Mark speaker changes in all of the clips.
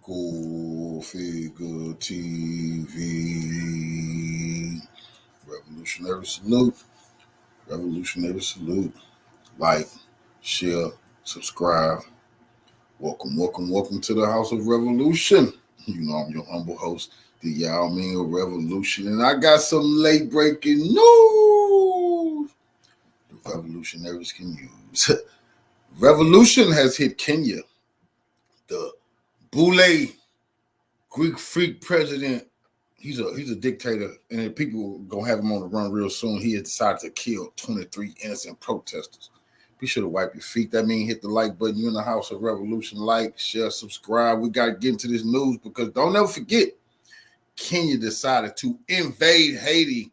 Speaker 1: CultfiggaTvNews. Revolutionary salute. Revolutionary salute. Like, share, subscribe. Welcome to the House of Revolution. You know I'm your humble host, the Yao Ming of Revolution, and I got some late breaking news the revolutionaries can use. Revolution has hit Kenya. The Boule Greek freak president, he's a dictator, and people gonna have him on the run real soon. He has decided to kill 23 innocent protesters. Be sure to wipe your feet. That means hit the like button. You're in the House of Revolution. Like, share, subscribe. We got to get into this news because don't ever forget, Kenya decided to invade Haiti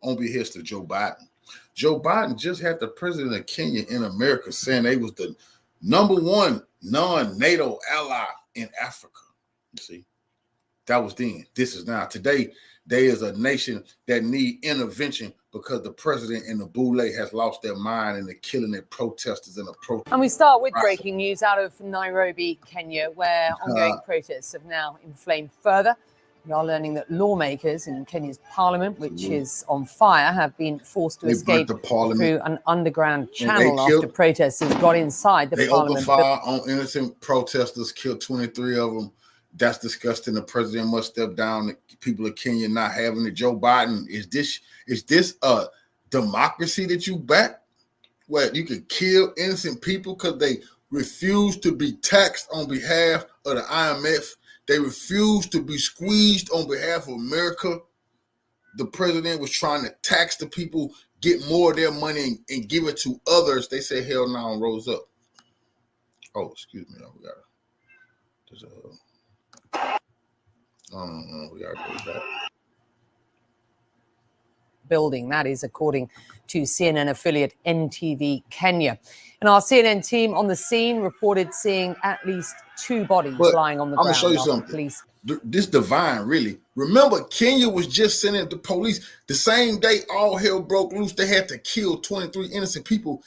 Speaker 1: on behest of Joe Biden. Joe Biden just had the president of Kenya in America saying they was the number one non-NATO ally in Africa. You see, that was then. This is now. Today, there is a nation that need intervention because the president and the Boule has lost their mind and they're killing their protesters in a protest.
Speaker 2: And we start with breaking news out of Nairobi, Kenya, where ongoing protests have now inflamed further. We are learning that lawmakers in Kenya's parliament, which is on fire, have been forced to escape through an underground channel after protesters got inside the parliament.
Speaker 1: They opened fire on innocent protesters, killed 23 of them. That's disgusting. The president must step down. The people of Kenya not having it. Joe Biden, is this a democracy that you back? Where you can kill innocent people because they refuse to be taxed on behalf of the IMF? They refuse to be squeezed on behalf of America. The president was trying to tax the people, get more of their money and give it to others. They say hell no and rose up. Oh, excuse me. We got we gotta go back.
Speaker 2: Building, that is according to CNN affiliate NTV Kenya. And our CNN team on the scene reported seeing at least two bodies lying on the ground.
Speaker 1: I'm gonna show you something.
Speaker 2: Police.
Speaker 1: This divine, really. Remember, Kenya was just sending the police the same day all hell broke loose. They had to kill 23 innocent people.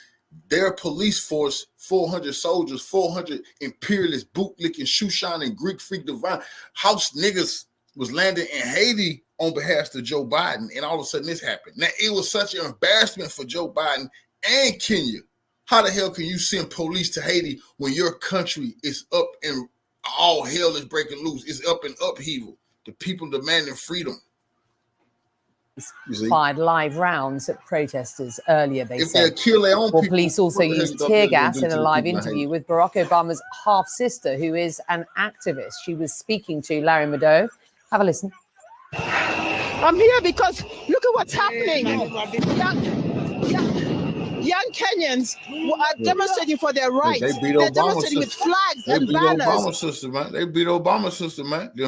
Speaker 1: Their police force, 400 soldiers, 400 imperialist, bootlicking, shoe-shining, Greek freak divine house niggas was landing in Haiti on behalf of Joe Biden, and all of a sudden this happened. Now, it was such an embarrassment for Joe Biden and Kenya. How the hell can you send police to Haiti when your country is up and all hell is breaking loose? It's up in upheaval. The people demanding freedom.
Speaker 2: Fired live rounds at protesters earlier, they said.
Speaker 1: Kill their own people,
Speaker 2: police also used tear gas in a live interview with Barack Obama's half-sister, who is an activist. She was speaking to Larry Madowo. Have a listen.
Speaker 3: I'm here because look at what's happening. Young Kenyans are demonstrating for their rights. They're demonstrating with flags and banners.
Speaker 1: They beat Obama's sister, man. They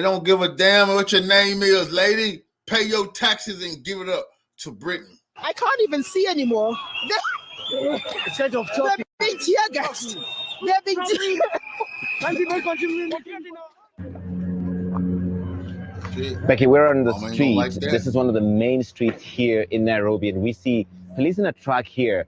Speaker 1: don't give a damn what your name is, lady. Pay your taxes and give it up to Britain.
Speaker 3: I can't even see anymore. They're being tear gassed. They're being tear
Speaker 4: Becky, we're on the street. Like this is one of the main streets here in Nairobi, and we see police in a truck here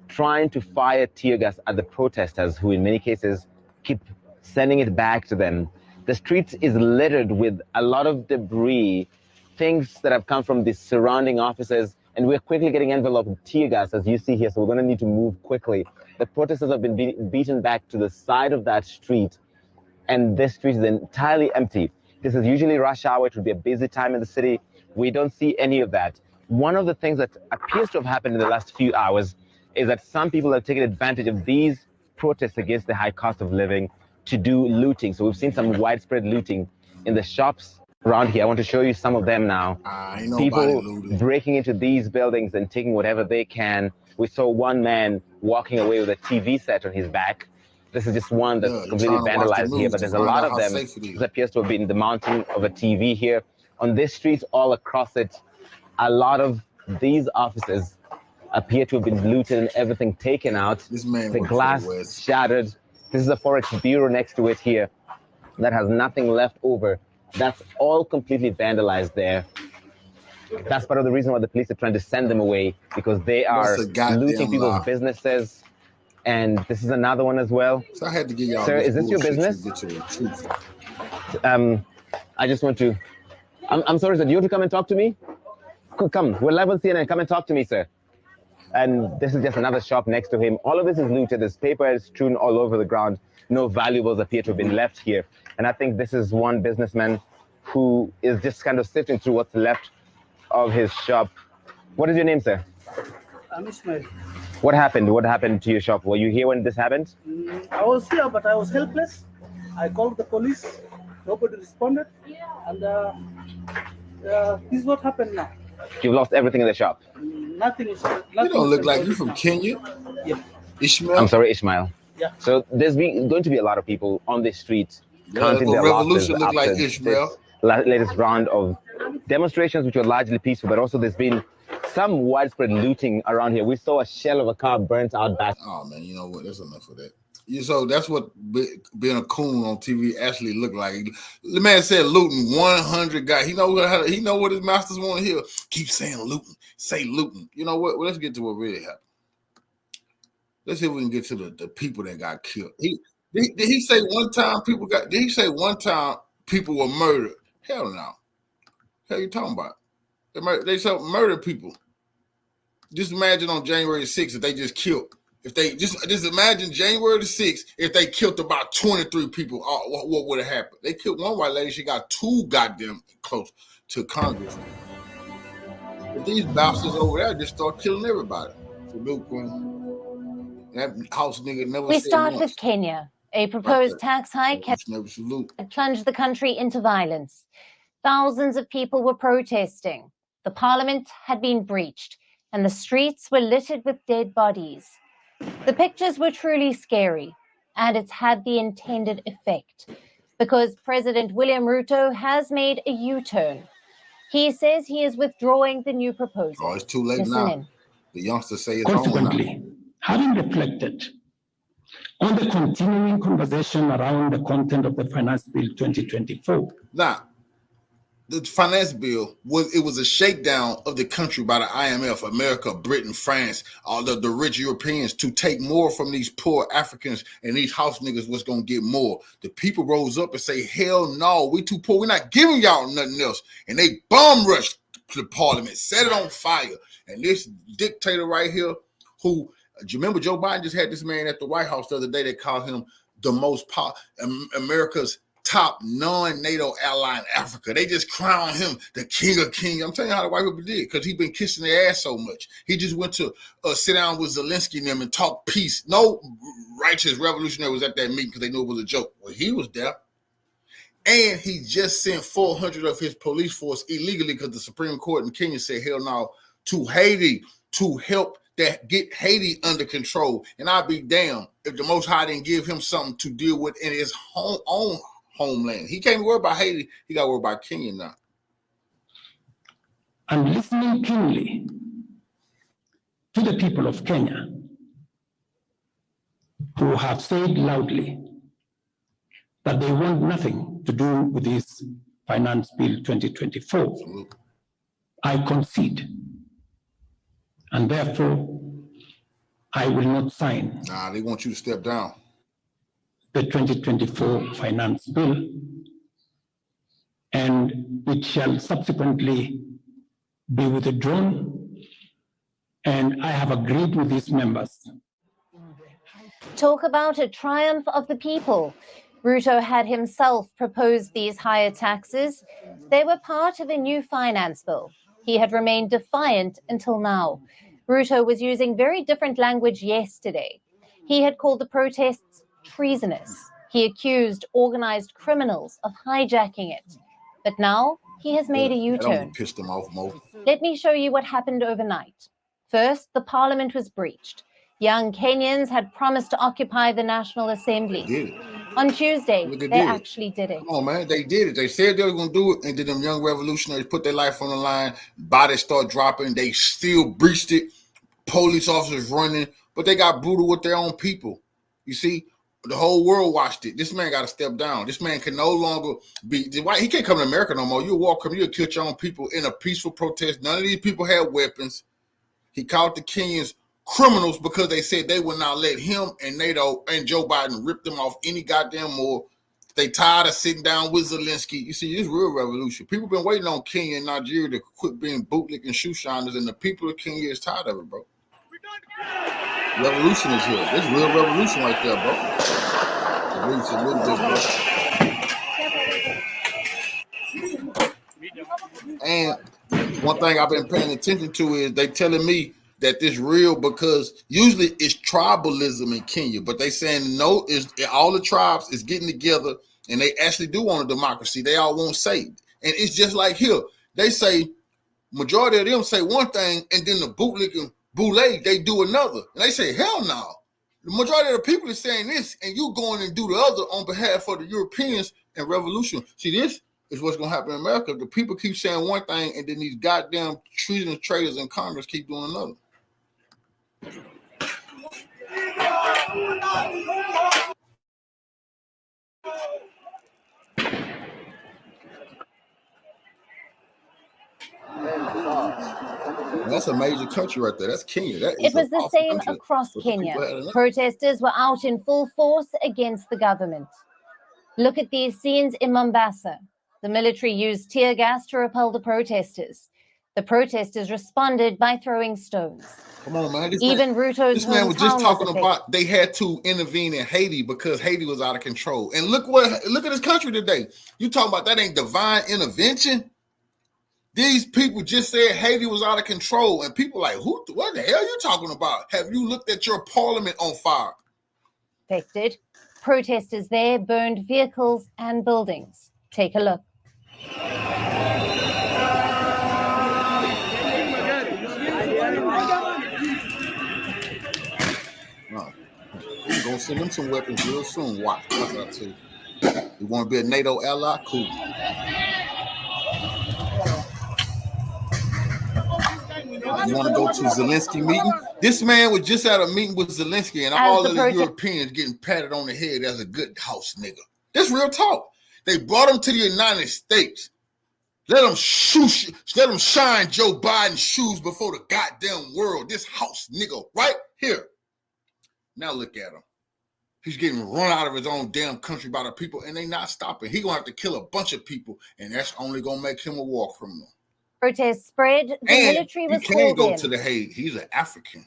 Speaker 4: trying to fire tear gas at the protesters, who in many cases keep sending it back to them. The street is littered with a lot of debris, things that have come from the surrounding offices, and we're quickly getting enveloped with tear gas, as you see here, so we're going to need to move quickly. The protesters have been beaten back to the side of that street, and this street is entirely empty. This is usually rush hour. It would be a busy time in the city. We don't see any of that. One of the things that appears to have happened in the last few hours is that some people have taken advantage of these protests against the high cost of living to do looting. So we've seen some widespread looting in the shops around here. I want to show you some of them now. People breaking into these buildings and taking whatever they can. We saw one man walking away with a TV set on his back. This is just one that's completely vandalized here, but there's a lot of them. This appears to have been the mounting of a TV here. On this street, all across it, a lot of these offices appear to have been looted and everything taken out. The glass shattered. This is a Forex bureau next to it here that has nothing left over. That's all completely vandalized there. That's part of the reason why the police are trying to send them away, because they are looting people's businesses. And this is another one as well.
Speaker 1: So I had to get y'all.
Speaker 4: Sir, is this your business?
Speaker 1: Get to the truth.
Speaker 4: I just want to. I'm sorry, sir. Do you want to come and talk to me? Come. We're live on CNN. Come and talk to me, sir. And this is just another shop next to him. All of this is looted. There's paper strewn all over the ground. No valuables appear to have been left here. And I think this is one businessman who is just kind of sifting through what's left of his shop. What is your name, sir?
Speaker 5: I'm Ismail.
Speaker 4: What happened? What happened to your shop? Were you here when this happened?
Speaker 5: I was here, but I was helpless. I called the police. Nobody responded. And this is what happened now.
Speaker 4: You've lost everything in the shop.
Speaker 5: Nothing is.
Speaker 1: You don't look like you from Kenya.
Speaker 5: Yeah.
Speaker 1: Ishmael.
Speaker 4: I'm sorry, Ishmael.
Speaker 5: Yeah.
Speaker 4: So there's going to be a lot of people on the streets counting their losses
Speaker 1: revolution look like
Speaker 4: after
Speaker 1: Ishmael.
Speaker 4: this latest round of demonstrations, which were largely peaceful, but also there's been some widespread looting around here. We saw a shell of a car burnt out back.
Speaker 1: Oh man, you know what? That's enough of that. So that's what being a coon on TV actually looked like. The man said looting 100 guys. He know what his masters want to hear. Keep saying looting. Say looting. You know what? Well, let's get to what really happened. Let's see if we can get to the people that got killed. Did he say one time people got? Did he say one time people were murdered? Hell no. Hell you talking about? They murder people. Just imagine on January 6th if they just killed. If they just imagine January the 6th, if they killed about 23 people, what would have happened? They killed one white lady. She got 2 goddamn close to Congress. But these bastards over there just start killing everybody. Salute, Queen. That house nigga never.
Speaker 6: We start with Kenya. A proposed tax hike has plunged the country into violence. Thousands of people were protesting. The parliament had been breached, and the streets were littered with dead bodies. The pictures were truly scary, and it's had the intended effect, because President William Ruto has made a U-turn. He says he is withdrawing the new proposal.
Speaker 1: Oh, it's too late now. The youngsters say it's
Speaker 7: consequently, having reflected on the continuing conversation around the content of the Finance Bill 2024.
Speaker 1: Now, the finance bill was a shakedown of the country by the IMF, America, Britain, France, all the rich Europeans to take more from these poor Africans, and these house niggas was gonna get more. The people rose up and say, hell no, we too poor, we're not giving y'all nothing else. And they bomb rushed to the parliament, set it on fire. And this dictator right here, who, do you remember Joe Biden just had this man at the White House the other day that called him the most America's top non-NATO ally in Africa. They just crowned him the king of kings. I'm telling you how the white people did, because he been kissing their ass so much. He just went to sit down with Zelensky and them and talk peace. No righteous revolutionary was at that meeting because they knew it was a joke. Well, he was there. And he just sent 400 of his police force illegally because the Supreme Court in Kenya said, hell no, to Haiti to help that get Haiti under control. And I'd be damned if the Most High didn't give him something to deal with in his own homeland. He can't worry about Haiti. He got to worry about Kenya now.
Speaker 7: And listening keenly to the people of Kenya, who have said loudly that they want nothing to do with this Finance Bill 2024.
Speaker 1: Absolutely.
Speaker 7: I concede, and therefore I will not sign.
Speaker 1: Nah, they want you to step down.
Speaker 7: The 2024 Finance Bill, and it shall subsequently be withdrawn, and I have agreed with these members.
Speaker 6: Talk about a triumph of the people. Ruto had himself proposed these higher taxes. They were part of a new finance bill. He had remained defiant until now. Ruto was using very different language yesterday. He had called the protests treasonous. He accused organized criminals of hijacking it. But now he has made a U-turn.
Speaker 1: Pissed them off more.
Speaker 6: Let me show you what happened overnight. First, the parliament was breached. Young Kenyans had promised to occupy the National Assembly.
Speaker 1: They did it.
Speaker 6: On Tuesday, they actually did it.
Speaker 1: Come on, man. They did it. They said they were going to do it, and then them young revolutionaries put their life on the line. Bodies start dropping. They still breached it. Police officers running, but they got brutal with their own people. You see, the whole world watched it. This man got to step down. This man can no longer be. He can't come to America no more. You'll walk him. You'll kill your own people in a peaceful protest. None of these people had weapons. He called the Kenyans criminals because they said they would not let him and NATO and Joe Biden rip them off any goddamn more. They tired of sitting down with Zelensky. You see, it's real revolution. People been waiting on Kenya and Nigeria to quit being bootlick and shoe shiners, and the people of Kenya is tired of it, bro. Revolution is here. There's real revolution right there, bro. It's a little bit, bro. And one thing I've been paying attention to is they telling me that this real because usually it's tribalism in Kenya, but they saying no, is all the tribes is getting together and they actually do want a democracy. They all want saved. And it's just like here. They say majority of them say one thing and then the bootlick and boule, they do another. And they say, hell no. The majority of the people is saying this and you going and do the other on behalf of the Europeans and revolution. See, this is what's going to happen in America. The people keep saying one thing and then these goddamn treasonous traitors in Congress keep doing another. That's a major country right there. That's Kenya.
Speaker 6: It was the same across Kenya. Protesters were out in full force against the government. Look at these scenes in Mombasa. The military used tear gas to repel the protesters. The protesters responded by throwing stones.
Speaker 1: Come on, man.
Speaker 6: This
Speaker 1: man was just talking about they had to intervene in Haiti because Haiti was out of control. And look at this country today. You talking about that ain't divine intervention? These people just said Haiti was out of control, and people like, what the hell are you talking about? Have you looked at your parliament on fire?
Speaker 6: Affected. Protesters there burned vehicles and buildings. Take a look.
Speaker 1: We're going to send them some weapons real soon. Watch that too. You want to be a NATO ally? Cool. You want to go to Zelensky meeting? This man was just at a meeting with Zelensky and all of the Europeans getting patted on the head as a good house nigga. This real talk. They brought him to the United States. Let him shine Joe Biden's shoes before the goddamn world. This house nigga right here. Now look at him. He's getting run out of his own damn country by the people, and they not stopping. He gonna have to kill a bunch of people, and that's only gonna make him a war criminal.
Speaker 6: Protests spread. The military was called in.
Speaker 1: He can't go to The Hague. He's an African.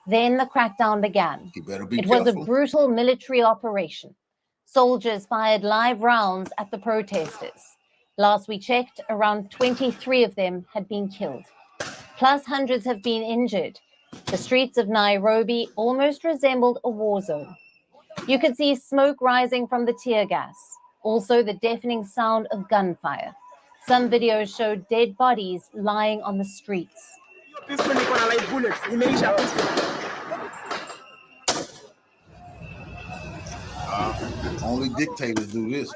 Speaker 6: Then the crackdown began.
Speaker 1: He better be
Speaker 6: careful.
Speaker 1: Was
Speaker 6: a brutal military operation. Soldiers fired live rounds at the protesters. Last we checked, around 23 of them had been killed. Plus hundreds have been injured. The streets of Nairobi almost resembled a war zone. You could see smoke rising from the tear gas, also the deafening sound of gunfire. Some videos showed dead bodies lying on the streets.
Speaker 1: Only dictators do this.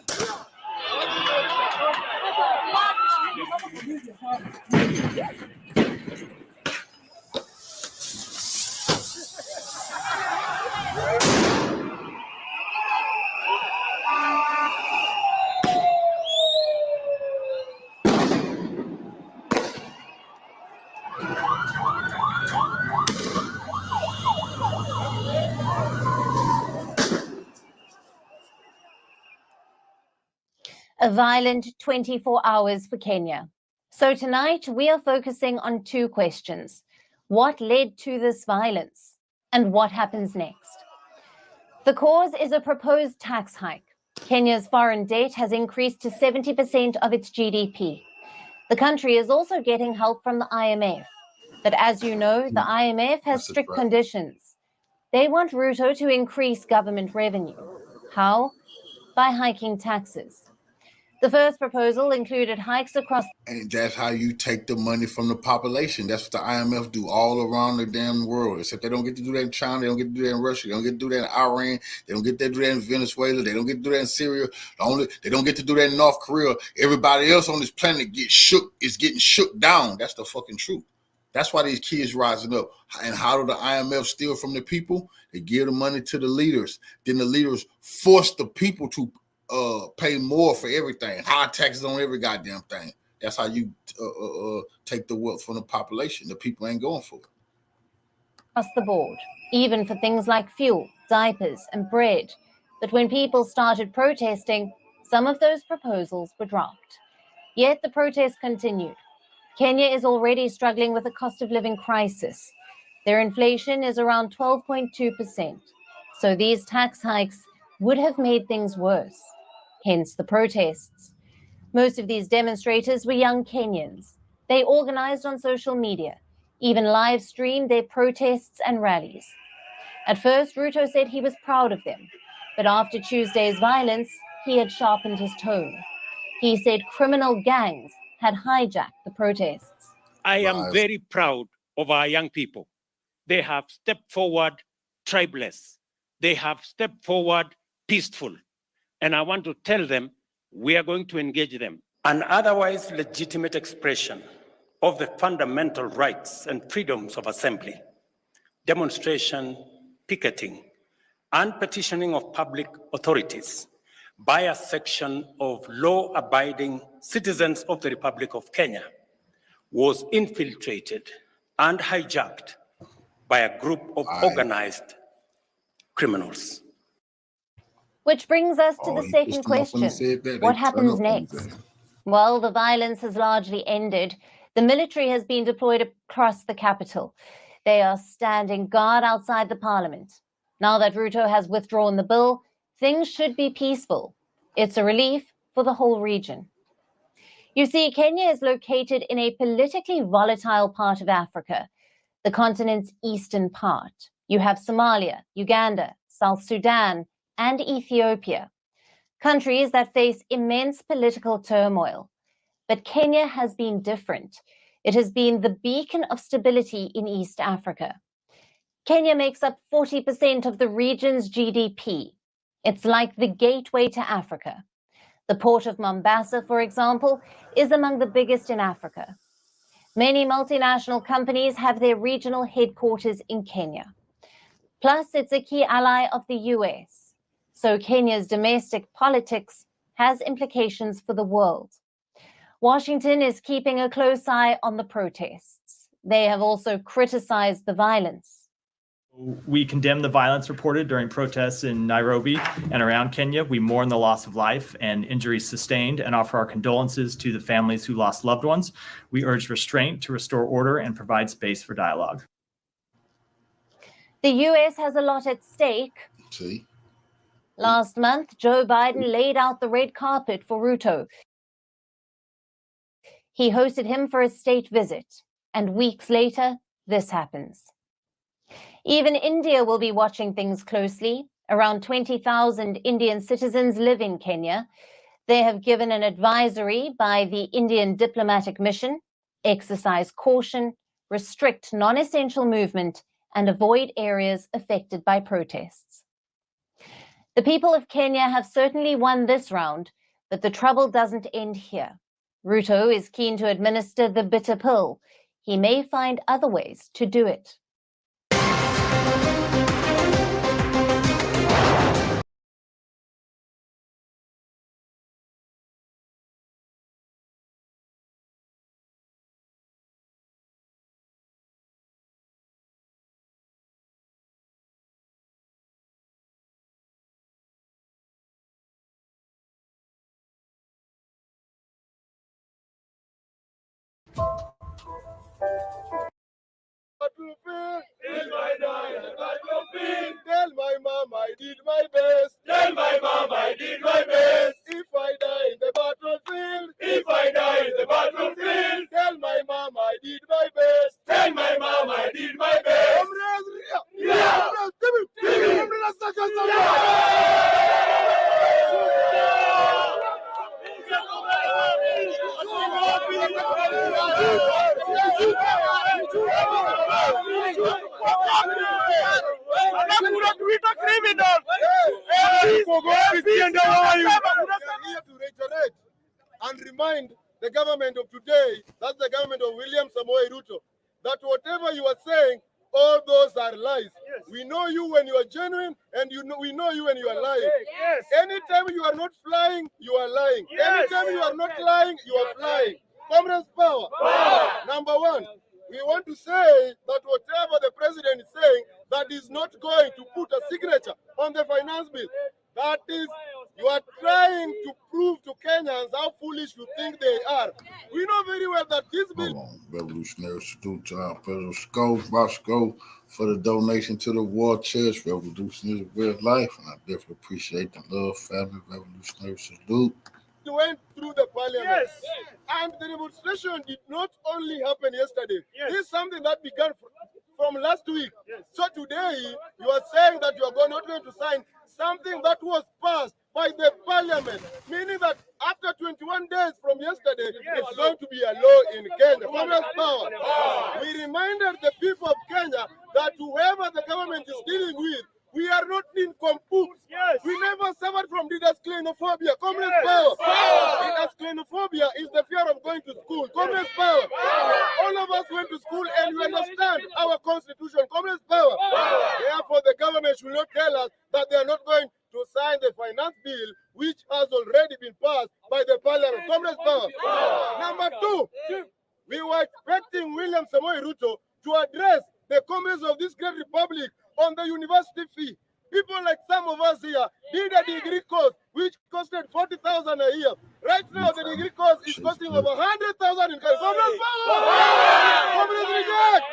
Speaker 6: A violent 24 hours for Kenya. So tonight we are focusing on two questions. What led to this violence? And what happens next? The cause is a proposed tax hike. Kenya's foreign debt has increased to 70% of its GDP. The country is also getting help from the IMF. But as you know, the IMF has strict conditions. They want Ruto to increase government revenue. How? By hiking taxes. The first proposal included hikes across...
Speaker 1: And that's how you take the money from the population. That's what the IMF do all around the damn world. Except they don't get to do that in China. They don't get to do that in Russia. They don't get to do that in Iran. They don't get to do that in Venezuela. They don't get to do that in Syria. They don't get to do that in North Korea. Everybody else on this planet is getting shook down. That's the fucking truth. That's why these kids rising up. And how do the IMF steal from the people? They give the money to the leaders. Then the leaders force the people to pay more for everything, high taxes on every goddamn thing. That's how you take the wealth from the population. The people ain't going for it.
Speaker 6: across the board, even for things like fuel, diapers, and bread. But when people started protesting, some of those proposals were dropped. Yet the protests continued. Kenya is already struggling with a cost of living crisis. Their inflation is around 12.2%. So these tax hikes would have made things worse. Hence the protests. Most of these demonstrators were young Kenyans. They organized on social media, even live streamed their protests and rallies. At first, Ruto said he was proud of them. But after Tuesday's violence, he had sharpened his tone. He said criminal gangs had hijacked the protests.
Speaker 8: I am very proud of our young people. They have stepped forward tribeless. They have stepped forward peaceful. And I want to tell them we are going to engage them.
Speaker 9: An otherwise legitimate expression of the fundamental rights and freedoms of assembly, demonstration, picketing, and petitioning of public authorities by a section of law-abiding citizens of the Republic of Kenya was infiltrated and hijacked by a group of organized criminals.
Speaker 6: Which brings us to the second question. What happens next? Well, the violence has largely ended. The military has been deployed across the capital. They are standing guard outside the parliament. Now that Ruto has withdrawn the bill, things should be peaceful. It's a relief for the whole region. You see, Kenya is located in a politically volatile part of Africa, the continent's eastern part. You have Somalia, Uganda, South Sudan, and Ethiopia, countries that face immense political turmoil. But Kenya has been different. It has been the beacon of stability in East Africa. Kenya makes up 40% of the region's GDP. It's like the gateway to Africa. The port of Mombasa, for example, is among the biggest in Africa. Many multinational companies have their regional headquarters in Kenya. Plus, it's a key ally of the US. So Kenya's domestic politics has implications for the world. Washington is keeping a close eye on the protests. They have also criticized the violence.
Speaker 10: We condemn the violence reported during protests in Nairobi and around Kenya. We mourn the loss of life and injuries sustained and offer our condolences to the families who lost loved ones. We urge restraint to restore order and provide space for dialogue.
Speaker 6: The US has a lot at stake.
Speaker 1: See?
Speaker 6: Last month, Joe Biden laid out the red carpet for Ruto. He hosted him for a state visit, and weeks later, this happens. Even India will be watching things closely. Around 20,000 Indian citizens live in Kenya. They have given an advisory by the Indian diplomatic mission: exercise caution, restrict non-essential movement, and avoid areas affected by protests. The people of Kenya have certainly won this round, but the trouble doesn't end here. Ruto is keen to administer the bitter pill. He may find other ways to do it.
Speaker 11: Tell my mom I did my best. Tell my mom I did my best. If I die in the battlefield. If I die in the battlefield. Tell my mom I did my best. Tell my mom I did my best. And remind the government of today, that's the government of William Samoei Ruto, that whatever you are saying, all those are lies. Yes. We know you when you are genuine, and we know you when you are lying. Yes. Anytime you are not flying, you are lying. Yes. Anytime you are not lying, you are flying. Comrades, power. Number one, we want to say that whatever the president is saying, that is not going to put a signature on the finance bill. That is, you are trying to prove to Kenyans how foolish you think they are. We know very well that this bill...
Speaker 1: Hold on. Revolutionary salute to our Pedro Bosco for the donation to the war chest. Revolution is a real life, and I definitely appreciate the love, family, revolutionary salute.
Speaker 11: Went through the parliament, and the demonstration did not only happen yesterday. This is something that began from last week. So today, you are saying that you are not going to sign something that was passed by the parliament, meaning that after 21 days from yesterday, it's going to be a law in Kenya. Congress power. We reminded the people of Kenya that whoever the government is dealing with, we are not in compoops. We never suffered from leaders' xenophobia. Communist power. Leaders' xenophobia is the fear of going to school. Communist power. All of us went to school and we understand our constitution. Communist power. Therefore, the government should not tell us that they are not going to sign the finance bill, which has already been passed by the parliament. Communist power. Number two, we were expecting William Samoei Ruto to address the commerce of this great republic on the university fee. People like some of us here did a degree course which costed 40,000 a year. Right now, the degree course is costing over 100,000 in Kenya. Communist reject.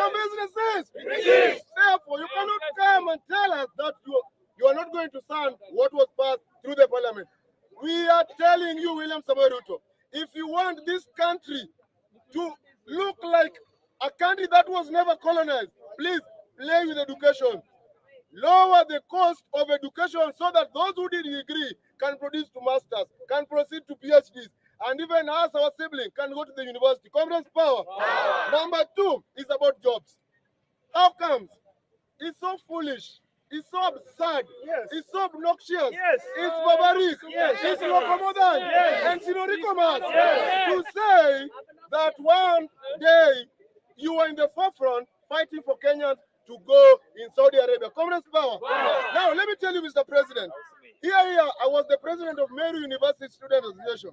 Speaker 11: Businesses. Therefore, you cannot come and tell us that you are not going to sign what was passed through the parliament. We are telling you, William Samoei Ruto, if you want this country to look like a country that was never colonized, please play with education. Lower the cost of education so that those who did degree can produce to masters, can proceed to PhDs, and even us, our siblings, can go to the university. Communist power. Number two is about jobs. How comes? It's so foolish. It's so absurd. It's so obnoxious. It's barbaric. It's locomodan. And sinoricomas. To say that one day you were in the forefront fighting for Kenyans to go in Saudi Arabia. Communist power. Now, let me tell you, Mr. President, here, I was the president of Meru University Student Association.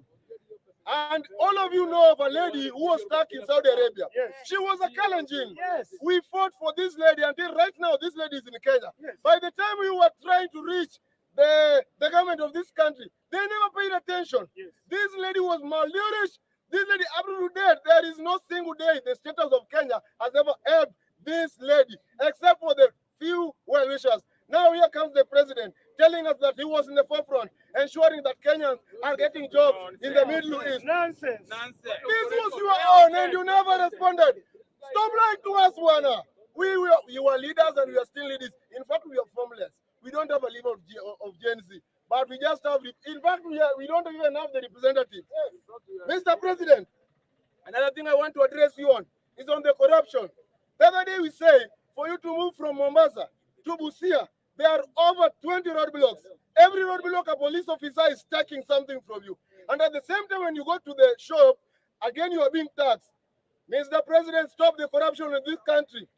Speaker 11: And all of you know of a lady who was stuck in Saudi Arabia. She was a Kalenjin. We fought for this lady until right now this lady is in Kenya. By the time we were trying to reach the government of this country, they never paid attention. This lady was malnourished. This lady, up to date, there is no single day the status of Kenya has ever helped this lady, except for the few well-wishers. Now here comes the president telling us that he was in the forefront, ensuring that Kenyans are getting jobs in the Middle East. Nonsense. This was your own and you never responded. Stop lying to us, Wana. You are leaders and we are still leaders. In fact, we are formless. We don't have a leader of Gen Z. But we just have, in fact, we don't even have the representatives. Mr. President, another thing I want to address you on is on the corruption. The other day we say, for you to move from Mombasa to Busia, there are over 20 roadblocks. Every roadblock, a police officer is taking something from you. And at the same time, when you go to the shop, again, you are being taxed. Mr. President, stop the corruption in this country.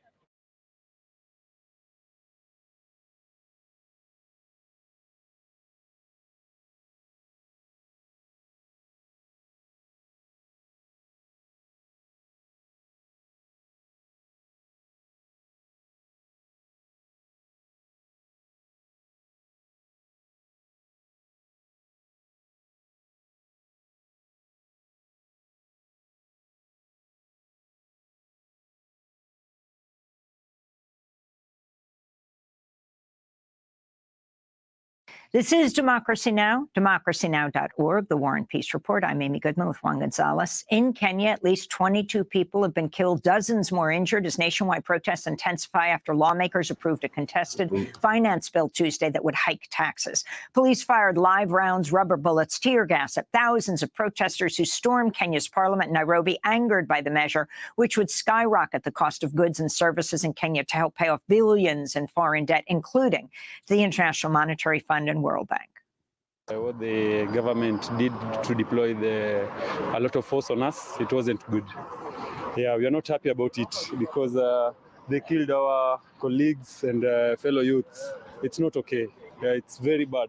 Speaker 12: This is Democracy Now!, democracynow.org, the War and Peace Report. I'm Amy Goodman with Juan Gonzalez. In Kenya, at least 22 people have been killed, dozens more injured as nationwide protests intensify after lawmakers approved a contested finance bill Tuesday that would hike taxes. Police fired live rounds, rubber bullets, tear gas at thousands of protesters who stormed Kenya's parliament in Nairobi, angered by the measure, which would skyrocket the cost of goods and services in Kenya to help pay off billions in foreign debt, including the International Monetary Fund and World Bank.
Speaker 13: What the government did to deploy a lot of force on us, it wasn't good. Yeah, we are not happy about it because they killed our colleagues and fellow youths. It's not okay. Yeah, it's very bad.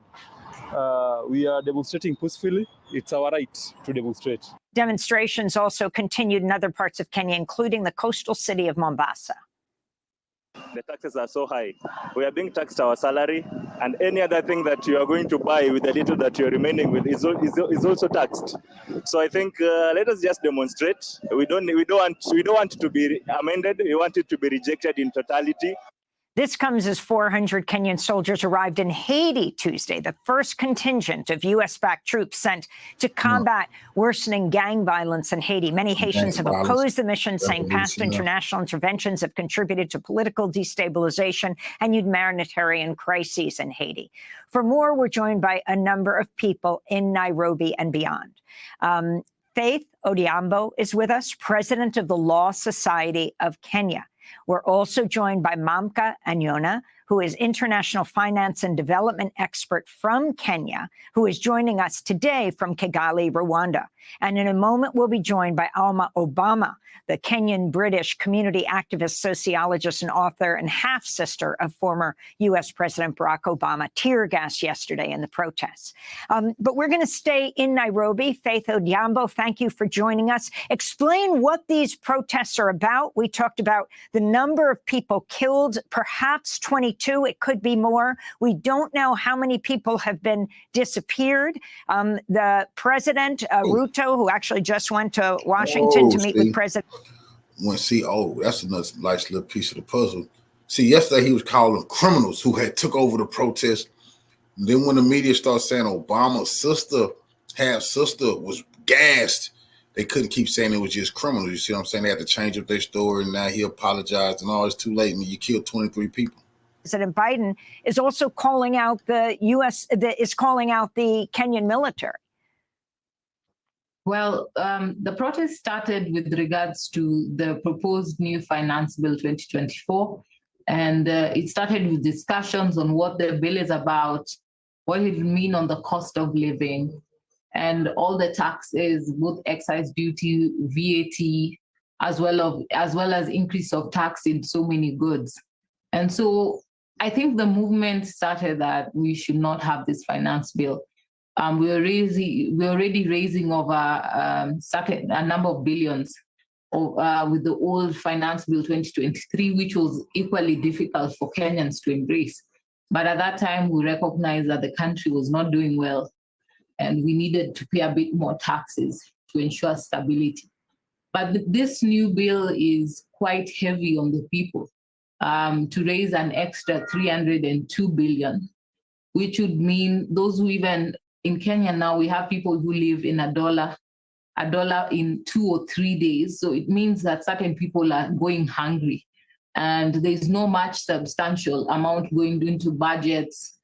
Speaker 13: We are demonstrating peacefully. It's our right to demonstrate.
Speaker 12: Demonstrations also continued in other parts of Kenya, including the coastal city of Mombasa.
Speaker 14: The taxes are so high. We are being taxed our salary, and any other thing that you are going to buy with the little that you're remaining with is also taxed. So I think let us just demonstrate. We don't want it to be amended. We want it to be rejected in totality.
Speaker 12: This comes as 400 Kenyan soldiers arrived in Haiti Tuesday, the first contingent of U.S.-backed troops sent to combat worsening gang violence in Haiti. Many Haitians have opposed the mission, saying past international interventions have contributed to political destabilization and humanitarian crises in Haiti. For more, we're joined by a number of people in Nairobi and beyond. Faith Odhiambo is with us, president of the Law Society of Kenya. We're also joined by Mamka Anyona, who is international finance and development expert from Kenya, who is joining us today from Kigali, Rwanda. And in a moment, we'll be joined by Alma Obama, the Kenyan-British community activist, sociologist, and author, and half-sister of former U.S. President Barack Obama, tear gas yesterday in the protests. But we're going to stay in Nairobi. Faith Odhiambo, thank you for joining us. Explain what these protests are about. We talked about the number of people killed, perhaps 22. It could be more. We don't know how many people have been disappeared. The president, Ruto, who actually just went to Washington to meet with President.
Speaker 1: That's a nice little piece of the puzzle. See, yesterday he was calling criminals who had took over the protest. And then when the media started saying Obama's half-sister was gassed, they couldn't keep saying it was just criminals. You see what I'm saying? They had to change up their story, and now he apologized, and all it's too late. I mean, you killed 23 people.
Speaker 12: President Biden is also calling out the Kenyan military.
Speaker 15: Well, the protest started with regards to the proposed new Finance Bill 2024. And it started with discussions on what the bill is about, what it will mean on the cost of living, and all the taxes, both excise duty, VAT, as well as increase of tax in so many goods. And so I think the movement started that we should not have this finance bill. We're already raising over a number of billions with the old Finance Bill 2023, which was equally difficult for Kenyans to embrace. But at that time, we recognized that the country was not doing well, and we needed to pay a bit more taxes to ensure stability. But this new bill is quite heavy on the people, to raise an extra 302 billion, which would mean those who even in Kenya now, we have people who live in a dollar in 2 or 3 days. So it means that certain people are going hungry, and there's no much substantial amount going into budgets,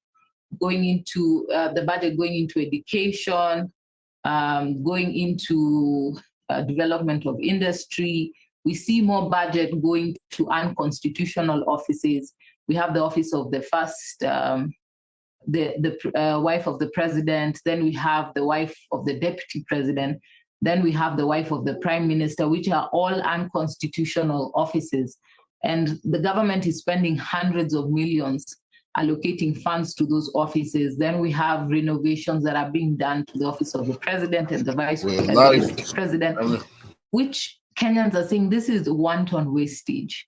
Speaker 15: going into the budget, going into education, going into development of industry. We see more budget going to unconstitutional offices. We have the office of the first, the wife of the president, then we have the wife of the deputy president, then we have the wife of the prime minister, which are all unconstitutional offices. And the government is spending hundreds of millions allocating funds to those offices. Then we have renovations that are being done to the office of the president and the vice president, which Kenyans are saying this is wanton wastage.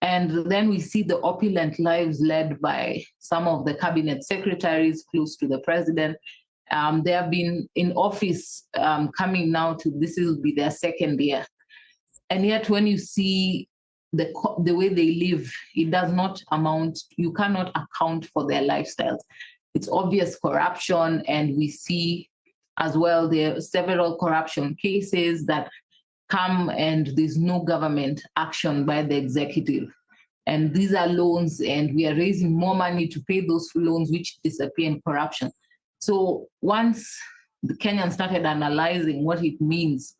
Speaker 15: And then we see the opulent lives led by some of the cabinet secretaries close to the president. They have been in office coming now to, this will be their second year. And yet when you see the way they live, it does not amount, you cannot account for their lifestyles. It's obvious corruption, and we see as well there are several corruption cases that come and there's no government action by the executive. And these are loans, and we are raising more money to pay those loans which disappear in corruption. So once the Kenyans started analyzing what it means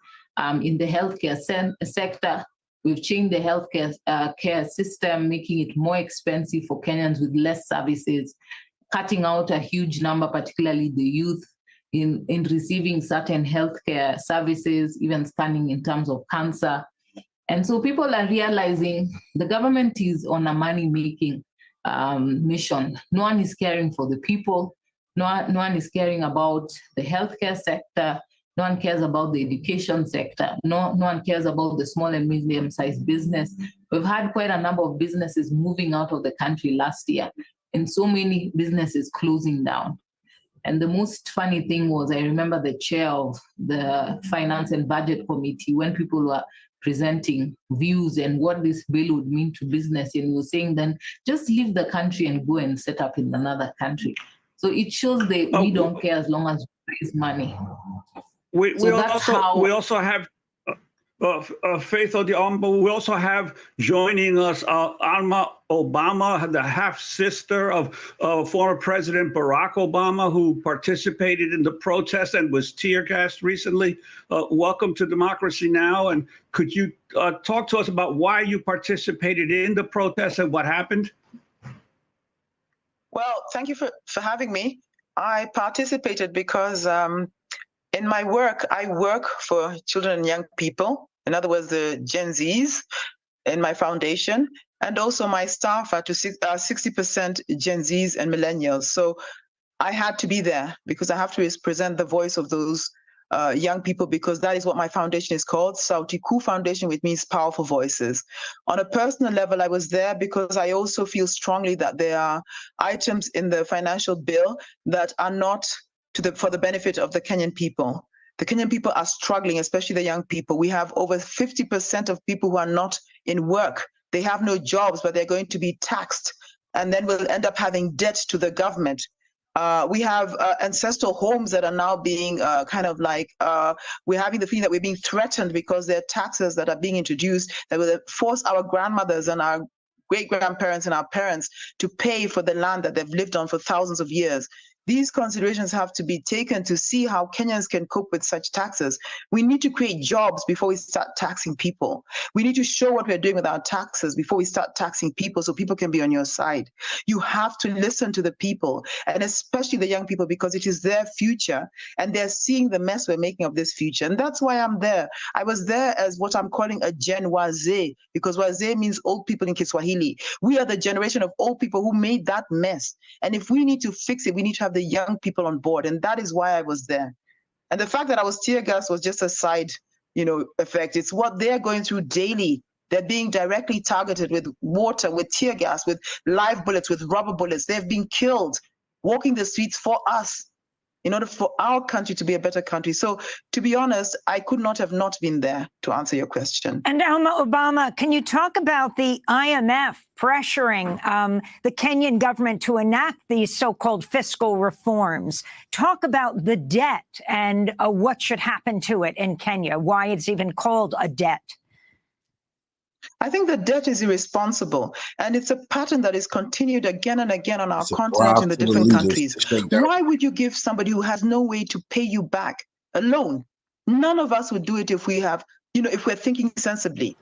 Speaker 15: in the healthcare sector, we've changed the healthcare care system, making it more expensive for Kenyans with less services, cutting out a huge number, particularly the youth, in receiving certain healthcare services, even scanning in terms of cancer. And so people are realizing the government is on a money-making mission. No one is caring for the people. No one is caring about the healthcare sector. No one cares about the education sector. No one cares about the small and medium-sized business. We've had quite a number of businesses moving out of the country last year, and so many businesses closing down. And the most funny thing was, I remember the chair of the Finance and Budget Committee, when people were presenting views and what this bill would mean to business, and we were saying then, just leave the country and go and set up in another country. So it shows that we don't care as long as we raise money.
Speaker 16: We also have Faith of the Alma. We also have joining us Alma Obama, the half-sister of former President Barack Obama, who participated in the protest and was tear gassed recently. Welcome to Democracy Now! And could you talk to us about why you participated in the protest and what happened?
Speaker 17: Well, thank you for having me. I participated because in my work, I work for children and young people, in other words, the Gen Zs in my foundation, and also my staff are 60% Gen Zs and millennials. So I had to be there because I have to present the voice of those young people, because that is what my foundation is called, Sauti Kuu Foundation, which means powerful voices. On a personal level, I was there because I also feel strongly that there are items in the financial bill that are not for the benefit of the Kenyan people. The Kenyan people are struggling, especially the young people. We have over 50% of people who are not in work. They have no jobs, but they're going to be taxed, and then we'll end up having debt to the government. We have ancestral homes that are now being we're having the feeling that we're being threatened because there are taxes that are being introduced that will force our grandmothers and our great-grandparents and our parents to pay for the land that they've lived on for thousands of years. These considerations have to be taken to see how Kenyans can cope with such taxes. We need to create jobs before we start taxing people. We need to show what we're doing with our taxes before we start taxing people, so people can be on your side. You have to listen to the people, and especially the young people, because it is their future, and they're seeing the mess we're making of this future. And that's why I'm there. I was there as what I'm calling a Gen Wazee, because Wazee means old people in Kiswahili. We are the generation of old people who made that mess. And if we need to fix it, we need to have the young people on board, and that is why I was there. And the fact that I was tear gas was just a side, effect. It's what they're going through daily. They're being directly targeted with water, with tear gas, with live bullets, with rubber bullets. They've been killed walking the streets for us, in order for our country to be a better country. So, to be honest, I could not have not been there, to answer your question.
Speaker 12: And Alma Obama, can you talk about the IMF pressuring the Kenyan government to enact these so-called fiscal reforms? Talk about the debt and what should happen to it in Kenya, why it's even called a debt.
Speaker 17: I think the debt is irresponsible, and it's a pattern that is continued again and again on our continent in the different countries. Why would you give somebody who has no way to pay you back a loan? None of us would do it if we have, if we're thinking sensibly.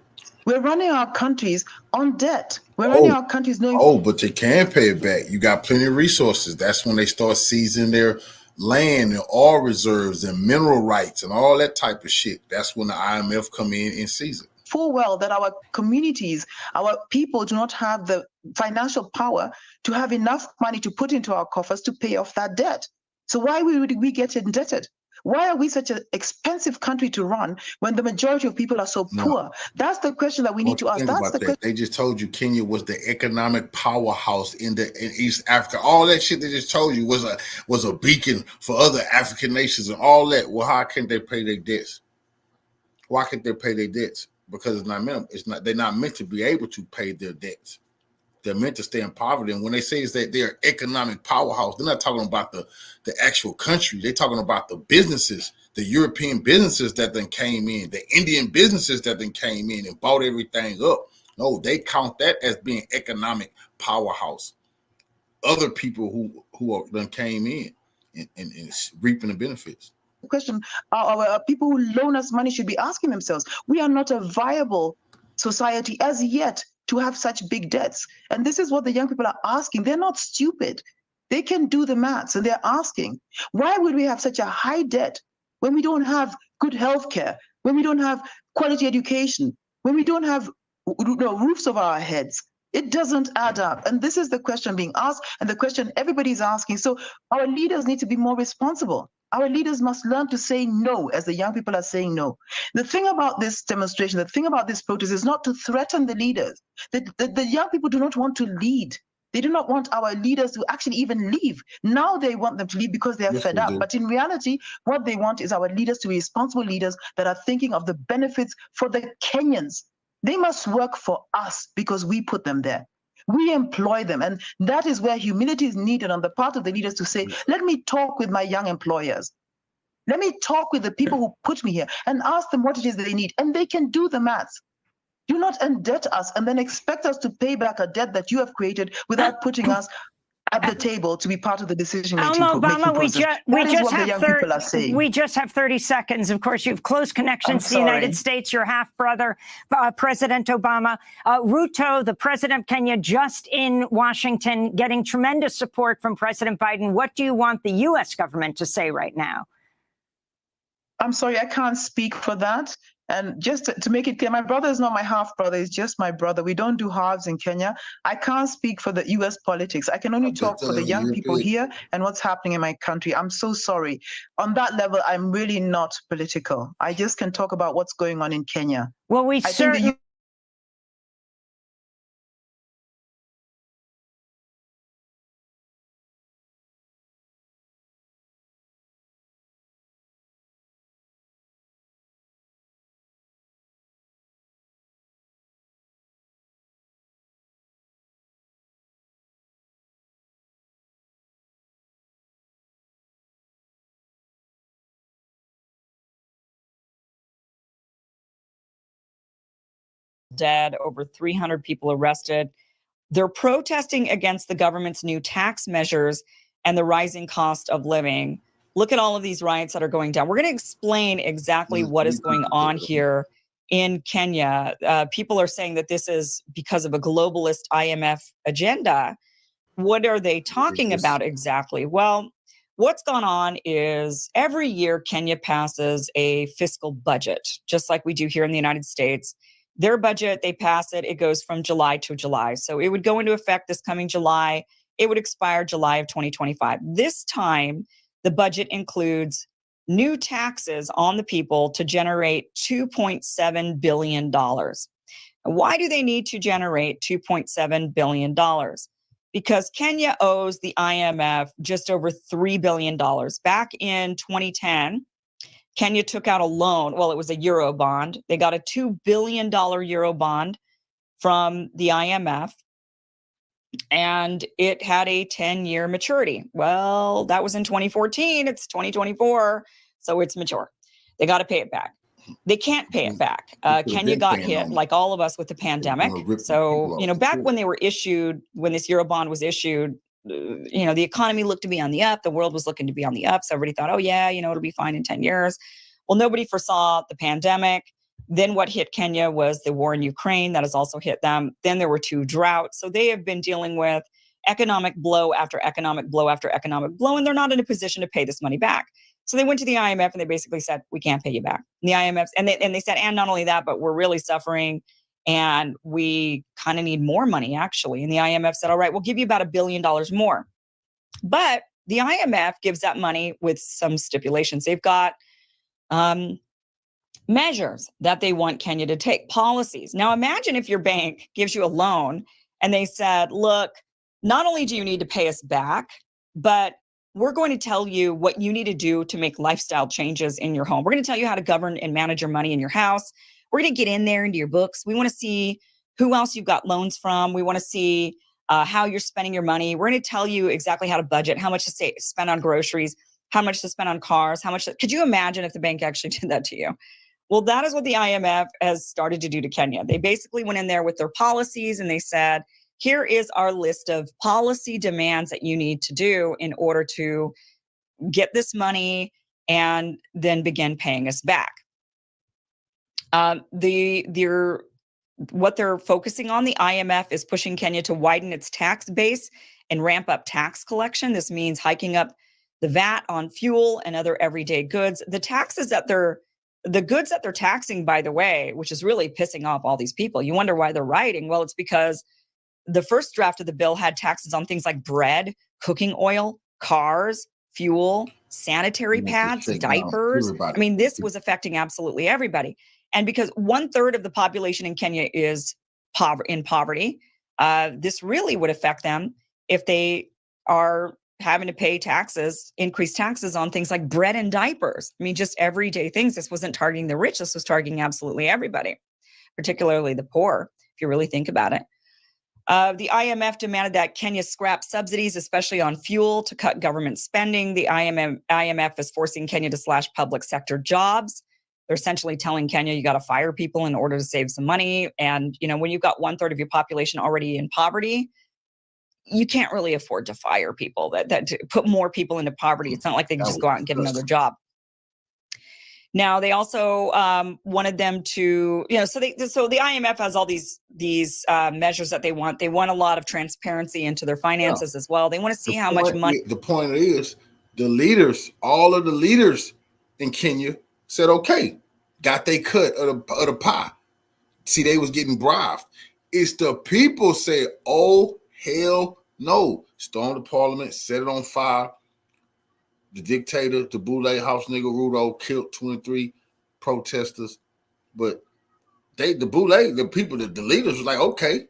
Speaker 17: We're running our countries on debt. We're running our countries knowing.
Speaker 1: Oh, but they can pay it back. You got plenty of resources. That's when they start seizing their land and oil reserves and mineral rights and all that type of shit. That's when the IMF come in and seize it.
Speaker 17: Full well that our communities, our people do not have the financial power to have enough money to put into our coffers to pay off that debt. So why would we get indebted? Why are we such an expensive country to run when the majority of people are so poor? That's the question that we need to ask. That's the question.
Speaker 1: They just told you Kenya was the economic powerhouse in East Africa. All that shit they just told you was a beacon for other African nations and all that. Well, how can they pay their debts? Why can't they pay their debts? Because it's not meant. They're not meant to be able to pay their debts. They're meant to stay in poverty. And when they say is that they're economic powerhouse, they're not talking about the actual country. They're talking about the businesses, the European businesses that then came in, the Indian businesses that then came in and bought everything up. No, they count that as being economic powerhouse. Other people who then came in and reaping the benefits.
Speaker 17: Question our people who loan us money should be asking themselves. We are not a viable society as yet to have such big debts. And this is what the young people are asking. They're not stupid. They can do the maths, and they're asking, why would we have such a high debt when we don't have good health care, when we don't have quality education, when we don't have roofs over our heads? It doesn't add up. And this is the question being asked and the question everybody's asking. So our leaders need to be more responsible. Our leaders must learn to say no, as the young people are saying no. The thing about this demonstration, the thing about this protest is not to threaten the leaders. The young people do not want to lead. They do not want our leaders to actually even leave. Now they want them to leave because they are fed up. But in reality, what they want is our leaders to be responsible leaders that are thinking of the benefits for the Kenyans. They must work for us because we put them there. We employ them. And that is where humility is needed on the part of the leaders to say, let me talk with my young employers. Let me talk with the people who put me here and ask them what it is that they need. And they can do the maths. Do not indebt us and then expect us to pay back a debt that you have created without putting us at the table to be part of the decision-making process. That is what the young people are saying.
Speaker 12: We just have 30 seconds. Of course, you have close connections to the United States. Your half-brother, President Obama. Ruto, the president of Kenya, just in Washington, getting tremendous support from President Biden. What do you want the U.S. government to say right now?
Speaker 17: I'm sorry, I can't speak for that. And just to make it clear, my brother is not my half-brother, he's just my brother. We don't do halves in Kenya. I can't speak for the U.S. politics. I can only talk for the young people here and what's happening in my country. I'm so sorry. On that level, I'm really not political. I just can talk about what's going on in Kenya.
Speaker 12: Well,
Speaker 17: I think
Speaker 18: dead, over 300 people arrested. They're protesting against the government's new tax measures and the rising cost of living. Look at all of these riots that are going down. We're going to explain exactly what is going on here in Kenya. People are saying that this is because of a globalist IMF agenda. What are they talking about exactly? Well, what's gone on is every year Kenya passes a fiscal budget, just like we do here in the United States. Their budget, they pass it, it goes from July to July. So it would go into effect this coming July. It would expire July of 2025. This time, the budget includes new taxes on the people to generate $2.7 billion. Why do they need to generate $2.7 billion? Because Kenya owes the IMF just over $3 billion. Back in 2010, Kenya took out a loan. Well, it was a Euro bond. They got a $2 billion Euro bond from the IMF, and it had a 10-year maturity. Well, that was in 2014. It's 2024, so it's mature. They got to pay it back. They can't pay it back. Kenya got hit, like all of us, with the pandemic. So, back when they were issued, when this Euro bond was issued, the economy looked to be on the up. The world was looking to be on the up. So everybody thought, oh, yeah, it'll be fine in 10 years. Well, nobody foresaw the pandemic. Then what hit Kenya was the war in Ukraine. That has also hit them. Then there were 2 droughts. So they have been dealing with economic blow after economic blow after economic blow, and they're not in a position to pay this money back. So they went to the IMF and they basically said, we can't pay you back. And the IMF, and they said, and not only that, but we're really suffering and we kind of need more money, actually. And the IMF said, all right, we'll give you about $1 billion more. But the IMF gives that money with some stipulations. They've got measures that they want Kenya to take, policies. Now, imagine if your bank gives you a loan and they said, look, not only do you need to pay us back, but we're going to tell you what you need to do to make lifestyle changes in your home. We're going to tell you how to govern and manage your money in your house. We're going to get in there into your books. We want to see who else you've got loans from. We want to see how you're spending your money. We're going to tell you exactly how to budget, how much to spend on groceries, how much to spend on cars, could you imagine if the bank actually did that to you? Well, that is what the IMF has started to do to Kenya. They basically went in there with their policies and they said, here is our list of policy demands that you need to do in order to get this money and then begin paying us back. What they're focusing on, the IMF is pushing Kenya to widen its tax base and ramp up tax collection. This means hiking up the VAT on fuel and other everyday goods. The goods that they're taxing, by the way, which is really pissing off all these people. You wonder why they're rioting. Well, it's because the first draft of the bill had taxes on things like bread, cooking oil, cars, fuel, sanitary pads, diapers. I mean, this was affecting absolutely everybody. And because 1/3 of the population in Kenya is in poverty, this really would affect them if they are having to pay taxes, increased taxes on things like bread and diapers. I mean, just everyday things. This wasn't targeting the rich. This was targeting absolutely everybody, particularly the poor, if you really think about it. The IMF demanded that Kenya scrap subsidies, especially on fuel, to cut government spending. The IMF is forcing Kenya to slash public sector jobs. They're essentially telling Kenya, you got to fire people in order to save some money. And, you know, when you've got 1/3 of your population already in poverty, you can't really afford to fire people, that to put more people into poverty. It's not like they can just go out and get another job. Now, they also wanted them to, you know, so the IMF has all these measures that they want. They want a lot of transparency into their finances as well. They want to see how much money.
Speaker 1: The point is, the leaders, all of the leaders in Kenya said, okay, got they cut of the pie. See, they was getting bribed. It's the people say, oh, hell no. Stormed the parliament, set it on fire. The dictator, the Boule house nigga Rudo, killed 23 protesters. But the Boule, the people, the leaders was like, okay.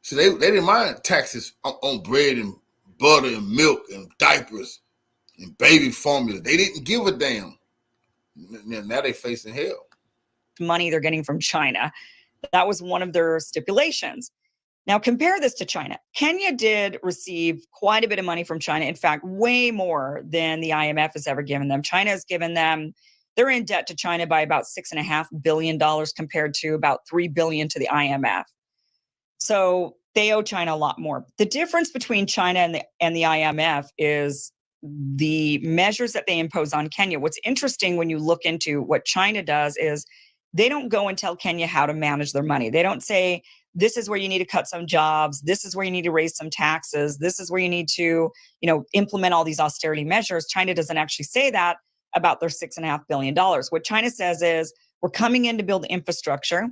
Speaker 1: So they didn't mind taxes on bread and butter and milk and diapers and baby formula. They didn't give a damn. Now they facing hell.
Speaker 18: Money they're getting from China. That was one of their stipulations. Now, compare this to China. Kenya did receive quite a bit of money from China. In fact, way more than the IMF has ever given them. China has given them, they're in debt to China by about $6.5 billion compared to about $3 billion to the IMF. So they owe China a lot more. The difference between China and the IMF is the measures that they impose on Kenya. What's interesting when you look into what China does is they don't go and tell Kenya how to manage their money. They don't say, this is where you need to cut some jobs. This is where you need to raise some taxes. This is where you need to, you know, implement all these austerity measures. China doesn't actually say that about their $6.5 billion. What China says is, we're coming in to build infrastructure.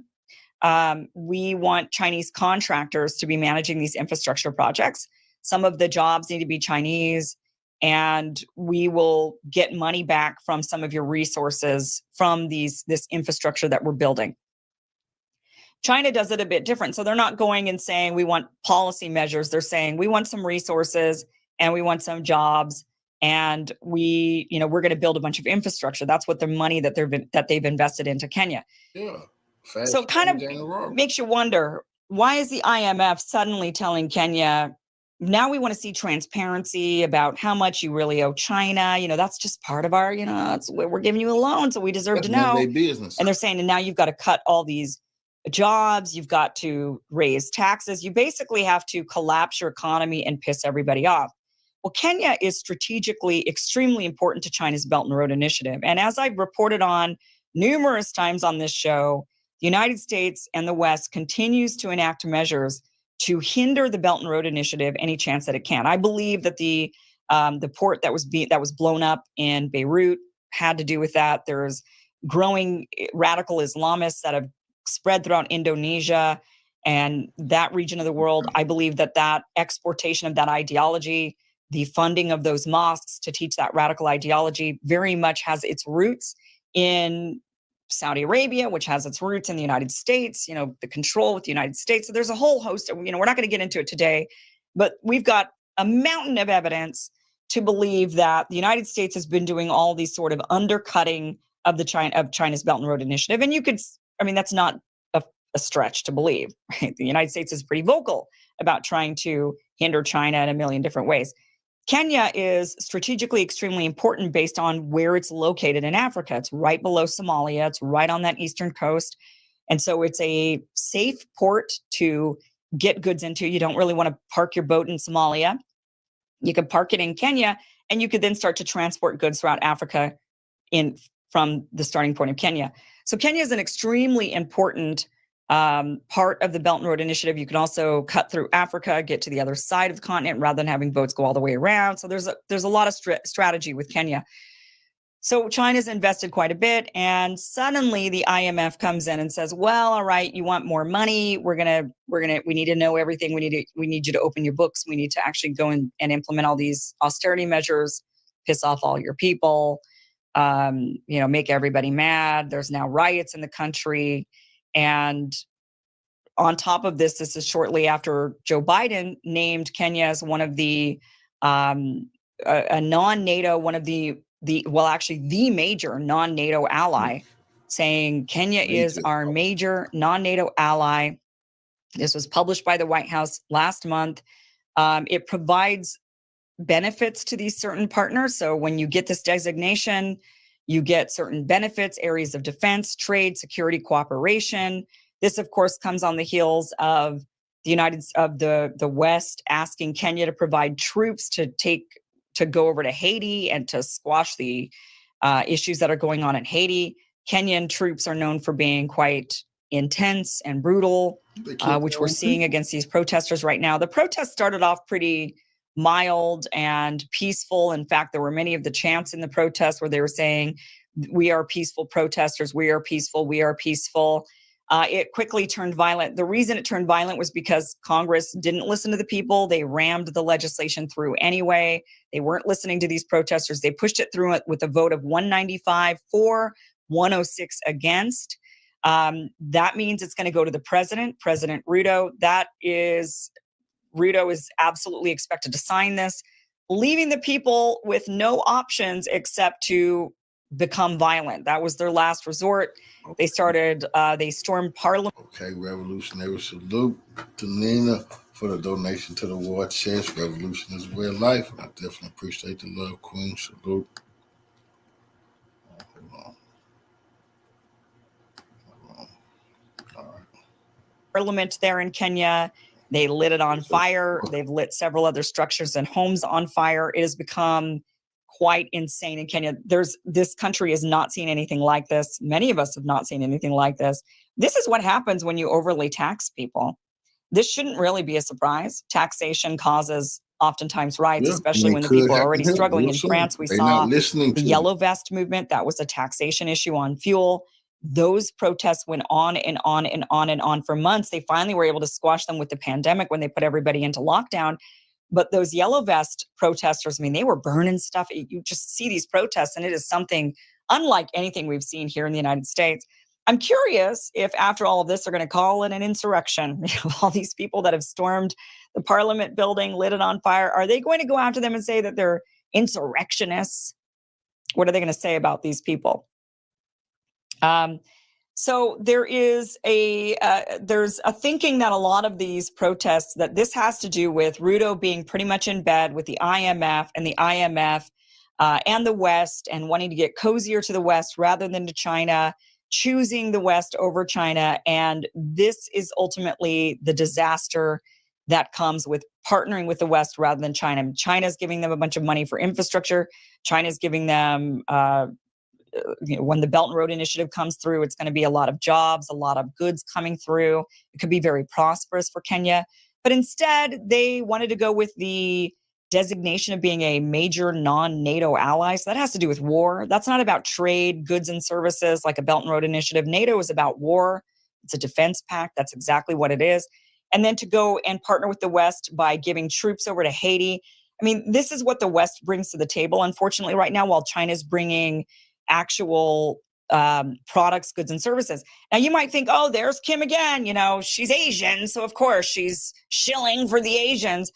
Speaker 18: We want Chinese contractors to be managing these infrastructure projects. Some of the jobs need to be Chinese, and we will get money back from some of your resources from this infrastructure that we're building. China does it a bit different. So they're not going and saying we want policy measures. They're saying we want some resources and we want some jobs, and we're going to build a bunch of infrastructure. That's what the money that they've invested into Kenya.
Speaker 1: Yeah.
Speaker 18: So it kind of makes you wonder, why is the IMF suddenly telling Kenya, now we want to see transparency about how much you really owe China? You know, that's just part of our, we're giving you a loan, so we deserve to know.
Speaker 1: Business.
Speaker 18: And they're saying, and now you've got to cut all these jobs, you've got to raise taxes. You basically have to collapse your economy and piss everybody off. Well, Kenya is strategically extremely important to China's Belt and Road Initiative. And as I've reported on numerous times on this show, the United States and the West continues to enact measures to hinder the Belt and Road Initiative any chance that it can. I believe that the port that was blown up in Beirut had to do with that. There's growing radical Islamists that have spread throughout Indonesia and that region of the world. I believe that exportation of that ideology, the funding of those mosques to teach that radical ideology, very much has its roots in Saudi Arabia, which has its roots in the United States, the control with the United States. So there's a whole host of, we're not going to get into it today, but we've got a mountain of evidence to believe that the United States has been doing all these sort of undercutting of China's Belt and Road Initiative. And that's not a stretch to believe, right? The United States is pretty vocal about trying to hinder China in a million different ways. Kenya is strategically extremely important based on where it's located in Africa. It's right below Somalia. It's right on that eastern coast. And so it's a safe port to get goods into. You don't really want to park your boat in Somalia. You could park it in Kenya, and you could then start to transport goods throughout Africa from the starting point of Kenya. So Kenya is an extremely important part of the Belt and Road Initiative. You can also cut through Africa, get to the other side of the continent rather than having boats go all the way around. So there's a lot of strategy with Kenya. So China's invested quite a bit, and suddenly the IMF comes in and says, well, all right, you want more money. We need to know everything. We need you to open your books. We need to actually go and implement all these austerity measures, piss off all your people, make everybody mad. There's now riots in the country. And on top of this, this is shortly after Joe Biden named Kenya as one of the a non-NATO, one of the major non-NATO ally, saying Kenya is our major non-NATO ally. This was published by the White House last month. It provides benefits to these certain partners. So when you get this designation, you get certain benefits, areas of defense, trade, security, cooperation. This, of course, comes on the heels of the West asking Kenya to provide troops to go over to Haiti and to squash the issues that are going on in Haiti. Kenyan troops are known for being quite intense and brutal, which we're seeing against these protesters right now. The protests started off pretty mild and peaceful. In fact, there were many of the chants in the protests where they were saying, we are peaceful protesters, we are peaceful, we are peaceful. It quickly turned violent. The reason it turned violent was because Congress didn't listen to the people. They rammed the legislation through anyway. They weren't listening to these protesters. They pushed it through with a vote of 195 for, 106 against. That means it's going to go to the president, President Ruto. Ruto is absolutely expected to sign this, leaving the people with no options except to become violent. That was their last resort. They stormed Parliament.
Speaker 1: Okay, revolutionary salute to Nina for the donation to the war chest. Revolution is real life. I definitely appreciate the love, Queen. Salute.
Speaker 18: Parliament there in Kenya. They lit it on fire. They've lit several other structures and homes on fire. It has become quite insane in Kenya. This country has not seen anything like this. Many of us have not seen anything like this. This is what happens when you overly tax people. This shouldn't really be a surprise. Taxation causes oftentimes riots, especially when the people are already struggling. In France, we saw the Yellow Vest movement. That was a taxation issue on fuel. Those protests went on and on and on and on for months. They finally were able to squash them with the pandemic when they put everybody into lockdown. But those Yellow Vest protesters, I mean, they were burning stuff. You just see these protests, and it is something unlike anything we've seen here in the United States. I'm curious if after all of this, they're going to call it an insurrection. All these people that have stormed the Parliament building, lit it on fire, are they going to go after them and say that they're insurrectionists? What are they going to say about these people? So there's a thinking that a lot of these protests, that this has to do with Ruto being pretty much in bed with the IMF and the West, and wanting to get cozier to the West rather than to China, choosing the West over China. And this is ultimately the disaster that comes with partnering with the West rather than China. China's giving them a bunch of money for infrastructure. China's giving them when the Belt and Road Initiative comes through, it's going to be a lot of jobs, a lot of goods coming through. It could be very prosperous for Kenya. But instead, they wanted to go with the designation of being a major non-NATO ally. So that has to do with war. That's not about trade, goods and services like a Belt and Road Initiative. NATO is about war. It's a defense pact. That's exactly what it is. And then to go and partner with the West by giving troops over to Haiti. I mean, this is what the West brings to the table, unfortunately, right now, while China's bringing actual products, goods, and services. Now, you might think, oh, there's Kim again. She's Asian, so of course she's shilling for the Asians.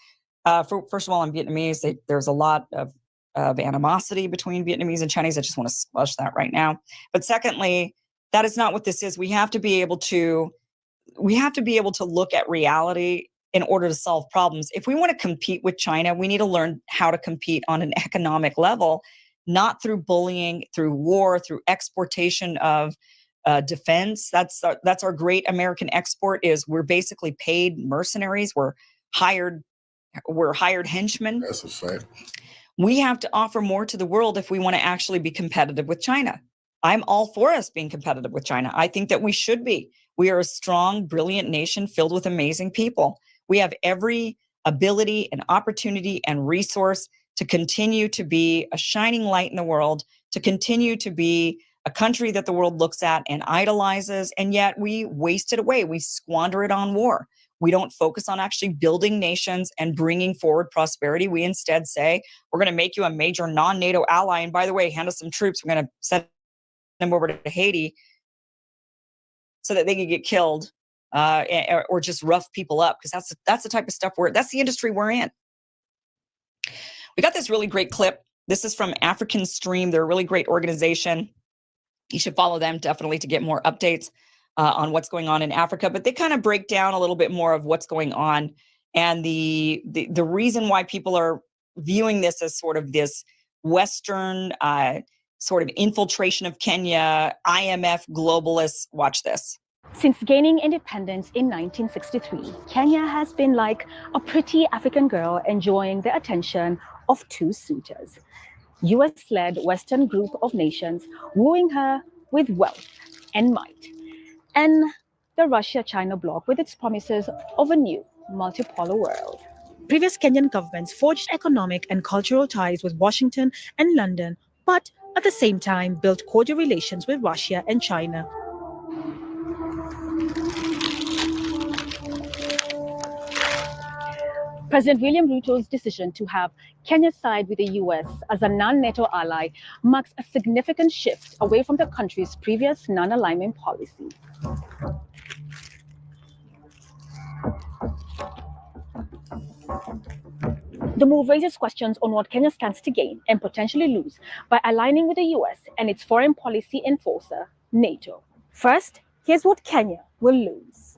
Speaker 18: First of all, I'm Vietnamese. There's a lot of animosity between Vietnamese and Chinese. I just want to squash that right now. But secondly, that is not what this is. We have to be able to look at reality in order to solve problems. If we want to compete with China, we need to learn how to compete on an economic level, not through bullying, through war, through exportation of defense. That's our great American export. Is we're basically paid mercenaries. We're hired henchmen.
Speaker 1: That's a fact.
Speaker 18: We have to offer more to the world if we want to actually be competitive with China. I'm all for us being competitive with China. I think that we should be. We are a strong, brilliant nation filled with amazing people. We have every ability and opportunity and resource to continue to be a shining light in the world, to continue to be a country that the world looks at and idolizes, and yet we waste it away. We squander it on war. We don't focus on actually building nations and bringing forward prosperity. We instead say, we're going to make you a major non-NATO ally. And by the way, hand us some troops. We're going to send them over to Haiti so that they can get killed or just rough people up, because that's the type of stuff that's the industry we're in. We got this really great clip. This is from African Stream. They're a really great organization. You should follow them definitely to get more updates on what's going on in Africa. But they kind of break down a little bit more of what's going on and the reason why people are viewing this as sort of this Western sort of infiltration of Kenya, IMF globalists. Watch this.
Speaker 19: Since gaining independence in 1963, Kenya has been like a pretty African girl enjoying the attention of two suitors. US-led Western group of nations wooing her with wealth and might, and the Russia-China bloc with its promises of a new multipolar world. Previous Kenyan governments forged economic and cultural ties with Washington and London, but at the same time built cordial relations with Russia and China. President William Ruto's decision to have Kenya side with the US as a non-NATO ally marks a significant shift away from the country's previous non-alignment policy. The move raises questions on what Kenya stands to gain and potentially lose by aligning with the US and its foreign policy enforcer, NATO. First, here's what Kenya will lose.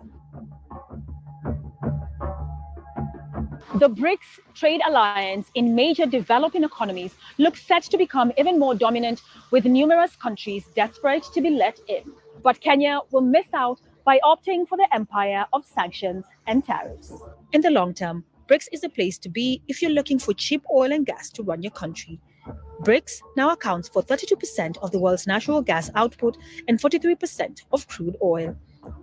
Speaker 19: The BRICS trade alliance in major developing economies looks set to become even more dominant, with numerous countries desperate to be let in. But Kenya will miss out by opting for the empire of sanctions and tariffs. In the long term, BRICS is the place to be if you're looking for cheap oil and gas to run your country. BRICS now accounts for 32% of the world's natural gas output and 43% of crude oil.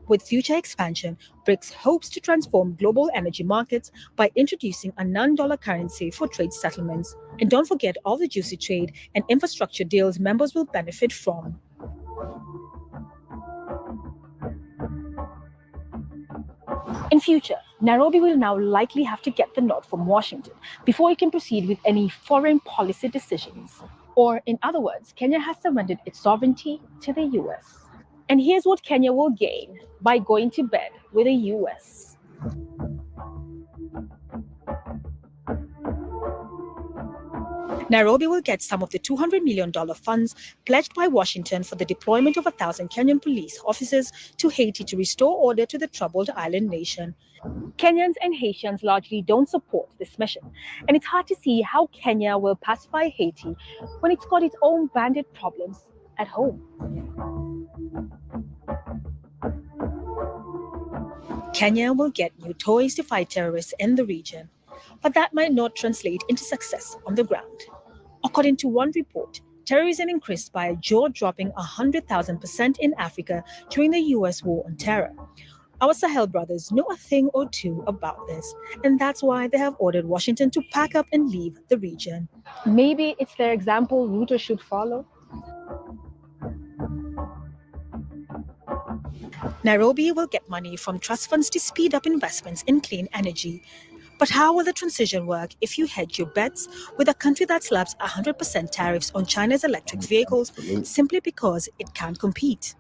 Speaker 19: With future expansion, BRICS hopes to transform global energy markets by introducing a non-dollar currency for trade settlements. And don't forget all the juicy trade and infrastructure deals members will benefit from. In future, Nairobi will now likely have to get the nod from Washington before it can proceed with any foreign policy decisions. Or, in other words, Kenya has surrendered its sovereignty to the US. And here's what Kenya will gain by going to bed with the US. Nairobi will get some of the $200 million funds pledged by Washington for the deployment of 1,000 Kenyan police officers to Haiti to restore order to the troubled island nation. Kenyans and Haitians largely don't support this mission, and it's hard to see how Kenya will pacify Haiti when it's got its own bandit problems at home. Kenya will get new toys to fight terrorists in the region, but that might not translate into success on the ground. According to one report, terrorism increased by a jaw-dropping 100,000% in Africa during the US war on terror. Our Sahel brothers know a thing or two about this, and that's why they have ordered Washington to pack up and leave the region. Maybe it's their example Ruto should follow. Nairobi will get money from trust funds to speed up investments in clean energy. But how will the transition work if you hedge your bets with a country that slaps 100% tariffs on China's electric vehicles simply because it can't compete?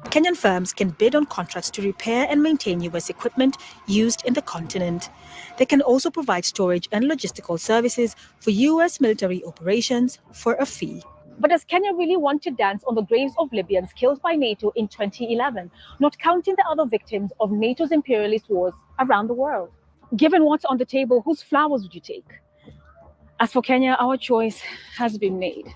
Speaker 19: Kenyan firms can bid on contracts to repair and maintain US equipment used in the continent. They can also provide storage and logistical services for US military operations for a fee. But does Kenya really want to dance on the graves of Libyans killed by NATO in 2011, not counting the other victims of NATO's imperialist wars around the world? Given what's on the table, whose flowers would you take? As for Kenya, our choice has been made.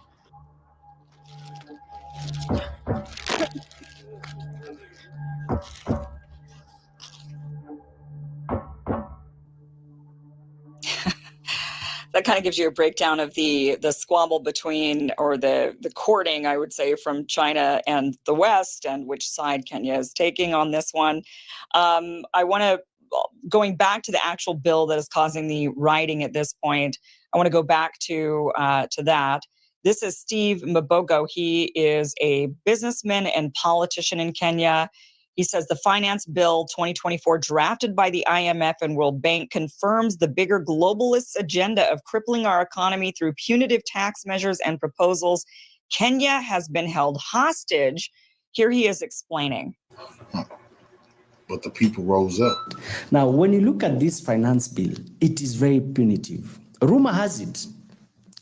Speaker 18: That kind of gives you a breakdown of the squabble between, or the courting, I would say, from China and the West, and which side Kenya is taking on this one. I want to going back to the actual bill that is causing the rioting at this point, I want to go back to that. This is Steve Mbogo. He is a businessman and politician in Kenya. He says the finance bill 2024 drafted by the IMF and World Bank confirms the bigger globalist agenda of crippling our economy through punitive tax measures and proposals. Kenya has been held hostage. Here he is explaining.
Speaker 1: But the people rose up.
Speaker 20: Now, when you look at this finance bill, it is very punitive. Rumor has it,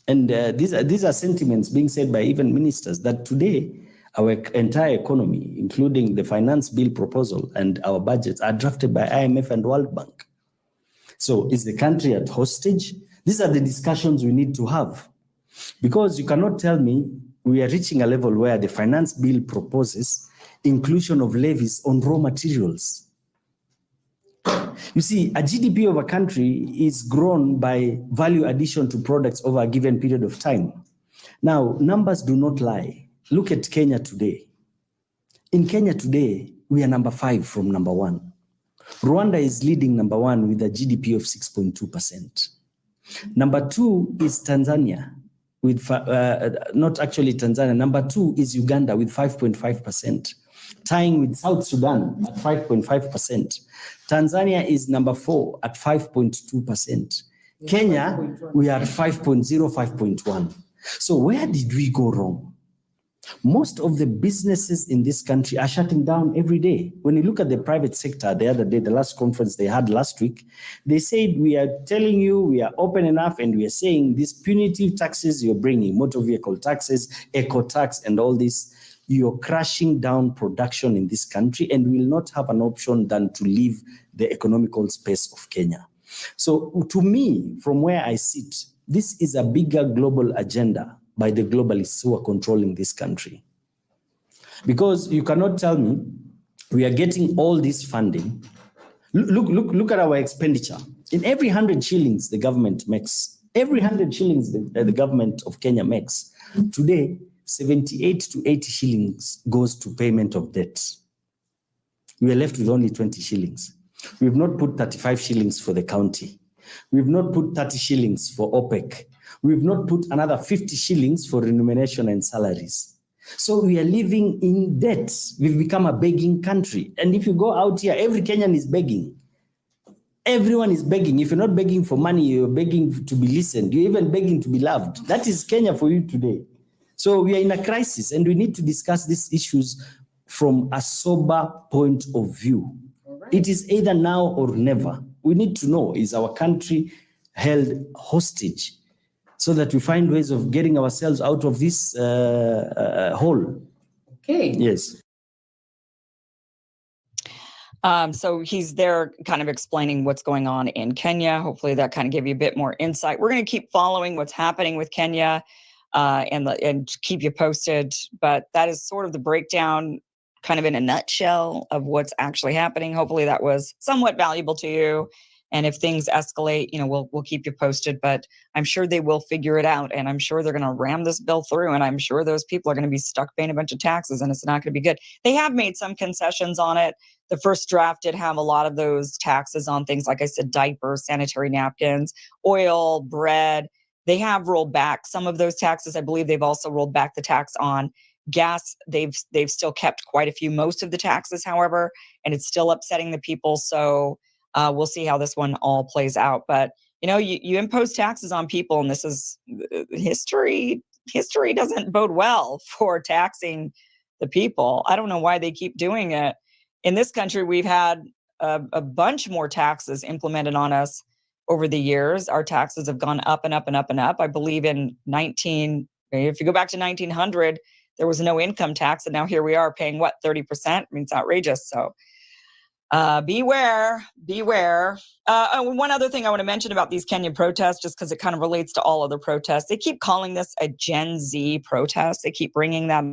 Speaker 20: and these are sentiments being said by even ministers, that today our entire economy, including the finance bill proposal and our budgets, are drafted by IMF and World Bank. So is the country at hostage? These are the discussions we need to have. Because you cannot tell me we are reaching a level where the finance bill proposes inclusion of levies on raw materials. You see, a GDP of a country is grown by value addition to products over a given period of time. Now, numbers do not lie. Look at Kenya today. In Kenya today, we are number 5 from number 1. Rwanda is leading number 1 with a GDP of 6.2%. Number 2 is Tanzania, with not actually Tanzania. Number 2 is Uganda with 5.5%, tying with South Sudan at 5.5%. Tanzania is number 4 at 5.2%. Kenya, we are at 5.0, 5.1. So where did we go wrong? Most of the businesses in this country are shutting down every day. When you look at the private sector the other day, the last conference they had last week, they said, we are telling you we are open enough and we are saying these punitive taxes you're bringing, motor vehicle taxes, eco tax and all this, you're crashing down production in this country and will not have an option than to leave the economical space of Kenya. So to me, from where I sit, this is a bigger global agenda by the globalists who are controlling this country. Because you cannot tell me we are getting all this funding. Look at our expenditure. In every 100 shillings the government makes, every 100 shillings the government of Kenya makes, today 78 to 80 shillings goes to payment of debt. We are left with only 20 shillings. We've not put 35 shillings for the county. We've not put 30 shillings for OPEC. We've not put another 50 shillings for remuneration and salaries. So we are living in debt. We've become a begging country. And if you go out here, every Kenyan is begging. Everyone is begging. If you're not begging for money, you're begging to be listened. You're even begging to be loved. That is Kenya for you today. So we are in a crisis and we need to discuss these issues from a sober point of view. Right. It is either now or never. We need to know, is our country held hostage so that we find ways of getting ourselves out of this hole?
Speaker 18: Okay.
Speaker 20: Yes.
Speaker 18: So he's there kind of explaining what's going on in Kenya. Hopefully that kind of gave you a bit more insight. We're going to keep following what's happening with Kenya and keep you posted. But that is sort of the breakdown, kind of in a nutshell, of what's actually happening. Hopefully that was somewhat valuable to you. And if things escalate, we'll keep you posted. But I'm sure they will figure it out. And I'm sure they're going to ram this bill through. And I'm sure those people are going to be stuck paying a bunch of taxes. And it's not going to be good. They have made some concessions on it. The first draft did have a lot of those taxes on things, like I said, diapers, sanitary napkins, oil, bread. They have rolled back some of those taxes. I believe they've also rolled back the tax on gas. They've still kept quite a few, most of the taxes, however, and it's still upsetting the people. So we'll see how this one all plays out. But, you impose taxes on people, and this is history. History doesn't bode well for taxing the people. I don't know why they keep doing it. In this country, we've had a bunch more taxes implemented on us over the years. Our taxes have gone up and up and up and up. I believe if you go back to 1900, there was no income tax. And now here we are paying 30%? I mean, it's outrageous. So beware. One other thing I want to mention about these Kenyan protests, just because it kind of relates to all other protests. They keep calling this a Gen Z protest. They keep bringing that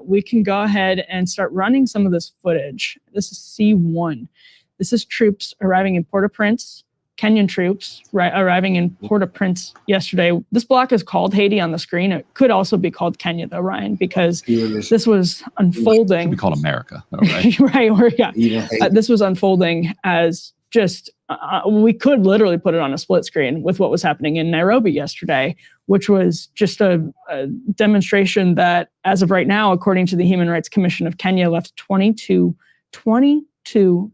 Speaker 21: we can go ahead and start running some of this footage. This is C1. This is troops arriving in Port-au-Prince, Kenyan troops arriving in Port-au-Prince yesterday. This block is called Haiti on the screen. It could also be called Kenya, though, Ryan, because this was unfolding. It should
Speaker 22: be called America, though, right?
Speaker 21: This was unfolding as just, we could literally put it on a split screen with what was happening in Nairobi yesterday, which was just a demonstration that, as of right now, according to the Human Rights Commission of Kenya, left 22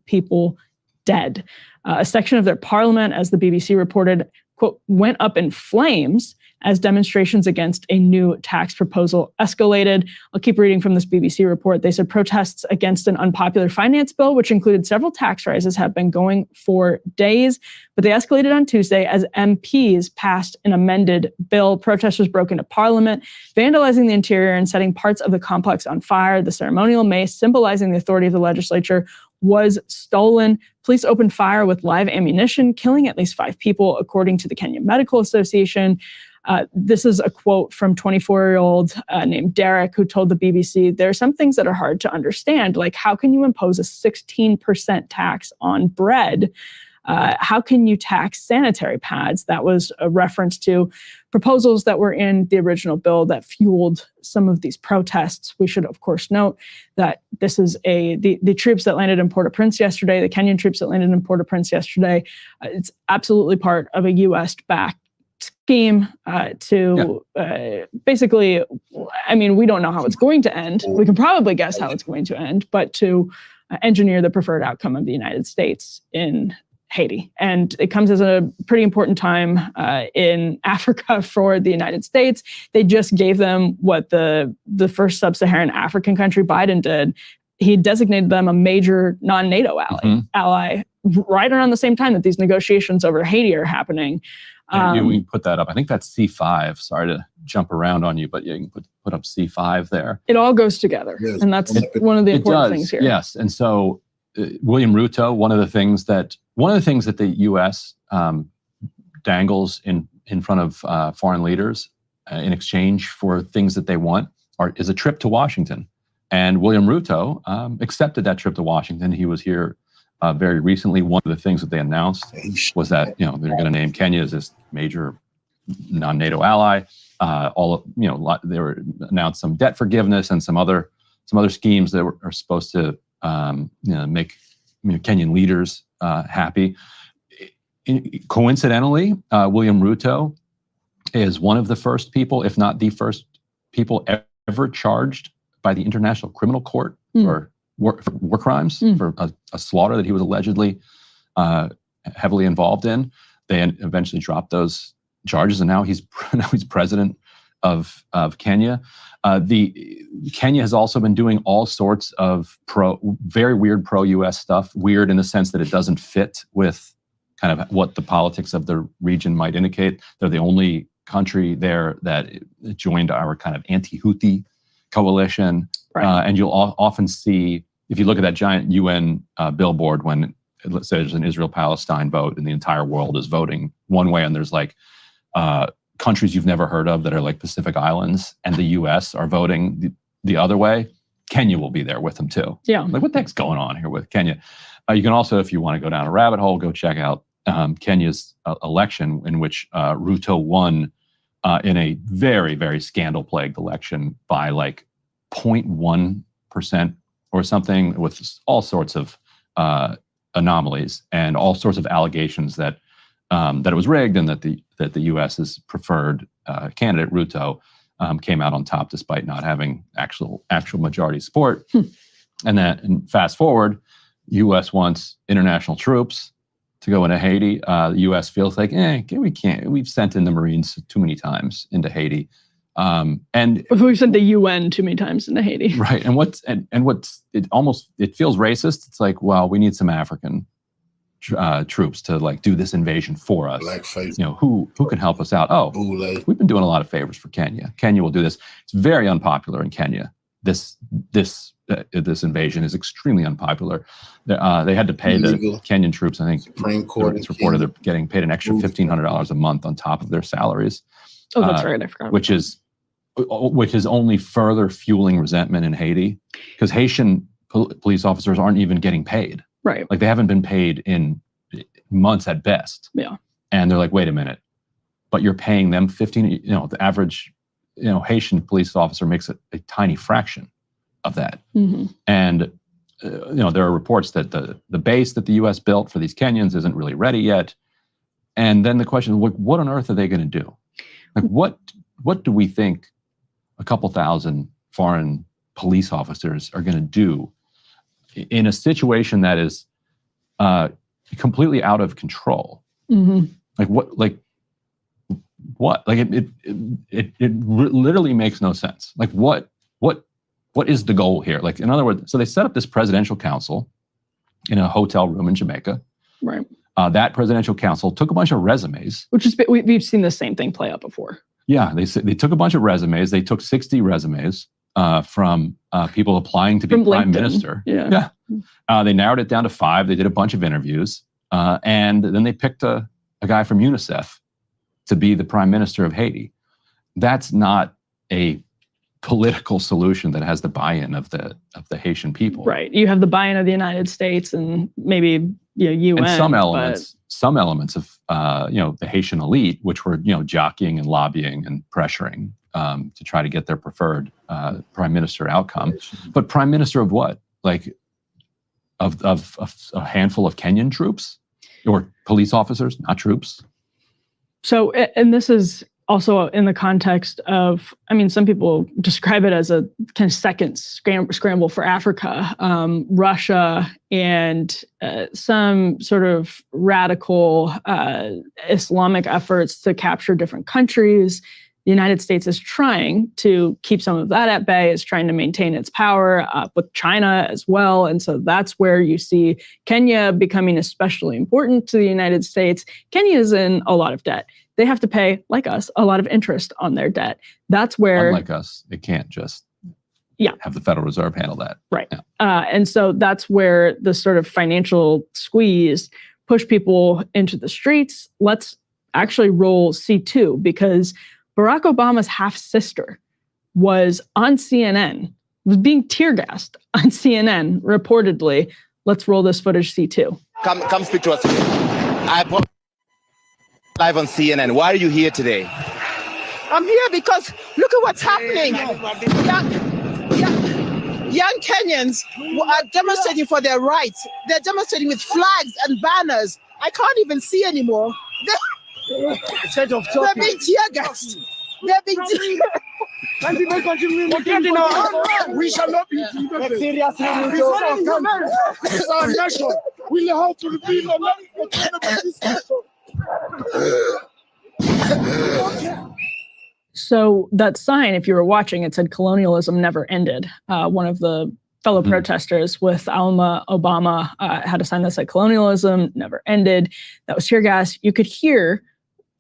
Speaker 21: people dead. A section of their parliament, as the BBC reported, quote, went up in flames as demonstrations against a new tax proposal escalated. I'll keep reading from this BBC report. They said protests against an unpopular finance bill, which included several tax rises, have been going for days, but they escalated on Tuesday as MPs passed an amended bill. Protesters broke into parliament, vandalizing the interior and setting parts of the complex on fire. The ceremonial mace, symbolizing the authority of the legislature, was stolen. Police opened fire with live ammunition, killing at least 5 people, according to the Kenya Medical Association. This is a quote from 24-year-old named Derek, who told the BBC, there are some things that are hard to understand, like how can you impose a 16% tax on bread? How can you tax sanitary pads? That was a reference to proposals that were in the original bill that fueled some of these protests. We should, of course, note that this is the troops that landed in Port-au-Prince yesterday, the Kenyan troops that landed in Port-au-Prince yesterday. It's absolutely part of a U.S.-backed scheme to basically, I mean, we don't know how it's going to end. We can probably guess how it's going to end, but to engineer the preferred outcome of the United States in Haiti. And it comes as a pretty important time in Africa for the United States. They just gave them what the first sub-Saharan African country, Biden, did. He designated them a major non-NATO ally right around the same time that these negotiations over Haiti are happening.
Speaker 22: We can put that up. I think that's C5. Sorry to jump around on you, but you can put up C5 there.
Speaker 21: It all goes together. Yes. And that's one of the important things here.
Speaker 22: Yes. And so William Ruto, one of the things that the U.S. Dangles in front of foreign leaders in exchange for things that they want is a trip to Washington. And William Ruto accepted that trip to Washington. He was here very recently. One of the things that they announced was that they're going to name Kenya as this major non-NATO ally. They announced some debt forgiveness and some other schemes that are supposed to make Kenyan leaders happy. Coincidentally, William Ruto is one of the first people, if not the first people ever charged by the International Criminal Court for war crimes, for a slaughter that he was allegedly heavily involved in. They eventually dropped those charges, and now he's president of Kenya. Kenya has also been doing all sorts of very weird pro-US stuff. Weird in the sense that it doesn't fit with kind of what the politics of the region might indicate. They're the only country there that joined our kind of anti-Houthi coalition. Right. And you'll often see, if you look at that giant UN billboard, when let's say there's an Israel-Palestine vote and the entire world is voting one way, and there's like countries you've never heard of that are like Pacific Islands, and the US are voting the other way, Kenya will be there with them too.
Speaker 21: Yeah.
Speaker 22: Like, what the heck's going on here with Kenya? You can also, if you want to go down a rabbit hole, go check out Kenya's election, in which Ruto won in a very, very scandal-plagued election by like 0.1% or something, with all sorts of anomalies and all sorts of allegations that it was rigged, and that the U.S.'s preferred candidate, Ruto, came out on top despite not having actual majority support. And fast forward, U.S. wants international troops to go into Haiti. The U.S. feels like, we can't. We've sent in the Marines too many times into Haiti. And
Speaker 21: we've sent the UN too many times into Haiti.
Speaker 22: Right. And what's it feels racist. It's like, well, we need some African troops to like do this invasion for us. Who can help us out? Oh, we've been doing a lot of favors for Kenya. Kenya will do this. It's very unpopular in Kenya. This invasion is extremely unpopular. They had to pay the Kenyan troops, I think, Supreme Court, it's reported they're getting paid an extra $1,500 a month on top of their salaries.
Speaker 21: Oh, that's right. I forgot.
Speaker 22: Which is which is only further fueling resentment in Haiti, because Haitian police officers aren't even getting paid.
Speaker 21: Right.
Speaker 22: Like they haven't been paid in months at best.
Speaker 21: Yeah.
Speaker 22: And they're like, wait a minute, but you're paying them 15, the average, Haitian police officer makes a tiny fraction of that.
Speaker 21: Mm-hmm.
Speaker 22: And, there are reports that the base that the U.S. built for these Kenyans isn't really ready yet. And then the question is, what on earth are they going to do? Like, what do we think a couple thousand foreign police officers are going to do in a situation that is completely out of control?
Speaker 21: Mm-hmm.
Speaker 22: What? Like it literally makes no sense. Like what is the goal here? Like, in other words, so they set up this presidential council in a hotel room in Jamaica.
Speaker 21: Right.
Speaker 22: That presidential council took a bunch of resumes.
Speaker 21: Which is, we've seen the same thing play out before.
Speaker 22: Yeah, they took a bunch of resumes. They took 60 resumes from people applying to be
Speaker 21: From
Speaker 22: prime
Speaker 21: LinkedIn.
Speaker 22: minister.
Speaker 21: Yeah.
Speaker 22: They narrowed it down to 5. They did a bunch of interviews. And then they picked a guy from UNICEF to be the prime minister of Haiti. That's not a political solution that has the buy-in of the Haitian people.
Speaker 21: Right. You have the buy-in of the United States and maybe UN.
Speaker 22: And some elements of the Haitian elite, which were jockeying and lobbying and pressuring to try to get their preferred prime minister outcome. But prime minister of what? Like of a handful of Kenyan troops or police officers, not troops.
Speaker 21: So, and this is also in the context of, some people describe it as a kind of second scramble for Africa. Russia and some sort of radical Islamic efforts to capture different countries. The United States is trying to keep some of that at bay, is trying to maintain its power with China as well. And so that's where you see Kenya becoming especially important to the United States. Kenya is in a lot of debt. They have to pay, like us, a lot of interest on their debt. That's where...
Speaker 22: Unlike us, they can't just have the Federal Reserve handle that.
Speaker 21: Right.
Speaker 22: Yeah.
Speaker 21: And so that's where the sort of financial squeeze push people into the streets. Let's actually roll C2, because Barack Obama's half-sister was on CNN, was being tear-gassed on CNN, reportedly. Let's roll this footage, C2.
Speaker 2: Come speak to us. Live on CNN. Why are you here today?
Speaker 3: I'm here because look at what's happening. Young Kenyans are demonstrating for their rights. They're demonstrating with flags and banners. I can't even see anymore. They're being tear-gassed. They're being
Speaker 11: We shall not be intimidated. This is our nation. We have to repeat this nation.
Speaker 21: So that sign, if you were watching, it said colonialism never ended. One of the fellow protesters with Alma Obama had a sign that said colonialism never ended. That was tear gas. You could hear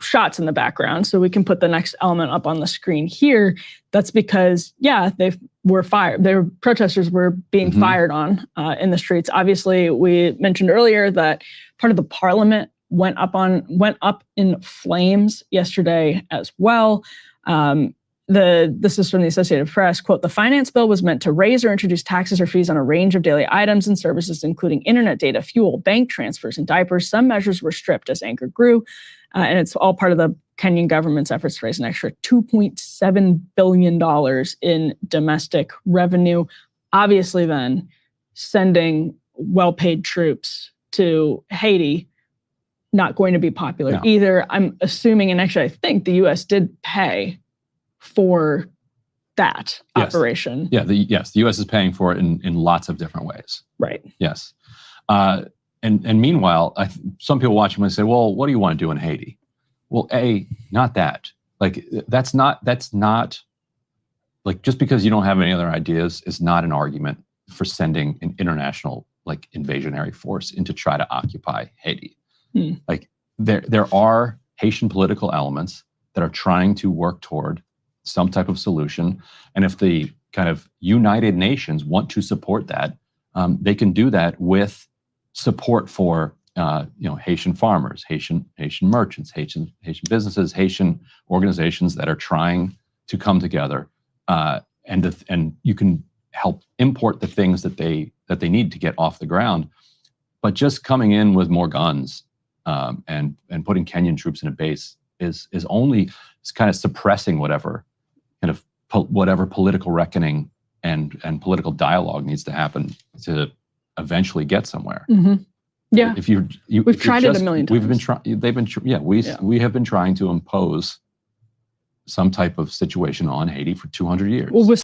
Speaker 21: shots in the background. So we can put the next element up on the screen here. That's because, they were fired. Their protesters were being fired on in the streets. Obviously, we mentioned earlier that part of the parliament went up in flames yesterday as well. This is from the Associated Press, quote, "The finance bill was meant to raise or introduce taxes or fees on a range of daily items and services, including internet data, fuel, bank transfers, and diapers. Some measures were stripped as anger grew." And it's all part of the Kenyan government's efforts to raise an extra $2.7 billion in domestic revenue. Obviously then, sending well-paid troops to Haiti, not going to be popular either. I'm assuming, and actually I think the U.S. did pay for that operation.
Speaker 22: Yeah, the U.S. is paying for it in lots of different ways.
Speaker 21: Right.
Speaker 22: Yes. And meanwhile, some people watching might say, well, what do you want to do in Haiti? Well, not that. Like, that's not like, just because you don't have any other ideas is not an argument for sending an international, like, invasionary force in to try to occupy Haiti. Like, there are Haitian political elements that are trying to work toward some type of solution. And if the kind of United Nations want to support that, they can do that with support for Haitian farmers, Haitian merchants, Haitian businesses, Haitian organizations that are trying to come together, and you can help import the things that they need to get off the ground. But just coming in with more guns and putting Kenyan troops in a base is kind of suppressing whatever political reckoning and political dialogue needs to happen to eventually get somewhere.
Speaker 21: Mm-hmm. Yeah, we've tried it a million times.
Speaker 22: We've been trying. We have been trying to impose some type of situation on Haiti for 200 years.
Speaker 21: Well,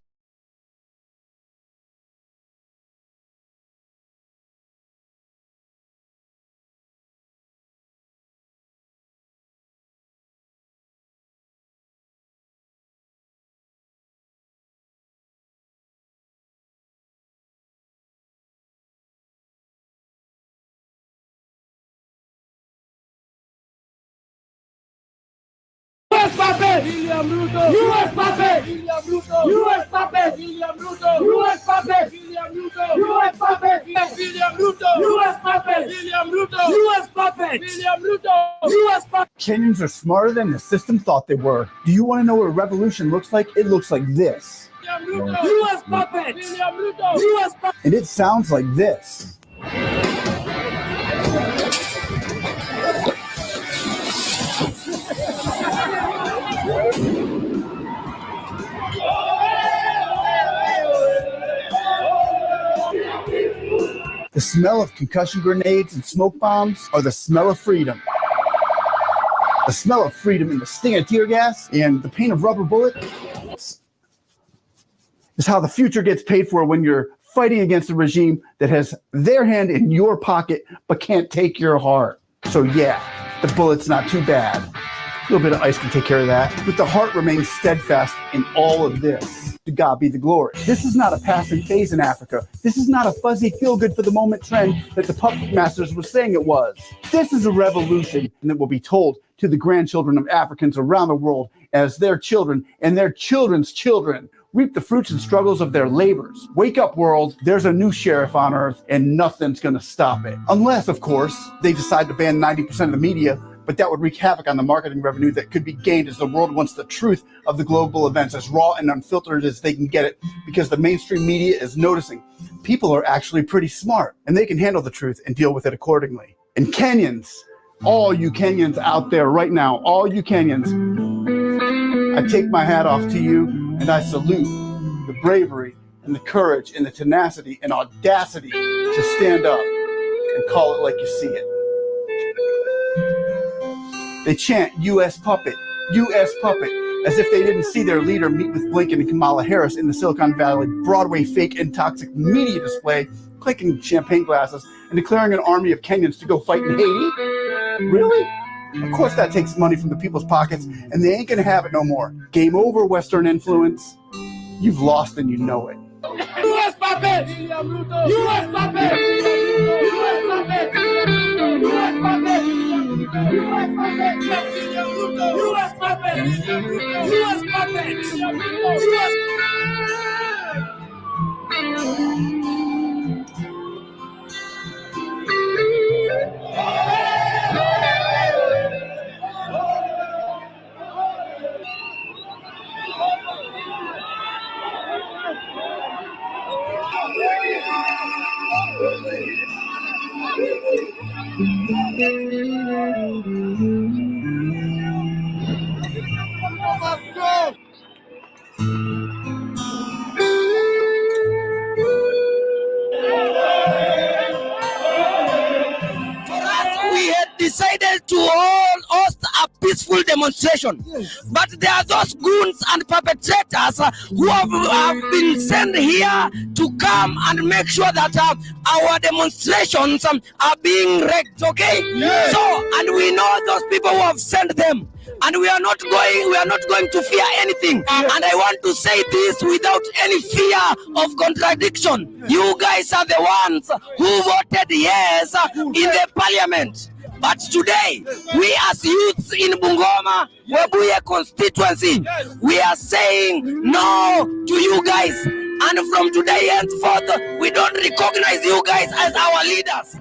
Speaker 4: US puppet! William Ruto! US puppet! William Ruto! US puppet! William Ruto! US puppet! William Ruto! US puppet! William Ruto! US puppet! William Ruto! US puppet! William Ruto! US puppet!
Speaker 5: Kenyans are smarter than the system thought they were. Do you want to know what a revolution looks like? It looks like this.
Speaker 4: William Ruto! US puppet! William Ruto! US puppet!
Speaker 5: And it sounds like this. The smell of concussion grenades and smoke bombs are the smell of freedom. The smell of freedom and the sting of tear gas and the pain of rubber bullets is how the future gets paid for when you're fighting against a regime that has their hand in your pocket but can't take your heart. So yeah, the bullet's not too bad. A little bit of ice can take care of that. But the heart remains steadfast in all of this. To God be the glory. This is not a passing phase in Africa. This is not a fuzzy feel-good-for-the-moment trend that the puppet masters were saying it was. This is a revolution that will be told to the grandchildren of Africans around the world as their children and their children's children reap the fruits and struggles of their labors. Wake up, world. There's a new sheriff on earth, and nothing's going to stop it. Unless, of course, they decide to ban 90% of the media, but that would wreak havoc on the marketing revenue that could be gained as the world wants the truth of the global events as raw and unfiltered as they can get it, because the mainstream media is noticing people are actually pretty smart, and they can handle the truth and deal with it accordingly. And Kenyans, all you Kenyans out there right now, all you Kenyans, I take my hat off to you, and I salute the bravery and the courage and the tenacity and audacity to stand up and call it like you see it. They chant US puppet, US puppet, as if they didn't see their leader meet with Blinken and Kamala Harris in the Silicon Valley Broadway fake and toxic media display, clinking champagne glasses and declaring an army of Kenyans to go fight in Haiti. Really? Of course that takes money from the people's pockets, and they ain't gonna have it no more. Game over, Western influence. You've lost and you know it.
Speaker 4: US puppet! US puppet! US puppet! US puppet! US puppet! US puppet! US puppet!
Speaker 23: We had decided to host a peaceful demonstration, but there are those goons and perpetrators who have been sent here to come and make sure that our demonstrations are being wrecked, okay?
Speaker 4: Yes.
Speaker 23: So, and we know those people who have sent them, and we are not going to fear anything.
Speaker 4: Yes.
Speaker 23: And I want to say this without any fear of contradiction. You guys are the ones who voted yes in the parliament. But today, we as youths in Bungoma, Webuye constituency, we are saying no to you guys. And from today henceforth, we don't recognize you guys as our leaders.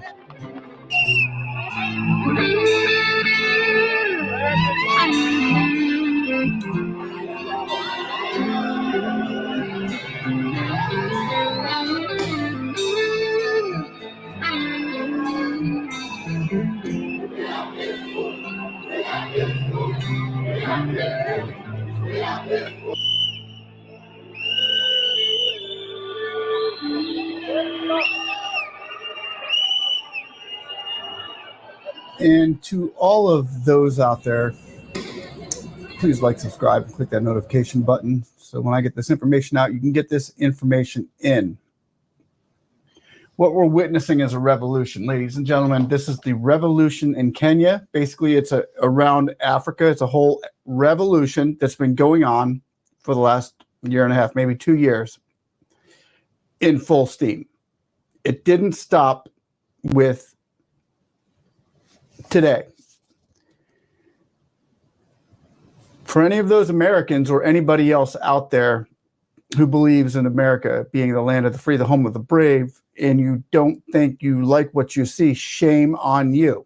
Speaker 5: And to all of those out there, please like, subscribe, and click that notification button. So when I get this information out, you can get this information in. What we're witnessing is a revolution, ladies and gentlemen. This is the revolution in Kenya. Basically, it's around Africa. It's a whole revolution that's been going on for the last year and a half, maybe 2 years, in full steam. It didn't stop with today. For any of those Americans or anybody else out there who believes in America being the land of the free, the home of the brave, and you don't think you like what you see, shame on you.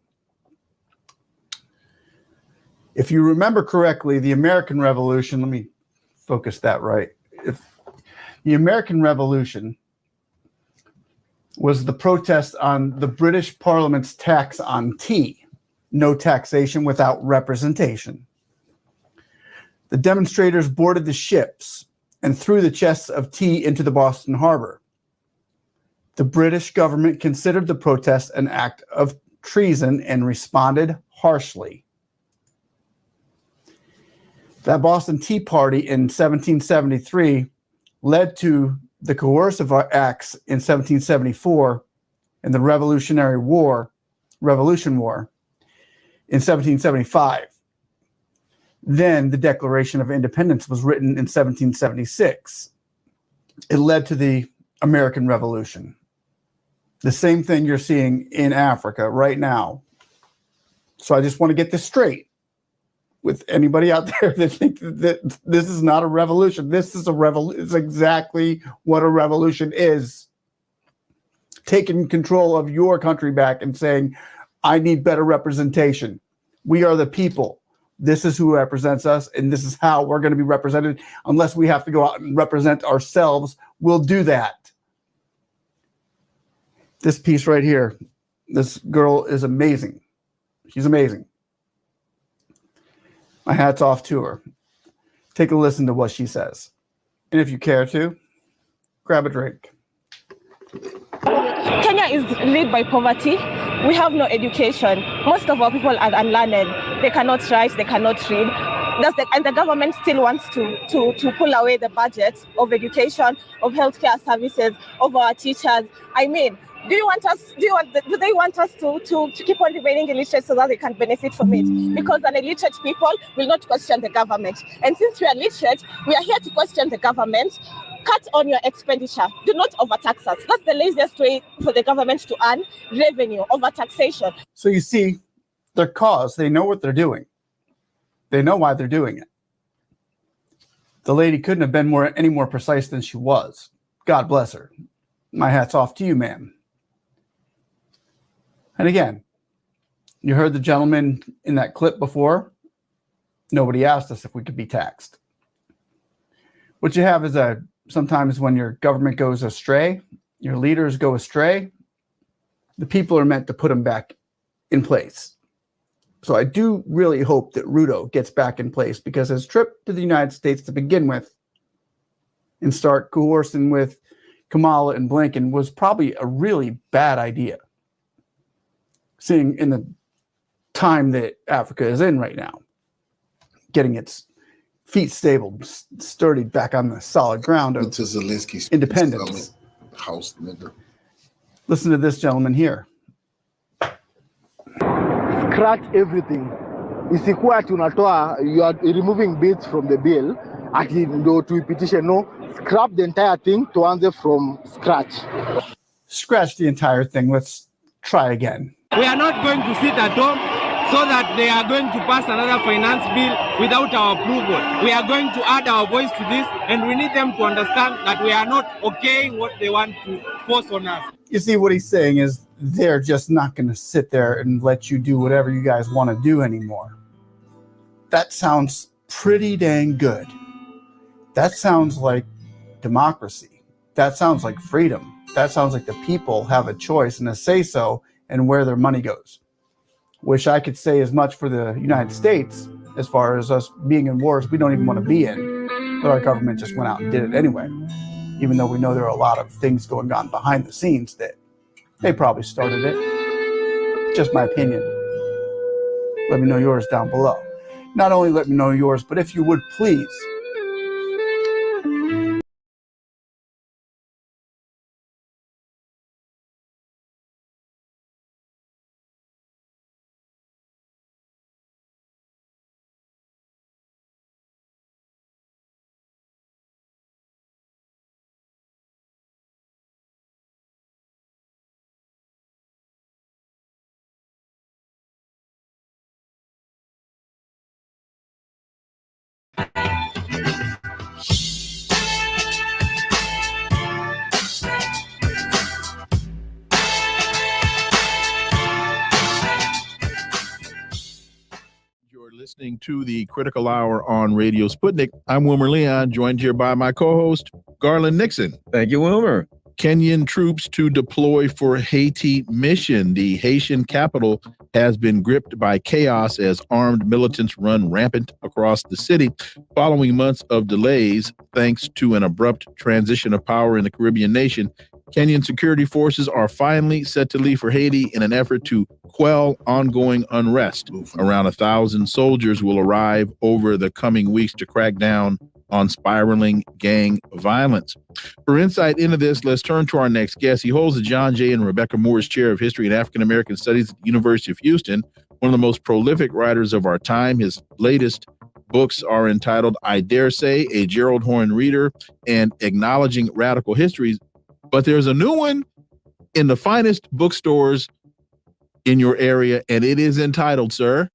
Speaker 5: If you remember correctly, the American Revolution, let me focus that right. If the American Revolution was the protest on the British Parliament's tax on tea, no taxation without representation. The demonstrators boarded the ships and threw the chests of tea into the Boston Harbor. The British government considered the protest an act of treason and responded harshly. That Boston Tea Party in 1773 led to the coercive acts in 1774 and the Revolution War in 1775. Then the Declaration of Independence was written in 1776. It led to the American Revolution. The same thing you're seeing in Africa right now. So I just want to get this straight with anybody out there that think that this is not a revolution. This is a revolution. It's exactly what a revolution is. Taking control of your country back and saying, I need better representation. We are the people. This is who represents us, and this is how we're going to be represented. Unless we have to go out and represent ourselves, we'll do that. This piece right here, this girl is amazing. She's amazing. My hat's off to her. Take a listen to what she says. And if you care to, grab a drink.
Speaker 7: Kenya is led by poverty. We have no education. Most of our people are unlearned. They cannot write, they cannot read. And the government still wants to pull away the budget of education, of healthcare services, of our teachers. I mean, do they want us to keep on remaining illiterate so that they can benefit from it? Because an illiterate people will not question the government. And since we are literate, we are here to question the government. Cut on your expenditure. Do not overtax us. That's the laziest way for the government to earn revenue, overtaxation.
Speaker 5: So you see, their cause, they know what they're doing. They know why they're doing it. The lady couldn't have been any more precise than she was. God bless her. My hat's off to you, ma'am. And again, you heard the gentleman in that clip before. Nobody asked us if we could be taxed. What you have is sometimes when your government goes astray, your leaders go astray, the people are meant to put them back in place. So I do really hope that Ruto gets back in place, because his trip to the United States to begin with and start coercing with Kamala and Blinken was probably a really bad idea. Seeing in the time that Africa is in right now, getting its feet stable, sturdy back on the solid ground of independence.
Speaker 1: House nigga.
Speaker 5: Listen to this gentleman here.
Speaker 8: Scratch everything. Isikuwa ati unatoa, you are removing bits from the bill, ati ndo tuipitishe. No, scrap the entire thing, tuanze from scratch.
Speaker 5: Scratch the entire thing. Let's try again.
Speaker 9: We are not going to sit at home so that they are going to pass another finance bill without our approval. We are going to add our voice to this, and we need them to understand that we are not okaying what they want to force on us.
Speaker 5: You see, what he's saying is they're just not going to sit there and let you do whatever you guys want to do anymore. That sounds pretty dang good. That sounds like democracy. That sounds like freedom. That sounds like the people have a choice and a say-so and where their money goes. Wish I could say as much for the United States as far as us being in wars we don't even want to be in, but our government just went out and did it anyway, even though we know there are a lot of things going on behind the scenes that they probably started it. Just my opinion. let me know yours down below. Not only let me know yours, but if you would please,
Speaker 6: You're listening to the Critical Hour on Radio Sputnik. I'm Wilmer Leon, joined here by my co-host, Garland Nixon.
Speaker 10: Thank you, Wilmer.
Speaker 6: Kenyan troops to deploy for Haiti mission. The Haitian capital has been gripped by chaos as armed militants run rampant across the city following months of delays thanks to an abrupt transition of power in the Caribbean nation. Kenyan security forces are finally set to leave for Haiti in an effort to quell ongoing unrest. Around 1,000 soldiers will arrive over the coming weeks to crack down on spiraling gang violence. For insight into this, let's turn to our next guest. He holds the John J. and Rebecca Moores Chair of History and African American Studies at the University of Houston, one of the most prolific writers of our time. His latest books are entitled I Dare Say, A Gerald Horne Reader, and Acknowledging Radical Histories. But there's a new one in the finest bookstores in your area, and it is entitled, sir,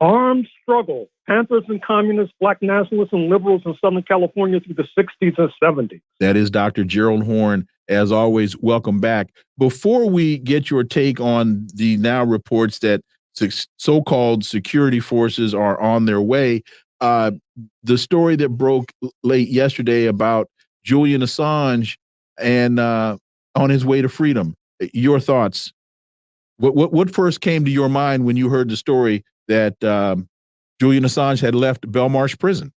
Speaker 13: Armed Struggle, Panthers and Communists, Black Nationalists and Liberals in Southern California through the 60s and 70s.
Speaker 6: That is Dr. Gerald Horne. As always, welcome back. Before we get your take on the now reports that so-called security forces are on their way, the story that broke late yesterday about Julian Assange and on his way to freedom, your thoughts? What first came to your mind when you heard the story that Julian Assange had left Belmarsh prison?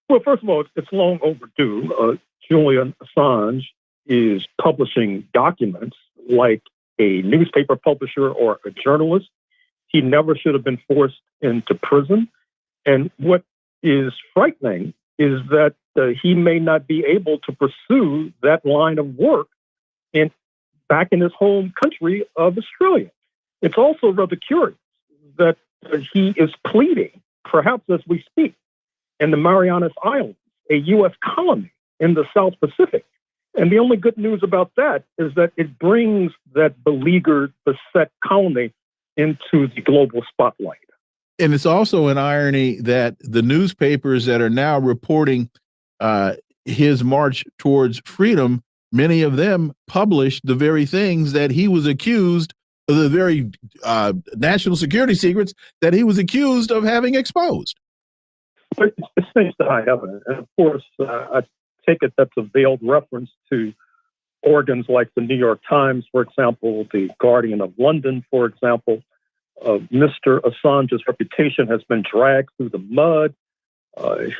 Speaker 13: Well, first of all, it's long overdue. Julian Assange is publishing documents like a newspaper publisher or a journalist. He never should have been forced into prison. And what is frightening is that he may not be able to pursue that line of work back in his home country of Australia. It's also rather curious that he is pleading, perhaps as we speak, in the Marianas Islands, a U.S. colony in the South Pacific. And the only good news about that is that it brings that beleaguered, beset colony into the global spotlight.
Speaker 6: And it's also an irony that the newspapers that are now reporting his march towards freedom, many of them published the very things that he was accused of, the very national security secrets that he was accused of having exposed.
Speaker 13: It seems to high heaven. And of course, I take it that's a veiled reference to organs like the New York Times, for example, the Guardian of London, for example. Mr. Assange's reputation has been dragged through the mud.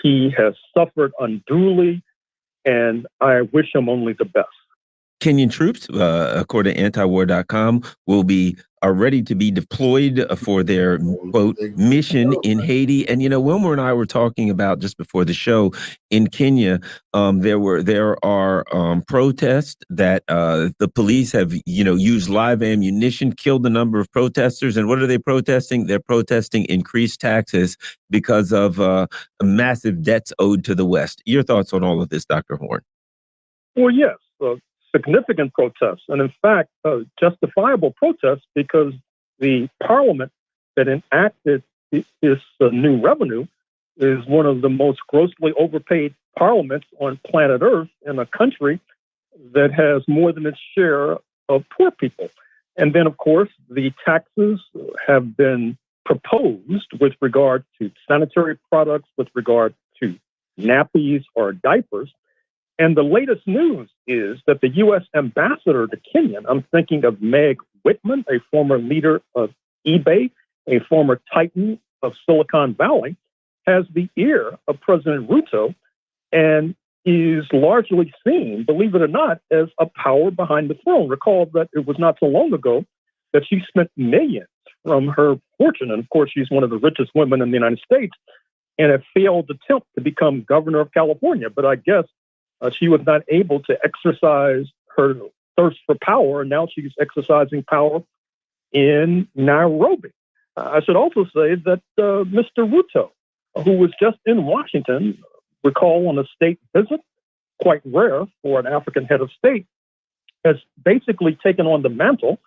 Speaker 13: He has suffered unduly, and I wish him only the best.
Speaker 10: Kenyan troops, according to antiwar.com, will be ready to be deployed for their, quote, mission in Haiti. And, you know, Wilmer and I were talking about just before the show in Kenya, there are protests that the police have, used live ammunition, killed a number of protesters. And what are they protesting? They're protesting increased taxes because of massive debts owed to the West. Your thoughts on all of this, Dr. Horne?
Speaker 13: Well, yes. Significant protests, and in fact, justifiable protests, because the parliament that enacted this new revenue is one of the most grossly overpaid parliaments on planet Earth in a country that has more than its share of poor people. And then, of course, the taxes have been proposed with regard to sanitary products, with regard to nappies or diapers. And the latest news is that the U.S. ambassador to Kenya, I'm thinking of Meg Whitman, a former leader of eBay, a former titan of Silicon Valley, has the ear of President Ruto and is largely seen, believe it or not, as a power behind the throne. Recall that it was not so long ago that she spent millions from her fortune. And of course, she's one of the richest women in the United States, and a failed attempt to become governor of California. But I guess she was not able to exercise her thirst for power, and now she's exercising power in Nairobi. I should also say that Mr. Ruto, who was just in Washington, recall on a state visit, quite rare for an African head of state, has basically taken on the mantle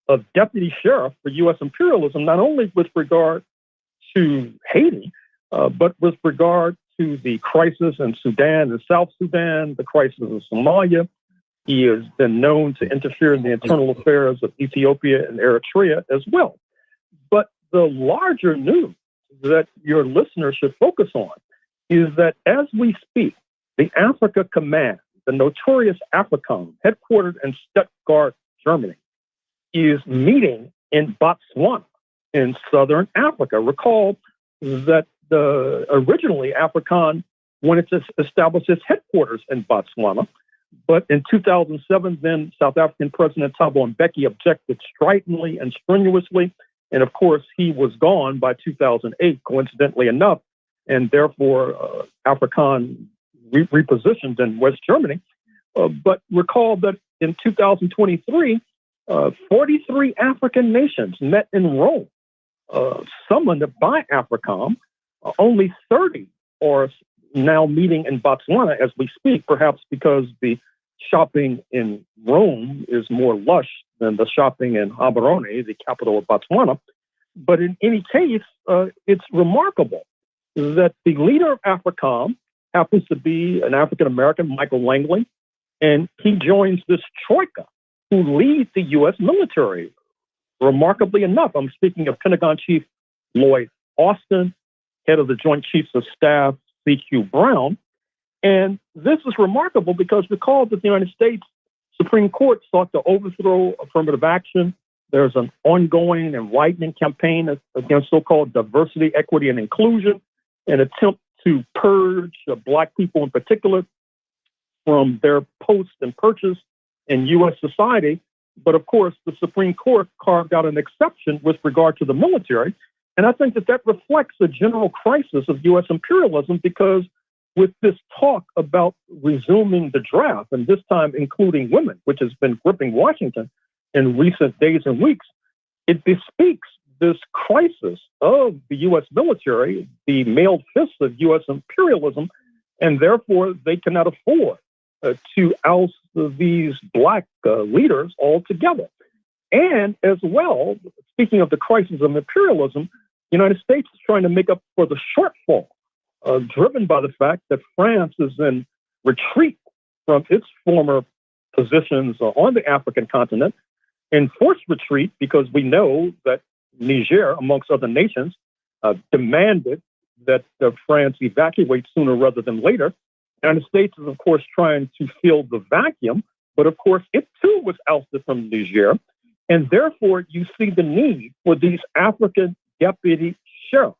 Speaker 13: of deputy sheriff for U.S. imperialism, not only with regard to Haiti, but with regard to the crisis in Sudan and South Sudan, the crisis in Somalia. He has been known to interfere in the internal affairs of Ethiopia and Eritrea as well. But the larger news that your listeners should focus on is that as we speak, the Africa Command, the notorious AFRICOM, headquartered in Stuttgart, Germany, is meeting in Botswana in southern Africa. Recall that originally AFRICOM wanted to establish its headquarters in Botswana, but in 2007, then South African President Thabo Mbeki objected stridently and strenuously, and of course he was gone by 2008, coincidentally enough, and therefore AFRICOM repositioned in West Germany. But recall that in 2023, 43 African nations met in Rome, summoned by AFRICOM. Only 30 are now meeting in Botswana as we speak, perhaps because the shopping in Rome is more lush than the shopping in Gaborone, the capital of Botswana. But in any case, it's remarkable that the leader of AFRICOM happens to be an African-American, Michael Langley, and he joins this troika who leads the U.S. military. Remarkably enough, I'm speaking of Pentagon Chief Lloyd Austin, head of the Joint Chiefs of Staff, C.Q. Brown. And this is remarkable because recall that the United States Supreme Court sought to overthrow affirmative action. There's an ongoing and widening campaign against so-called diversity, equity, and inclusion, an attempt to purge Black people in particular from their post and purchase in U.S. society. But of course, the Supreme Court carved out an exception with regard to the military. And I think that that reflects a general crisis of U.S. imperialism, because with this talk about resuming the draft, and this time including women, which has been gripping Washington in recent days and weeks, it bespeaks this crisis of the U.S. military, the mailed fists of U.S. imperialism, and therefore they cannot afford to oust these Black leaders altogether. And as well, speaking of the crisis of imperialism, the United States is trying to make up for the shortfall, driven by the fact that France is in retreat from its former positions on the African continent, in forced retreat because we know that Niger, amongst other nations, demanded that France evacuate sooner rather than later. The United States is, of course, trying to fill the vacuum, but of course, it too was ousted from Niger. And therefore, you see the need for these African deputy sheriffs.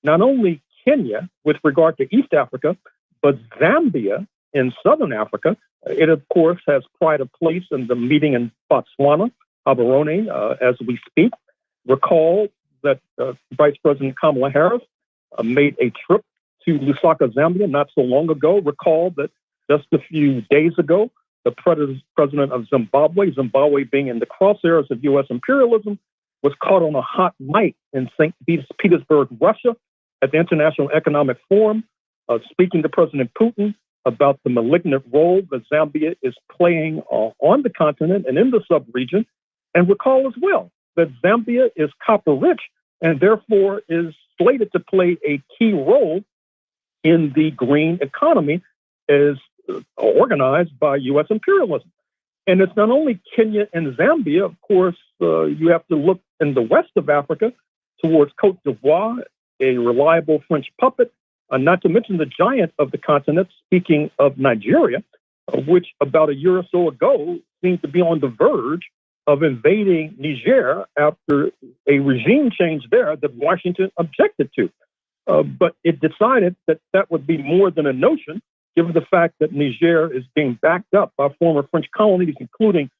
Speaker 13: Not only Kenya, with regard to East Africa, but Zambia in Southern Africa. It, of course, has pride of place in the meeting in Botswana, Gaborone, as we speak. Recall that Vice President Kamala Harris made a trip to Lusaka, Zambia, not so long ago. Recall that just a few days ago, the president of Zimbabwe being in the crosshairs of U.S. imperialism, was caught on a hot mic in St. Petersburg, Russia, at the International Economic Forum, speaking to President Putin about the malignant role that Zambia is playing on the continent and in the sub-region. And recall as well that Zambia is copper-rich and therefore is slated to play a key role in the green economy as organized by U.S. imperialism. And it's not only Kenya and Zambia. Of course, you have to look in the west of Africa towards Cote d'Ivoire, a reliable French puppet, not to mention the giant of the continent, speaking of Nigeria, which about a year or so ago seemed to be on the verge of invading Niger after a regime change there that Washington objected to. But it decided that that would be more than a notion, given the fact that Niger is being backed up by former French colonies, including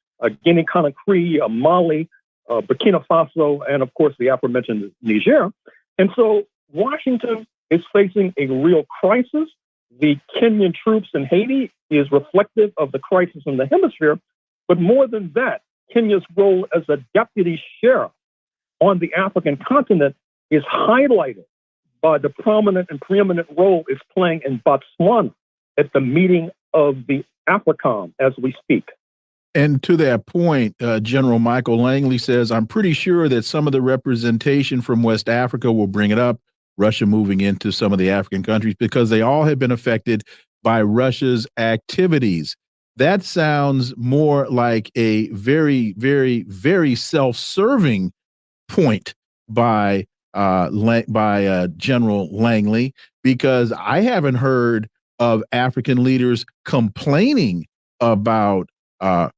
Speaker 13: Guinea-Conakry, Mali, Burkina Faso, and of course the aforementioned Niger. And so Washington is facing a real crisis. The Kenyan troops in Haiti is reflective of the crisis in the hemisphere. But more than that, Kenya's role as a deputy sheriff on the African continent is highlighted by the prominent and preeminent role it's playing in Botswana at the meeting of the AFRICOM as we speak.
Speaker 6: And to that point, General Michael Langley says, I'm pretty sure that some of the representation from West Africa will bring it up, Russia moving into some of the African countries, because they all have been affected by Russia's activities. That sounds more like a very, very, very self-serving point by General Langley, because I haven't heard of African leaders complaining about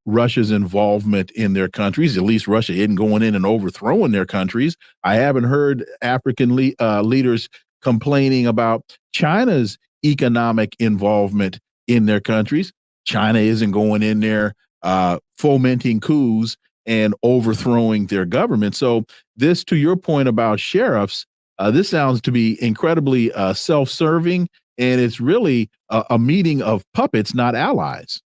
Speaker 6: Russia's involvement in their countries. At least Russia isn't going in and overthrowing their countries. I haven't heard African leaders complaining about China's economic involvement in their countries. China isn't going in there fomenting coups and overthrowing their government. So this, to your point about sheriffs, this sounds to be incredibly self-serving, and it's really a meeting of puppets, not allies.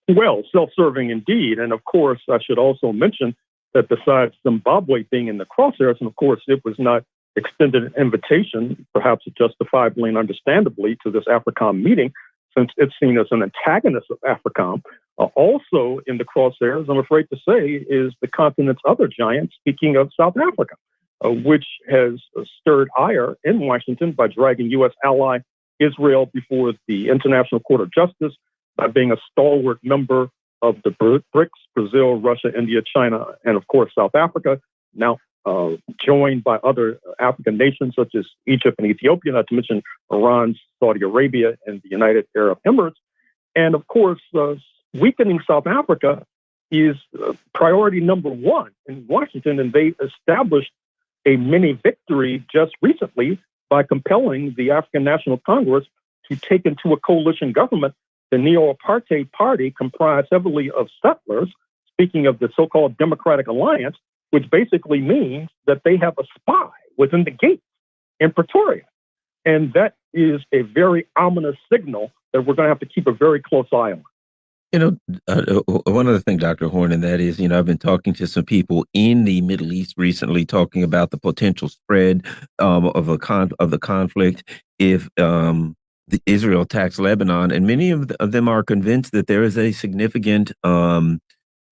Speaker 13: Well, self-serving indeed. And of course, I should also mention that besides Zimbabwe being in the crosshairs, and of course, it was not extended an invitation, perhaps justifiably and understandably, to this AFRICOM meeting, since it's seen as an antagonist of AFRICOM. Also in the crosshairs, I'm afraid to say, is the continent's other giant, speaking of South Africa, which has stirred ire in Washington by dragging U.S. ally Israel before the International Court of Justice, by being a stalwart member of the BRICS, Brazil, Russia, India, China, and of course, South Africa, now joined by other African nations such as Egypt and Ethiopia, not to mention Iran, Saudi Arabia, and the United Arab Emirates. And of course, weakening South Africa is priority number one in Washington, and they established a mini victory just recently by compelling the African National Congress to take into a coalition government the neo-apartheid party, comprised heavily of settlers, speaking of the so-called Democratic Alliance, which basically means that they have a spy within the gates in Pretoria. And that is a very ominous signal that we're going to have to keep a very close eye on.
Speaker 10: You know, one other thing, Dr. Horn, and that is, I've been talking to some people in the Middle East recently, talking about the potential spread of the conflict if the Israel attacks Lebanon, and many of them are convinced that there is a significant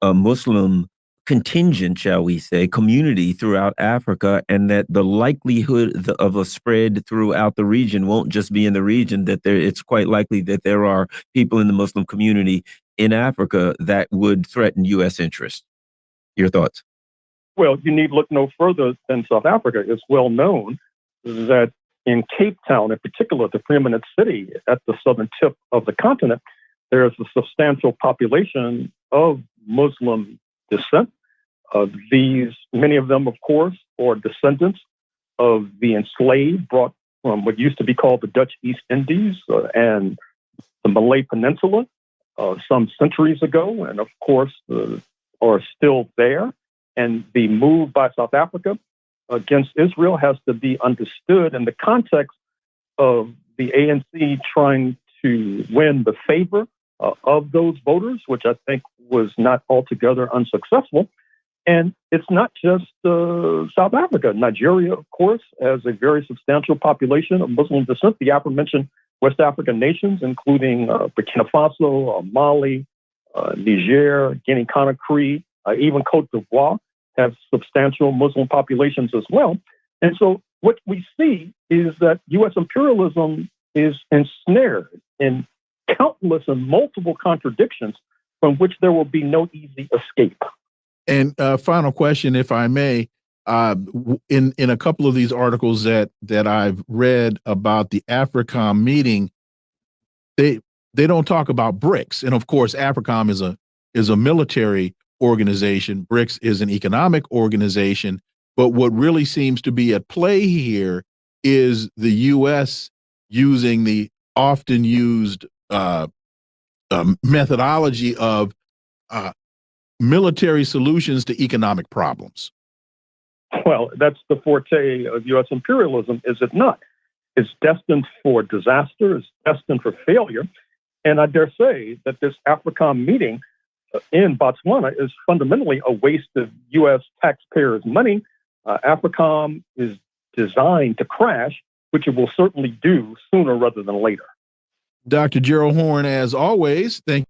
Speaker 10: Muslim contingent, shall we say, community throughout Africa, and that the likelihood of a spread throughout the region won't just be in the region, that it's quite likely that there are people in the Muslim community in Africa that would threaten U.S. interests. Your thoughts?
Speaker 13: Well, you need look no further than South Africa. It's well known that in Cape Town, in particular, the preeminent city at the southern tip of the continent, there is a substantial population of Muslim descent. Many of them, of course, are descendants of the enslaved brought from what used to be called the Dutch East Indies and the Malay Peninsula some centuries ago, and of course are still there. And the move by South Africa against Israel has to be understood in the context of the ANC trying to win the favor of those voters, which I think was not altogether unsuccessful. And it's not just South Africa. Nigeria, of course, has a very substantial population of Muslim descent. The aforementioned West African nations, including Burkina Faso, Mali, Niger, Guinea-Conakry, even Cote d'Ivoire, have substantial Muslim populations as well. And so what we see is that U.S. imperialism is ensnared in countless and multiple contradictions from which there will be no easy escape.
Speaker 6: And final question, if I may, in a couple of these articles that I've read about the AFRICOM meeting, they don't talk about BRICS, and of course, AFRICOM is a military organization. BRICS is an economic organization. But what really seems to be at play here is the U.S. using the often used methodology of military solutions to economic problems?
Speaker 13: Well, that's the forte of U.S. imperialism, is it not? It's destined for disaster, it's destined for failure. And I dare say that this AFRICOM meeting in Botswana is fundamentally a waste of U.S. taxpayers' money. AFRICOM is designed to crash, which it will certainly do sooner rather than later.
Speaker 6: Dr. Gerald Horne, as always, thank you.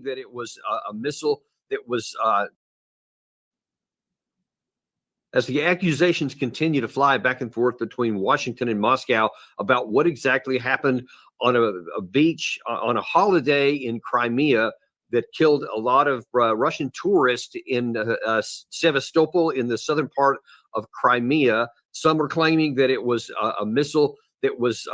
Speaker 14: That it was a missile that was, as the accusations continue to fly back and forth between Washington and Moscow about what exactly happened on a beach on a holiday in Crimea that killed a lot of Russian tourists in Sevastopol in the southern part of Crimea. Some are claiming that it was a missile that was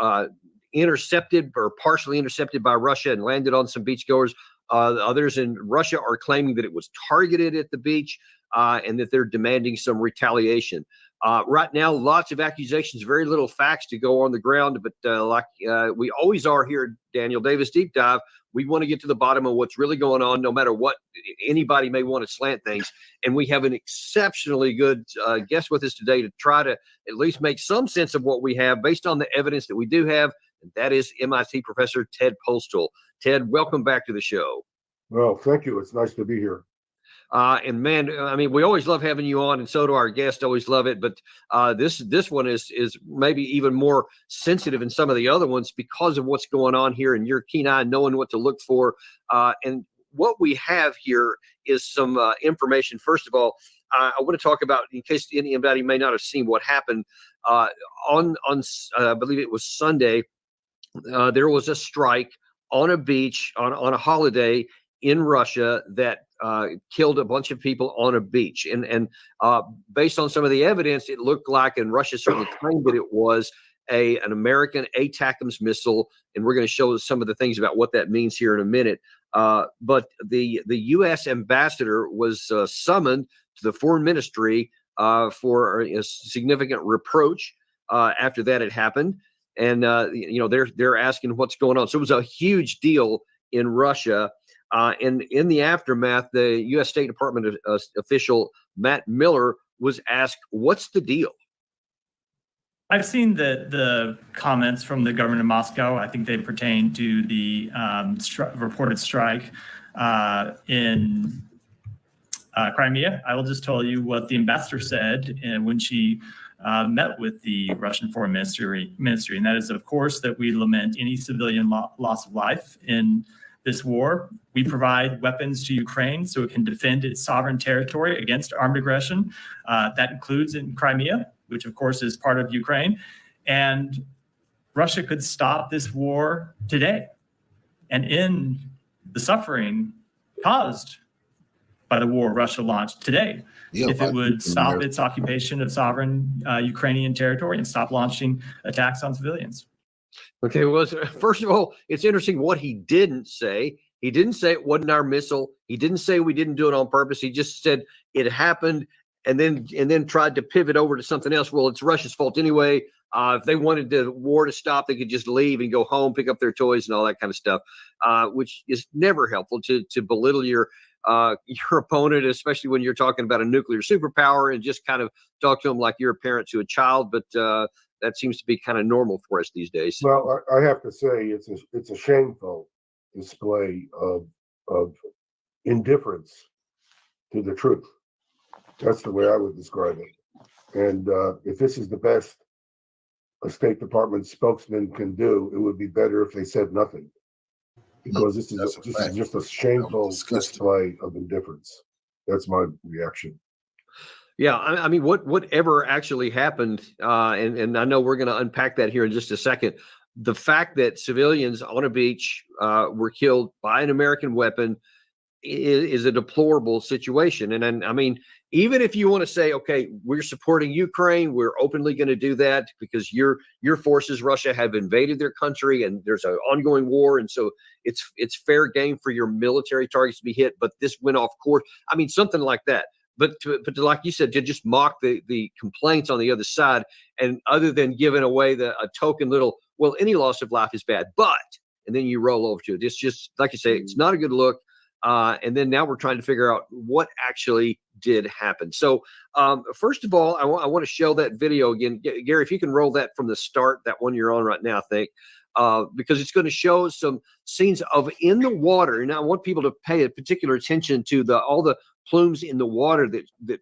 Speaker 14: intercepted or partially intercepted by Russia and landed on some beachgoers. Others in Russia are claiming that it was targeted at the beach and that they're demanding some retaliation. Right now, lots of accusations, very little facts to go on the ground. But like we always are here at Daniel Davis Deep Dive, we want to get to the bottom of what's really going on, no matter what anybody may want to slant things. And we have an exceptionally good guest with us today to try to at least make some sense of what we have based on the evidence that we do have. And that is MIT professor Ted Postol. Ted, welcome back to the show.
Speaker 15: Well, thank you. It's nice to be here.
Speaker 14: And man, I mean, we always love having you on, and so do our guests. Always love it. But this one is maybe even more sensitive than some of the other ones because of what's going on here, and your keen eye knowing what to look for. And what we have here is some information. First of all, I want to talk about, in case anybody may not have seen what happened on I believe it was Sunday. There was a strike on a beach on a holiday in Russia that killed a bunch of people on a beach. And based on some of the evidence, it looked like, and Russia certainly claimed that it was an American ATACMS missile. And we're going to show some of the things about what that means here in a minute. But the U.S. ambassador was summoned to the foreign ministry for a significant reproach after that had happened. And they're asking what's going on. So it was a huge deal in Russia. And in the aftermath, the U.S. State Department official Matt Miller was asked, "What's the deal?"
Speaker 16: I've seen the comments from the government of Moscow. I think they pertain to the reported strike in Crimea. I will just tell you what the ambassador said when she met with the Russian Foreign Ministry, and that is, of course, that we lament any civilian loss of life in this war. We provide weapons to Ukraine so it can defend its sovereign territory against armed aggression. That includes in Crimea, which of course is part of Ukraine. And Russia could stop this war today and end the suffering caused by the war Russia launched today. If it would stop its occupation of sovereign Ukrainian territory and stop launching attacks on civilians.
Speaker 14: Okay, well, first of all, it's interesting what he didn't say. He didn't say it wasn't our missile. He didn't say we didn't do it on purpose. He just said it happened and then tried to pivot over to something else. Well, it's Russia's fault anyway. If they wanted the war to stop, they could just leave and go home, pick up their toys and all that kind of stuff, which is never helpful to belittle your opponent, especially when you're talking about a nuclear superpower, and just kind of talk to them like you're a parent to a child. But that seems to be kind of normal for us these days.
Speaker 15: Well, I have to say it's a shameful display of indifference to the truth. That's the way I would describe it. And if this is the best a State Department spokesman can do, it would be better if they said nothing. because this
Speaker 1: That's
Speaker 15: is
Speaker 1: a fact.
Speaker 15: just a shameful display of indifference. That's my reaction.
Speaker 14: Yeah, I mean, whatever actually happened, and I know we're going to unpack that here in just a second. The fact that civilians on a beach were killed by an American weapon is a deplorable situation. And I mean, even if you want to say, okay, we're supporting Ukraine, we're openly going to do that because your forces, Russia, have invaded their country and there's an ongoing war, and so it's fair game for your military targets to be hit. But this went off course. I mean, something like that. But like you said, to just mock the complaints on the other side, and other than giving away a token little, well, any loss of life is bad, but, and then you roll over to it. It's just, like you say, it's not a good look. And then now we're trying to figure out what actually did happen. So first of all, I want to show that video again. Gary, if you can roll that from the start, that one you're on right now, I think, because it's going to show some scenes of in the water. And I want people to pay a particular attention to all the plumes in the water that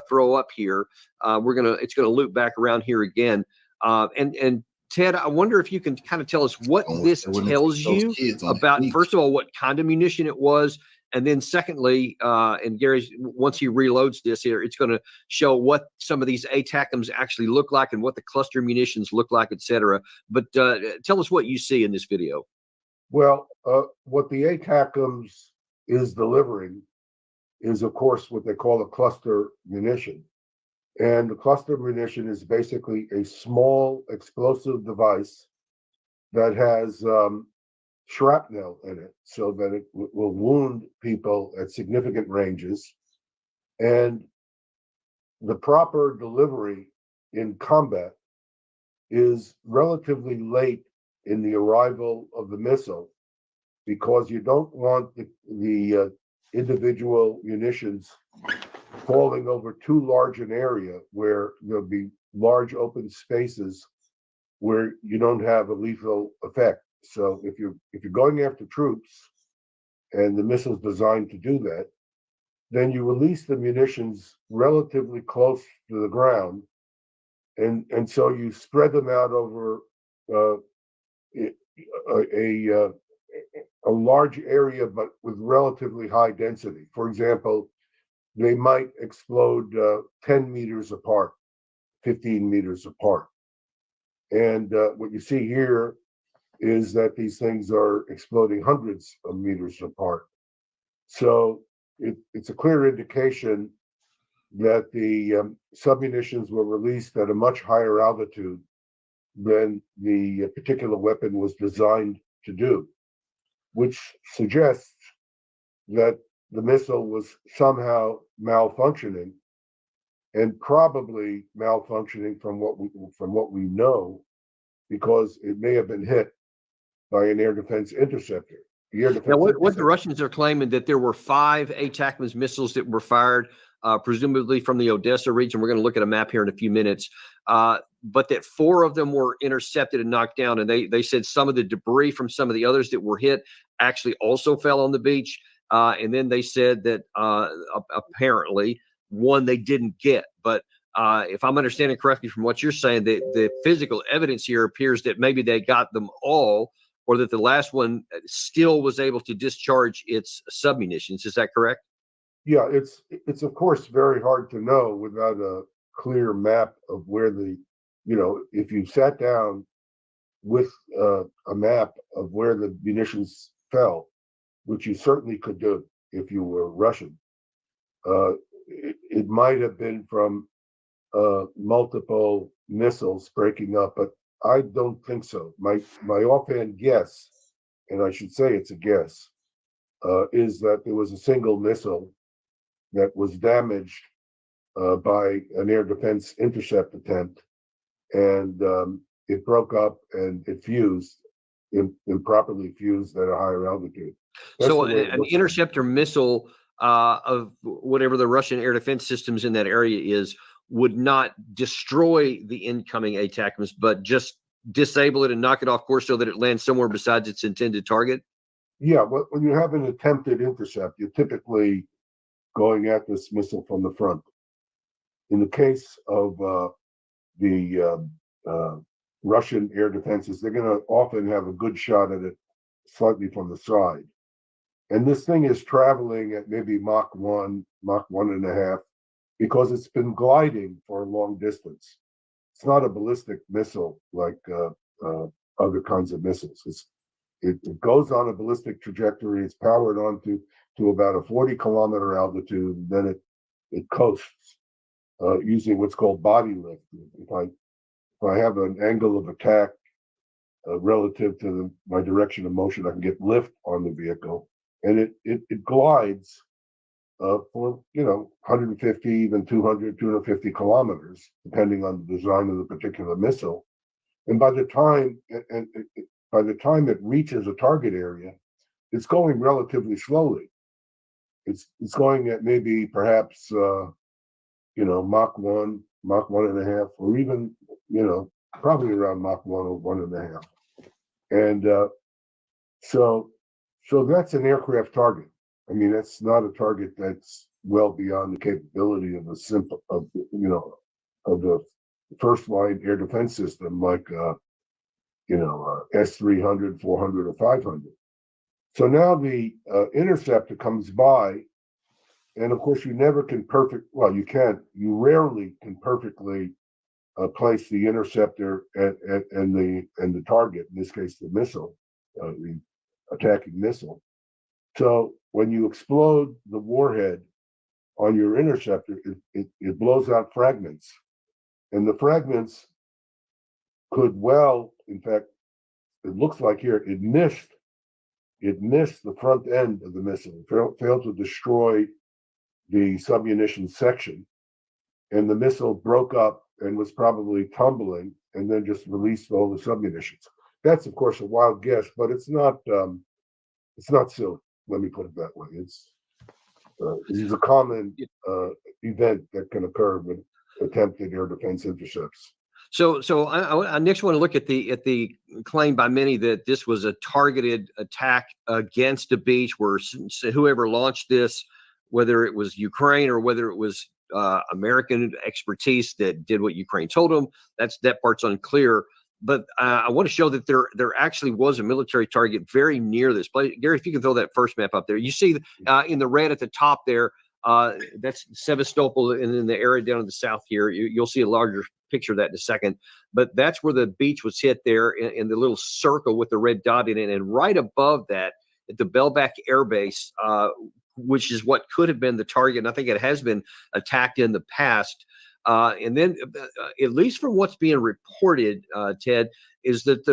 Speaker 14: throw up here. It's going to loop back around here again. And Ted, I wonder if you can kind of tell us what this tells you about, first of all, what kind of munition it was, and then secondly, and Gary, once he reloads this here, it's going to show what some of these ATACMs actually look like and what the cluster munitions look like, et cetera. But tell us what you see in this video.
Speaker 15: Well, what the ATACMs is delivering is, of course, what they call a cluster munition. And the cluster munition is basically a small explosive device that has shrapnel in it so that it will wound people at significant ranges. And the proper delivery in combat is relatively late in the arrival of the missile, because you don't want the individual munitions falling over too large an area where there'll be large open spaces where you don't have a lethal effect. So if you're going after troops and the missile's designed to do that, then you release the munitions relatively close to the ground, and so you spread them out over a large area, but with relatively high density. For example, they might explode 10 meters apart, 15 meters apart. And what you see here is that these things are exploding hundreds of meters apart. So it's a clear indication that the submunitions were released at a much higher altitude than the particular weapon was designed to do, which suggests that the missile was somehow malfunctioning, and probably malfunctioning from what we know, because it may have been hit by an air defense interceptor.
Speaker 14: Now, what the Russians are claiming, that there were 5 ATACMS missiles that were fired, presumably from the Odessa region. We're going to look at a map here in a few minutes, but that 4 of them were intercepted and knocked down. And they said some of the debris from some of the others that were hit actually also fell on the beach. And then they said that apparently one they didn't get. But if I'm understanding correctly from what you're saying, the physical evidence here appears that maybe they got them all, or that the last one still was able to discharge its submunitions. Is that correct?
Speaker 15: Yeah, it's of course very hard to know without a clear map of where if you sat down with a map of where the munitions fell, which you certainly could do if you were Russian. It might have been from multiple missiles breaking up, but I don't think so. My offhand guess, and I should say it's a guess, is that there was a single missile that was damaged by an air defense intercept attempt, and it broke up and it fused, improperly fused at a higher altitude.
Speaker 14: So an interceptor missile of whatever the Russian air defense systems in that area is would not destroy the incoming ATACMS, but just disable it and knock it off course so that it lands somewhere besides its intended target?
Speaker 15: Yeah, but when you have an attempted intercept, you're typically going at this missile from the front. In the case of the Russian air defenses, they're going to often have a good shot at it slightly from the side. And this thing is traveling at maybe Mach 1, Mach 1.5, because it's been gliding for a long distance. It's not a ballistic missile like other kinds of missiles. It goes on a ballistic trajectory. It's powered on to about a 40-kilometer altitude, and then it coasts using what's called body lift. If I have an angle of attack relative to my direction of motion, I can get lift on the vehicle, and it glides for 150, even 200, 250 kilometers, depending on the design of the particular missile. And by the time it reaches a target area, it's going relatively slowly. It's going at maybe perhaps Mach 1, Mach 1.5, or even probably around Mach 1 or 1.5. And so that's an aircraft target. I mean, that's not a target that's well beyond the capability of the first line air defense system like S-300, 400, or 500. So now the interceptor comes by, and of course you never can you rarely can perfectly place the interceptor and the target, in this case the missile, the attacking missile. So when you explode the warhead on your interceptor, it blows out fragments, and the fragments could in fact, it looks like here it missed the front end of the missile. It failed to destroy the submunition section, and the missile broke up and was probably tumbling, and then just released all the submunitions. That's of course a wild guess, but it's not silly. Let me put it that way. This is a common event that can occur with attempted air defense intercepts.
Speaker 14: So I next want to look at the claim by many that this was a targeted attack against a beach, where whoever launched this, whether it was Ukraine or whether it was American expertise that did what Ukraine told them, that part's unclear. But I want to show that there actually was a military target very near this place. Gary, if you can throw that first map up there, you see in the red at the top there, that's Sevastopol, and in the area down in the south here, you'll see a larger picture of that in a second. But that's where the beach was hit there in the little circle with the red dot in it. And right above that, at the Belbek Air Base, which is what could have been the target, and I think it has been attacked in the past. And then, at least from what's being reported, Ted, is that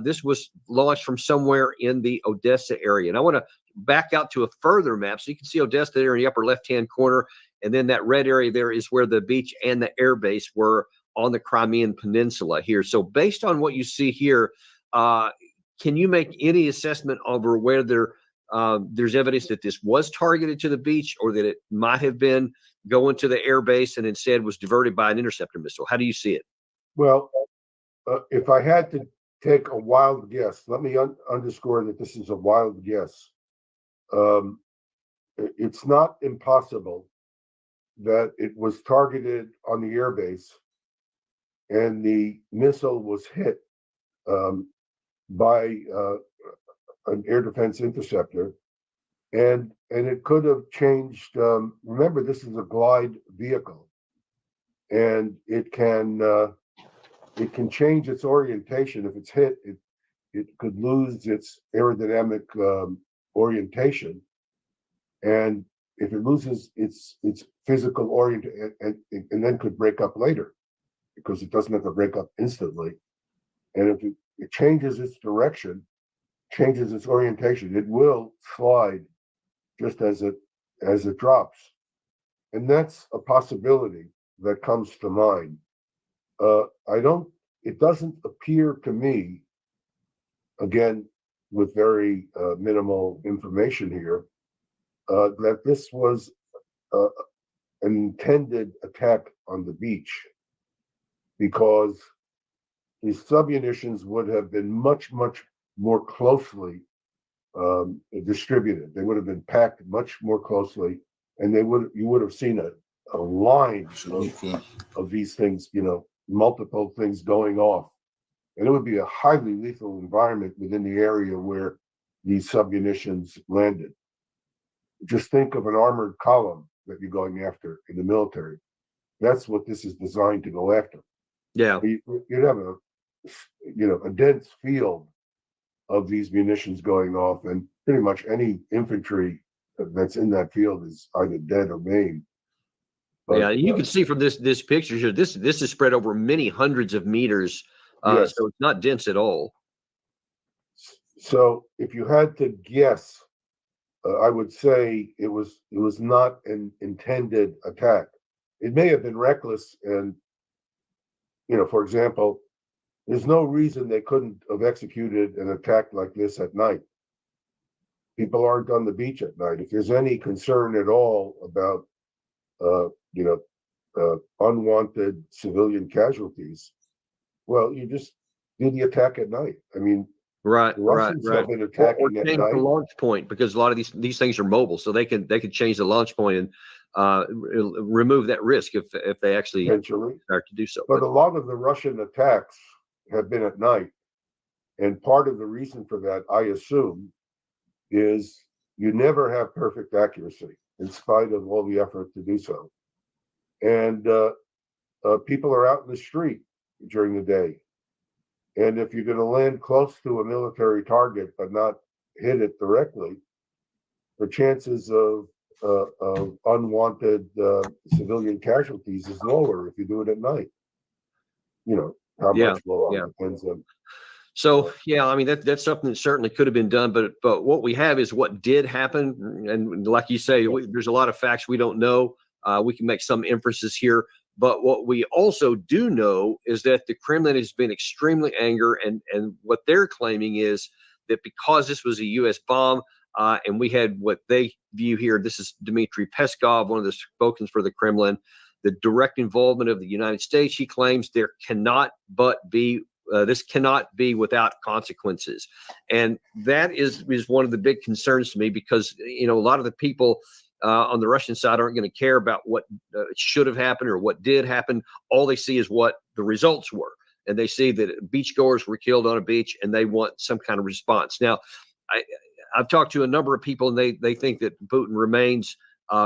Speaker 14: this was launched from somewhere in the Odessa area. And I want to back out to a further map so you can see Odessa there in the upper left-hand corner. And then that red area there is where the beach and the air base were on the Crimean Peninsula here. So based on what you see here, can you make any assessment over whether there's evidence that this was targeted to the beach, or that it might have been going to the air base and instead was diverted by an interceptor missile? How do you see it?
Speaker 15: Well, if I had to take a wild guess, let me underscore that this is a wild guess. It's not impossible that it was targeted on the air base and the missile was hit by an air defense interceptor, and it could have changed. Remember, this is a glide vehicle, and it can change its orientation. If it's hit, it could lose its aerodynamic orientation, and if it loses its physical orientation, and then could break up later, because it doesn't have to break up instantly. And if it changes its direction, changes its orientation, it will slide just as it drops. And that's a possibility that comes to mind. It doesn't appear to me, again, with very minimal information here, that this was an intended attack on the beach, because the submunitions would have been much, much more closely distributed. They would have been packed much more closely, and you would have seen a line of these things, multiple things going off. And it would be a highly lethal environment within the area where these submunitions landed. Just think of an armored column that you're going after in the military. That's what this is designed to go after.
Speaker 14: Yeah.
Speaker 15: You'd have a dense field of these munitions going off, and pretty much any infantry that's in that field is either dead or maimed. But,
Speaker 14: yeah, you can see from this picture here, this is spread over many hundreds of meters,
Speaker 15: yes.
Speaker 14: so it's not dense at all.
Speaker 15: So if you had to guess, I would say it was not an intended attack. It may have been reckless, and for example, there's no reason they couldn't have executed an attack like this at night. People aren't on the beach at night. If there's any concern at all about unwanted civilian casualties, well, you just do the attack at night. I mean,
Speaker 14: right.
Speaker 15: The Russians have been attacking
Speaker 14: or
Speaker 15: at
Speaker 14: change
Speaker 15: night.
Speaker 14: the launch point, because a lot of these things are mobile, so they can change the launch point and remove that risk if they actually start to do so.
Speaker 15: But a lot of the Russian attacks have been at night, and part of the reason for that, I assume, is you never have perfect accuracy in spite of all the effort to do so. And people are out in the street during the day. And if you're going to land close to a military target but not hit it directly, the chances of unwanted civilian casualties is lower if you do it at night. How much lower depends on.
Speaker 14: So I mean that's something that certainly could have been done, but what we have is what did happen, and like you say, there's a lot of facts we don't know. We can make some inferences here, but what we also do know is that the Kremlin has been extremely angry, and what they're claiming is that because this was a U.S. bomb, and we had what they view here. This is Dmitry Peskov, one of the spokesmen for the Kremlin. The direct involvement of the United States, he claims there cannot but be. This cannot be without consequences, and that is one of the big concerns to me, because a lot of the people on the Russian side aren't going to care about what should have happened or what did happen. All they see is what the results were, and they see that beachgoers were killed on a beach, and they want some kind of response. Now, I've talked to a number of people, and they think that Putin remains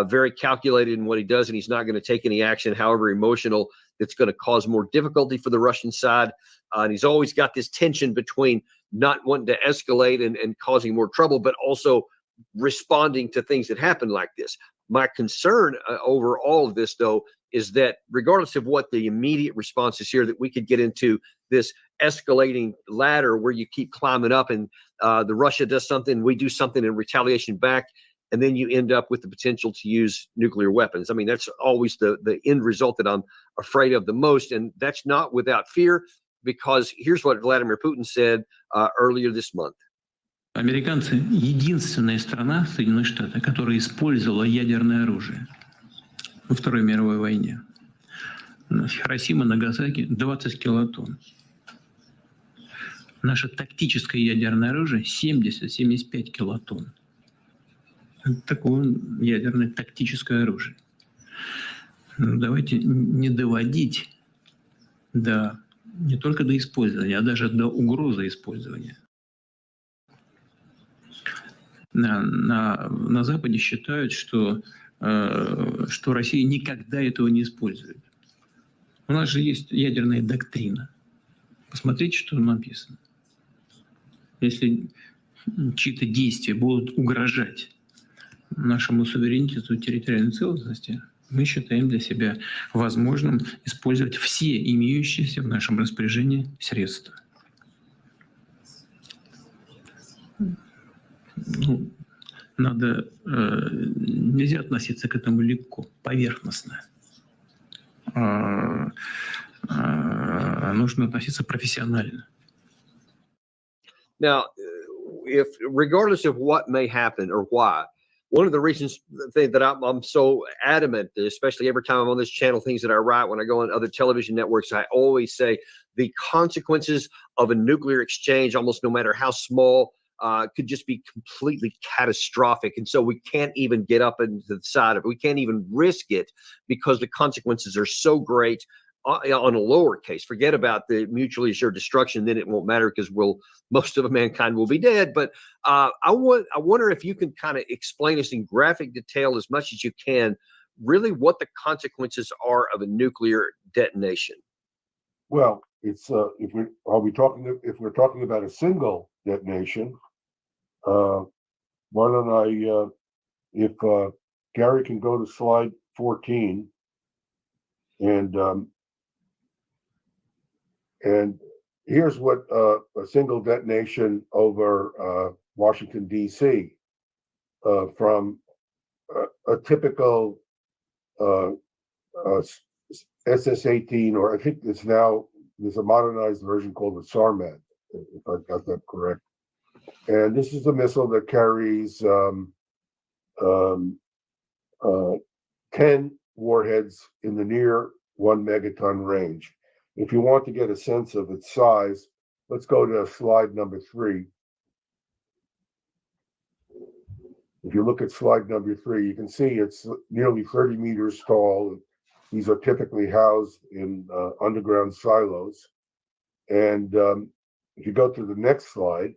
Speaker 14: very calculated in what he does, and he's not going to take any action, however emotional, that's going to cause more difficulty for the Russian side. And he's always got this tension between not wanting to escalate and causing more trouble, but also responding to things that happen like this. My concern over all of this, though, is that regardless of what the immediate response is here, that we could get into this escalating ladder where you keep climbing up, and the Russia does something, we do something in retaliation back, and then you end up with the potential to use nuclear weapons. I mean, that's always the end result that I'm afraid of the most, and that's not without fear, because here's what Vladimir Putin said earlier this month.
Speaker 12: Американцы — единственная страна, Соединенные Штаты, которая использовала ядерное оружие во Второй мировой войне. Хиросима, Нагасаки — 20 килотонн. Наше тактическое ядерное оружие — 70-75 килотонн. Это такое ядерное тактическое оружие. Давайте не доводить не только до использования, а даже до угрозы использования. На Западе считают, что Россия никогда этого не использует. У нас же есть ядерная доктрина. Посмотрите, что написано. Если чьи-то действия будут угрожать нашему суверенитету и территориальной целостности, мы считаем для себя возможным использовать все имеющиеся в нашем распоряжении средства. Нельзя относиться к этому легко, поверхностно. Нужно относиться профессионально.
Speaker 14: Now, if regardless of what may happen or why, one of the reasons that I'm so adamant, especially every time I'm on this channel, things that I write, when I go on other television networks, I always say the consequences of a nuclear exchange, almost no matter how small, could just be completely catastrophic. And so we can't even get up into the side of it. We can't even risk it because the consequences are so great. on a lower case. Forget about the mutually assured destruction. Then it won't matter because most of mankind will be dead. But I wonder if you can kind of explain us in graphic detail as much as you can, really what the consequences are of a nuclear detonation.
Speaker 15: Well, it's if we're talking about a single detonation, why don't I if Gary can go to slide 14 and here's what a single detonation over Washington D.C. From a typical SS-18, or I think there's a modernized version called the Sarmat, if I got that correct. And this is a missile that carries 10 warheads in the near 1 megaton range. If you want to get a sense of its size, let's go to slide number 3. If you look at slide number 3, you can see it's nearly 30 meters tall. These are typically housed in underground silos. And if you go to the next slide,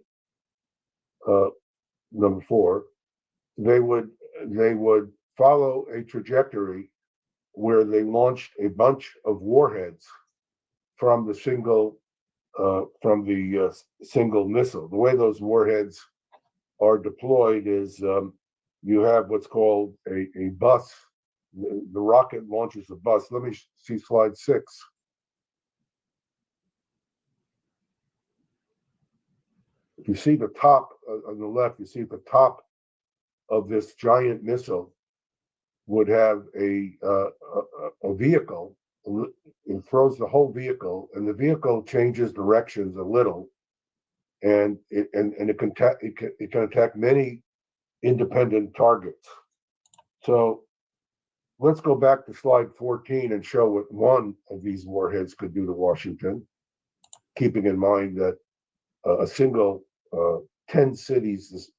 Speaker 15: number 4, they would follow a trajectory where they launched a bunch of warheads from the single single missile. The way those warheads are deployed is you have what's called a bus. The rocket launches a bus. Let me see slide 6. If you see the top on the left, you see the top of this giant missile would have a vehicle. It throws the whole vehicle, and the vehicle changes directions a little, and it can attack many independent targets. So let's go back to slide 14 and show what one of these warheads could do to Washington, keeping in mind that a single 10 cities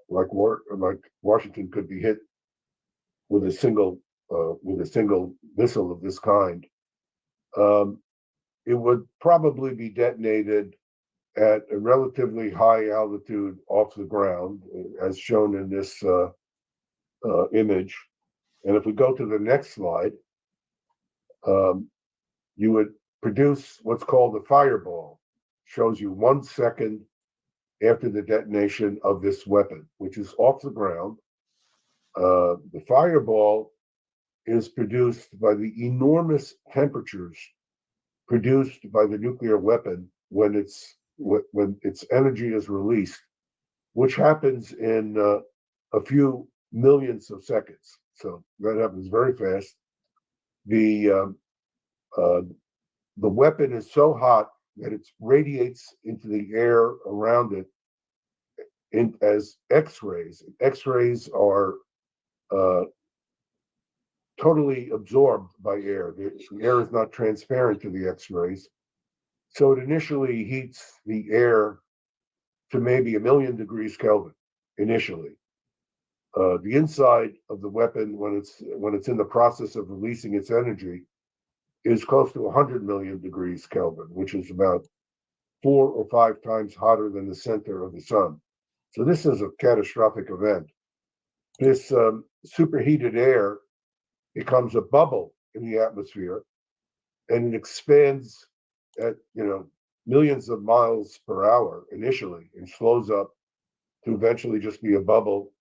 Speaker 15: like Washington could be hit with a single missile of this kind. It would probably be detonated at a relatively high altitude off the ground, as shown in this image. And if we go to the next slide, you would produce what's called a fireball. Shows you 1 second after the detonation of this weapon, which is off the ground. The fireball is produced by the enormous temperatures produced by the nuclear weapon when its energy is released, which happens in a few millionths of seconds. So that happens very fast. The weapon is so hot that it radiates into the air around it as X-rays. X-rays are totally absorbed by air. The air is not transparent to the X-rays. So it initially heats the air to maybe 1,000,000 degrees Kelvin initially. The inside of the weapon, when it's in the process of releasing its energy, is close to 100 million degrees Kelvin, which is about 4 or 5 times hotter than the center of the sun. So this is a catastrophic event. This superheated air becomes a bubble in the atmosphere, and it expands at millions of miles per hour initially, and slows up to eventually just be a bubble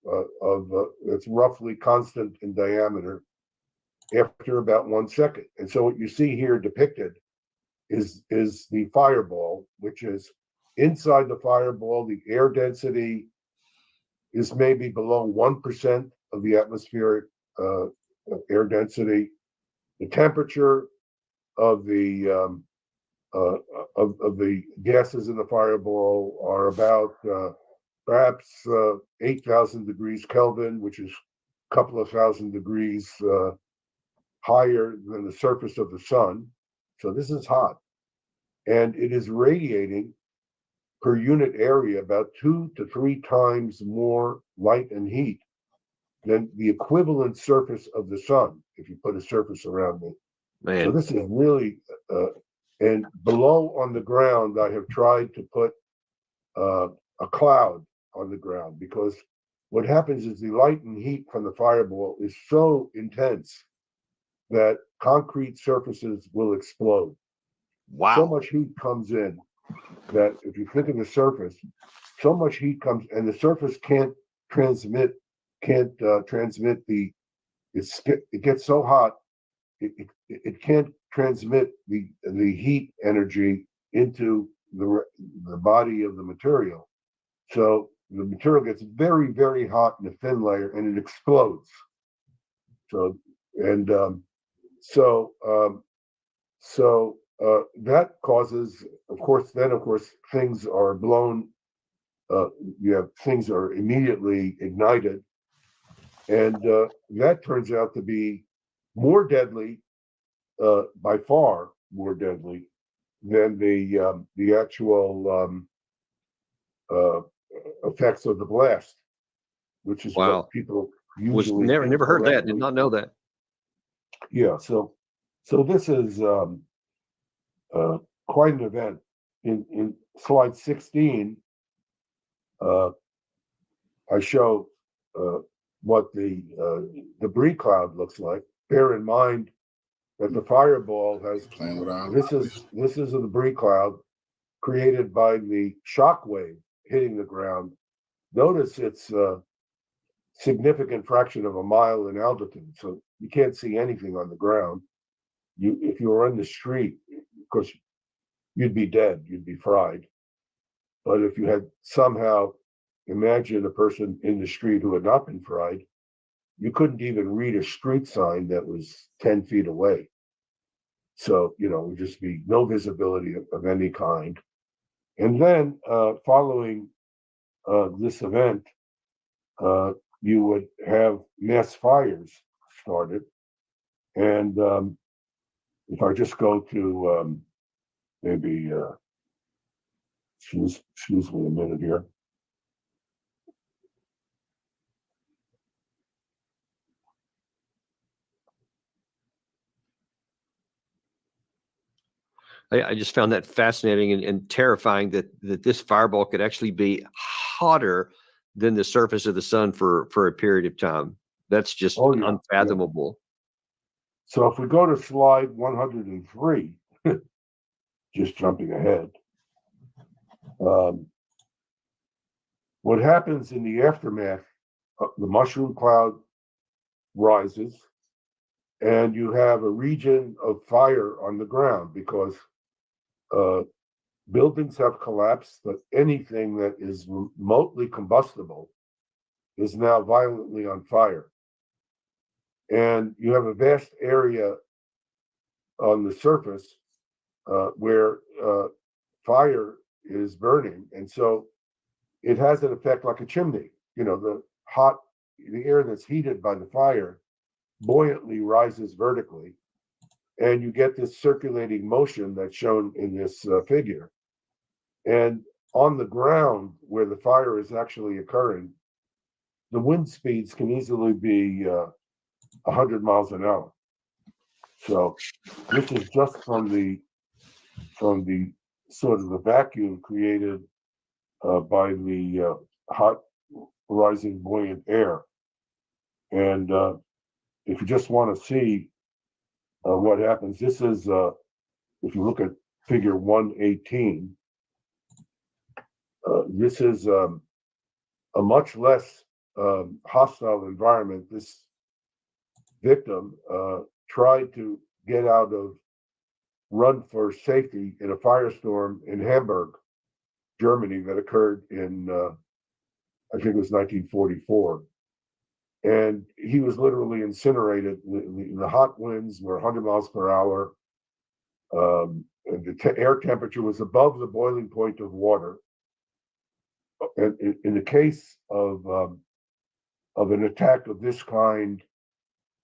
Speaker 15: that's roughly constant in diameter after about 1 second. And so what you see here depicted is the fireball, which is inside the fireball. The air density is maybe below 1% of the atmospheric air density. The temperature of the gases in the fireball are about perhaps 8,000 degrees Kelvin, which is a couple of thousand degrees higher than the surface of the sun. So this is hot. And it is radiating per unit area about 2 to 3 times more light and heat than the equivalent surface of the sun, if you put a surface around
Speaker 14: Man.
Speaker 15: So this is really, and below on the ground, I have tried to put a cloud on the ground, because what happens is the light and heat from the fireball is so intense that concrete surfaces will explode.
Speaker 14: Wow.
Speaker 15: So much heat comes in that if you think of the surface, so much heat comes, and the surface can't transmit the, it gets so hot, it can't transmit the heat energy into the body of the material. So the material gets very, very hot in a thin layer, and it explodes. So, and that causes, of course, things are blown. Things are immediately ignited, and that turns out to be more deadly, by far more deadly than the actual effects of the blast, which is what people usually
Speaker 14: never heard that. Did not know that.
Speaker 15: Yeah, so this is quite an event. In slide 16, I show what the debris cloud looks like. Bear in mind that the fireball has this is a debris cloud created by the shock wave hitting the ground. Notice it's a significant fraction of a mile in altitude, so you can't see anything on the ground. If you were in the street, of course, you'd be dead, you'd be fried. But if you had somehow, imagine a person in the street who had not been fried, you couldn't even read a street sign that was 10 feet away. So, it would just be no visibility of any kind. And then following this event, you would have mass fires started. And if I just go to maybe, excuse me a minute here.
Speaker 14: I just found that fascinating and terrifying that this fireball could actually be hotter than the surface of the sun for a period of time. That's just unfathomable.
Speaker 15: Yeah. So if we go to slide 103, just jumping ahead, what happens in the aftermath, the mushroom cloud rises, and you have a region of fire on the ground because buildings have collapsed, but anything that is remotely combustible is now violently on fire. And you have a vast area on the surface where fire is burning. And so it has an effect like a chimney. The air that's heated by the fire buoyantly rises vertically, and you get this circulating motion that's shown in this figure. And on the ground where the fire is actually occurring, the wind speeds can easily be 100 miles an hour. So this is just from the sort of the vacuum created by the hot rising buoyant air. And if you just want to see what happens, this is if you look at figure 118, this is a much less hostile environment. This victim tried to run for safety in a firestorm in Hamburg, Germany, that occurred in, I think it was 1944. And he was literally incinerated. The hot winds were 100 miles per hour. And the air temperature was above the boiling point of water. And in the case of an attack of this kind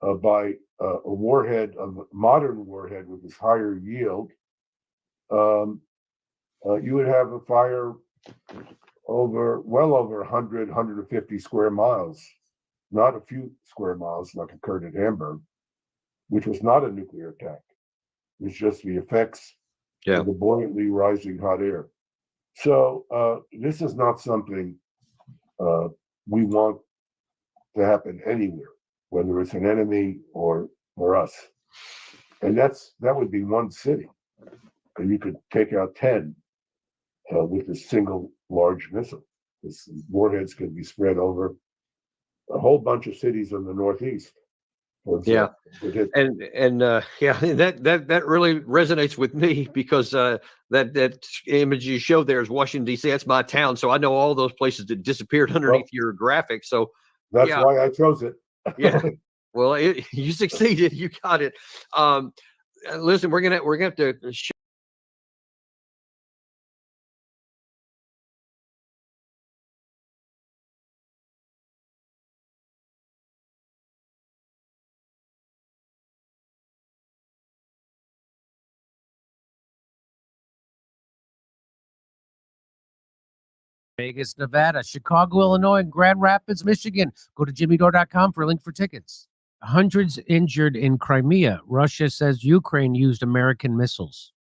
Speaker 15: by a warhead, a modern warhead with this higher yield, you would have a fire well over 100, 150 square miles, not a few square miles like occurred at Hamburg, which was not a nuclear attack. It's just the effects
Speaker 14: Yeah.
Speaker 15: of the buoyantly rising hot air. So this is not something we want to happen anywhere, whether it's an enemy or us. And that would be one city. And you could take out 10 with a single large missile. This warheads could be spread over a whole bunch of cities in the Northeast.
Speaker 14: Yeah, and yeah, that really resonates with me because that image you showed there is Washington D.C. That's my town, so I know all those places that disappeared underneath your graphic. So
Speaker 15: that's why I chose it.
Speaker 14: Yeah, well, you succeeded. You got it. Listen, we're gonna have to.
Speaker 17: Vegas, Nevada, Chicago, Illinois, and Grand Rapids, Michigan. Go to jimmydore.com for a link for tickets. Hundreds injured in Crimea. Russia says Ukraine used American missiles.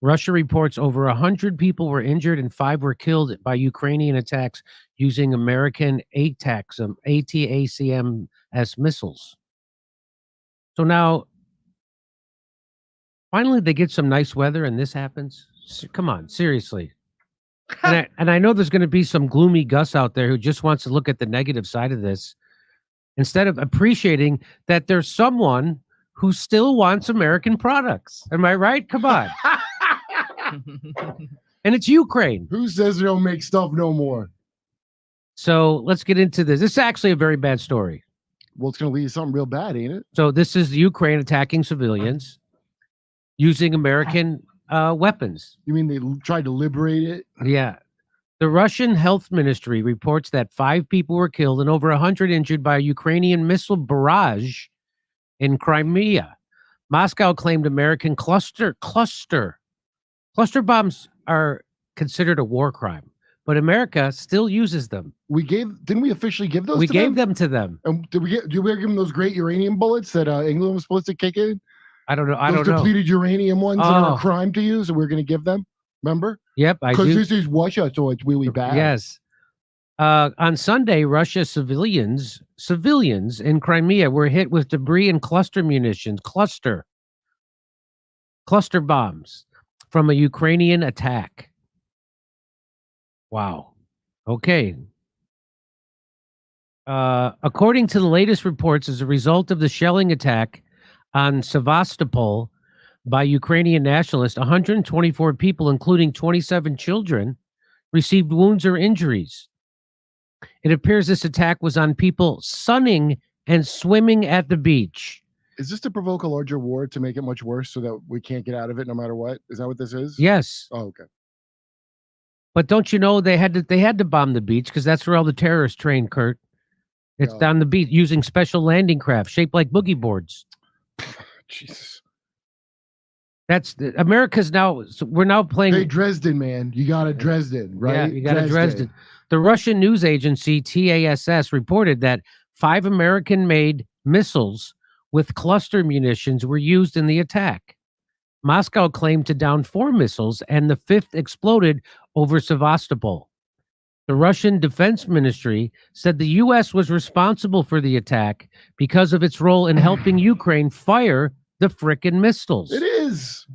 Speaker 17: Russia reports over 100 people were injured and 5 were killed by Ukrainian attacks using American ATACMS missiles. So now, finally, they get some nice weather and this happens. Come on, seriously. And I know there's going to be some gloomy Gus out there who just wants to look at the negative side of this instead of appreciating that there's someone who still wants American products. Am I right? Come on. And it's Ukraine.
Speaker 19: Who says they don't make stuff no more?
Speaker 17: So let's get into this. This is actually a very bad story.
Speaker 19: Well, it's going to lead to something real bad, ain't it?
Speaker 17: So this is Ukraine attacking civilians using American weapons.
Speaker 19: You mean they tried to liberate it?
Speaker 17: Yeah. The Russian health ministry reports that 5 people were killed and over 100 injured by a Ukrainian missile barrage in Crimea. Moscow claimed American cluster bombs are considered a war crime, but America still uses them.
Speaker 19: Didn't we officially give those?
Speaker 17: We
Speaker 19: to
Speaker 17: gave
Speaker 19: them?
Speaker 17: them to them.
Speaker 19: And did we give them those great uranium bullets that England was supposed to kick in?
Speaker 17: I don't know.
Speaker 19: Those depleted uranium ones that are a crime to use, and we're going to give them. Remember?
Speaker 17: Yep, I do.
Speaker 19: Because this is Russia, so it's really bad.
Speaker 17: Yes. On Sunday, Russia civilians in Crimea were hit with debris and cluster munitions, cluster bombs from a Ukrainian attack. Wow. Okay. According to the latest reports, as a result of the shelling attack on Sevastopol by Ukrainian nationalists, 124 people, including 27 children, received wounds or injuries. It appears this attack was on people sunning and swimming at the beach.
Speaker 19: Is this to provoke a larger war to make it much worse so that we can't get out of it no matter what? Is that what this is?
Speaker 17: Yes.
Speaker 19: Oh, okay.
Speaker 17: But don't you know they had to bomb the beach because that's where all the terrorists train, Kurt. It's down the beach using special landing craft shaped like boogie boards.
Speaker 19: Jesus.
Speaker 17: That's America's now. So we're now playing.
Speaker 19: Hey, Dresden, man. You got a Dresden, right?
Speaker 17: Yeah, you got a Dresden. The Russian news agency TASS reported that 5 American-made missiles with cluster munitions were used in the attack. Moscow claimed to down 4 missiles, and the 5th exploded over Sevastopol. The Russian Defense Ministry said the U.S. was responsible for the attack because of its role in helping Ukraine fire the frickin' missiles.
Speaker 19: It is.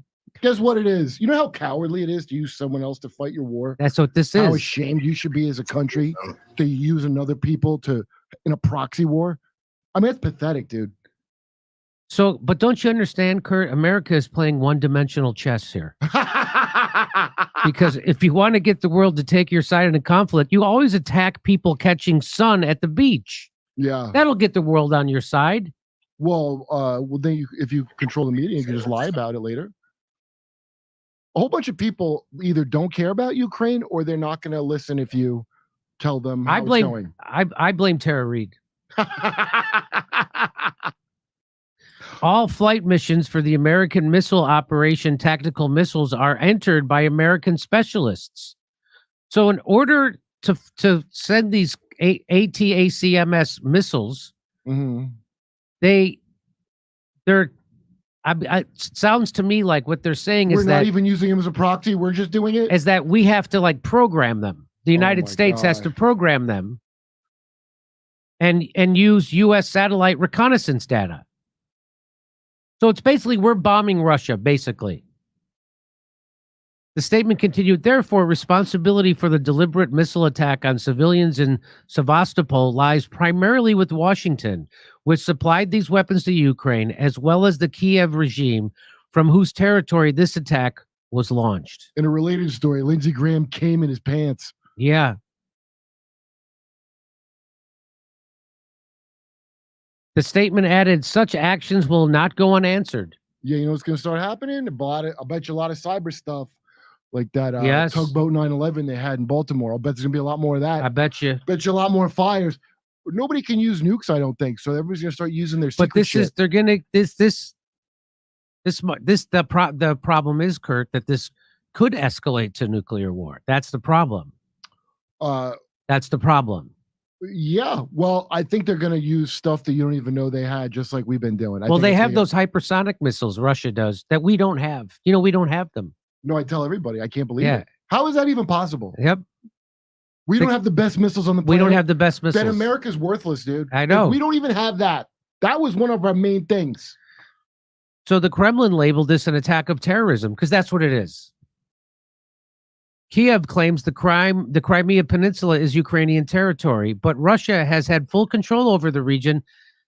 Speaker 19: Guess what it is? You know how cowardly it is to use someone else to fight your war?
Speaker 17: That's what this is.
Speaker 19: How ashamed you should be as a country to use another people in a proxy war. I mean, it's pathetic, dude.
Speaker 17: So, but don't you understand, Kurt? America is playing one-dimensional chess here. Because if you want to get the world to take your side in a conflict, you always attack people catching sun at the beach.
Speaker 19: Yeah.
Speaker 17: That'll get the world on your side.
Speaker 19: Well, then if you control the media, you can just lie about it later. A whole bunch of people either don't care about Ukraine or they're not going to listen if you tell them how it's going.
Speaker 17: I blame Tara Reid. All flight missions for the American missile operation tactical missiles are entered by American specialists. So in order to send these ATACMS missiles, they're It sounds to me like what they're saying
Speaker 19: We're
Speaker 17: is
Speaker 19: not
Speaker 17: that
Speaker 19: even using them as a proxy. We're just doing it.
Speaker 17: is that we have to like program them. The United
Speaker 19: my
Speaker 17: States has
Speaker 19: God.
Speaker 17: to program them and use U.S. satellite reconnaissance data. So it's basically we're bombing Russia, basically. The statement continued, therefore, responsibility for the deliberate missile attack on civilians in Sevastopol lies primarily with Washington, which supplied these weapons to Ukraine, as well as the Kiev regime, from whose territory this attack was launched.
Speaker 19: In a related story, Lindsey Graham came in his pants.
Speaker 17: Yeah. The statement added, such actions will not go unanswered.
Speaker 19: Yeah, you know what's going to start happening? I bet you a lot of cyber stuff like that
Speaker 17: Yes.
Speaker 19: tugboat 9/11 they had in Baltimore. I'll bet there's going to be a lot more of that.
Speaker 17: I bet you.
Speaker 19: Bet you a lot more fires. Nobody can use nukes, I don't think. So everybody's going to start using their secret
Speaker 17: But this
Speaker 19: shit.
Speaker 17: is they're going to the problem is, Kurt, that this could escalate to nuclear war. That's the problem. That's the problem.
Speaker 19: Yeah, well, I think they're going to use stuff that you don't even know they had, just like we've been doing.
Speaker 17: Well, they have those hypersonic missiles, Russia does, that we don't have. You know, we don't have them.
Speaker 19: No, I tell everybody, I can't believe
Speaker 17: Yeah.
Speaker 19: it. How is that even possible?
Speaker 17: Yep.
Speaker 19: We don't have the best missiles on the
Speaker 17: We
Speaker 19: planet.
Speaker 17: don't have the best missiles.
Speaker 19: Then America's worthless, dude.
Speaker 17: I know.
Speaker 19: If we don't even have that. That was one of our main things.
Speaker 17: So the Kremlin labeled this an attack of terrorism because that's what it is. Kiev claims the Crimea Peninsula is Ukrainian territory, but Russia has had full control over the region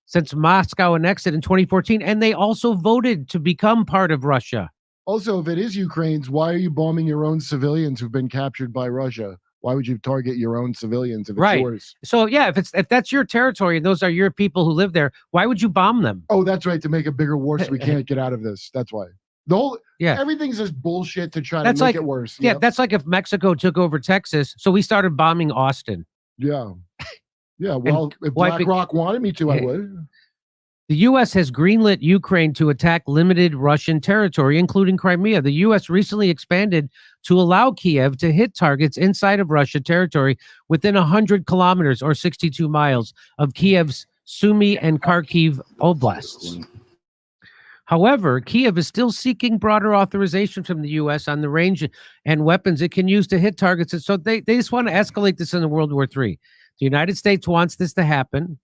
Speaker 17: since Moscow annexed it in 2014, and they also voted to become part of Russia.
Speaker 19: Also, if it is Ukraine's, why are you bombing your own civilians who've been captured by Russia? Why would you target your own civilians if it's
Speaker 17: Right.
Speaker 19: yours?
Speaker 17: So yeah, if that's your territory and those are your people who live there, why would you bomb them?
Speaker 19: Oh, that's right, to make a bigger war so we can't get out of this. That's why. The whole everything's just bullshit to try
Speaker 17: That's
Speaker 19: to make
Speaker 17: like
Speaker 19: it worse.
Speaker 17: Yeah,
Speaker 19: Yep.
Speaker 17: that's like if Mexico took over Texas, so we started bombing Austin.
Speaker 19: Yeah. Yeah, well, if
Speaker 17: wiping-
Speaker 19: BlackRock wanted me to, I would.
Speaker 17: The U.S. has greenlit Ukraine to attack limited Russian territory, including Crimea. The U.S. recently expanded to allow Kiev to hit targets inside of Russia territory within 100 kilometers or 62 miles of Kiev's Sumy and Kharkiv oblasts. However, Kiev is still seeking broader authorization from the U.S. on the range and weapons it can use to hit targets. And so they just want to escalate this into World War III. The United States wants this to happen.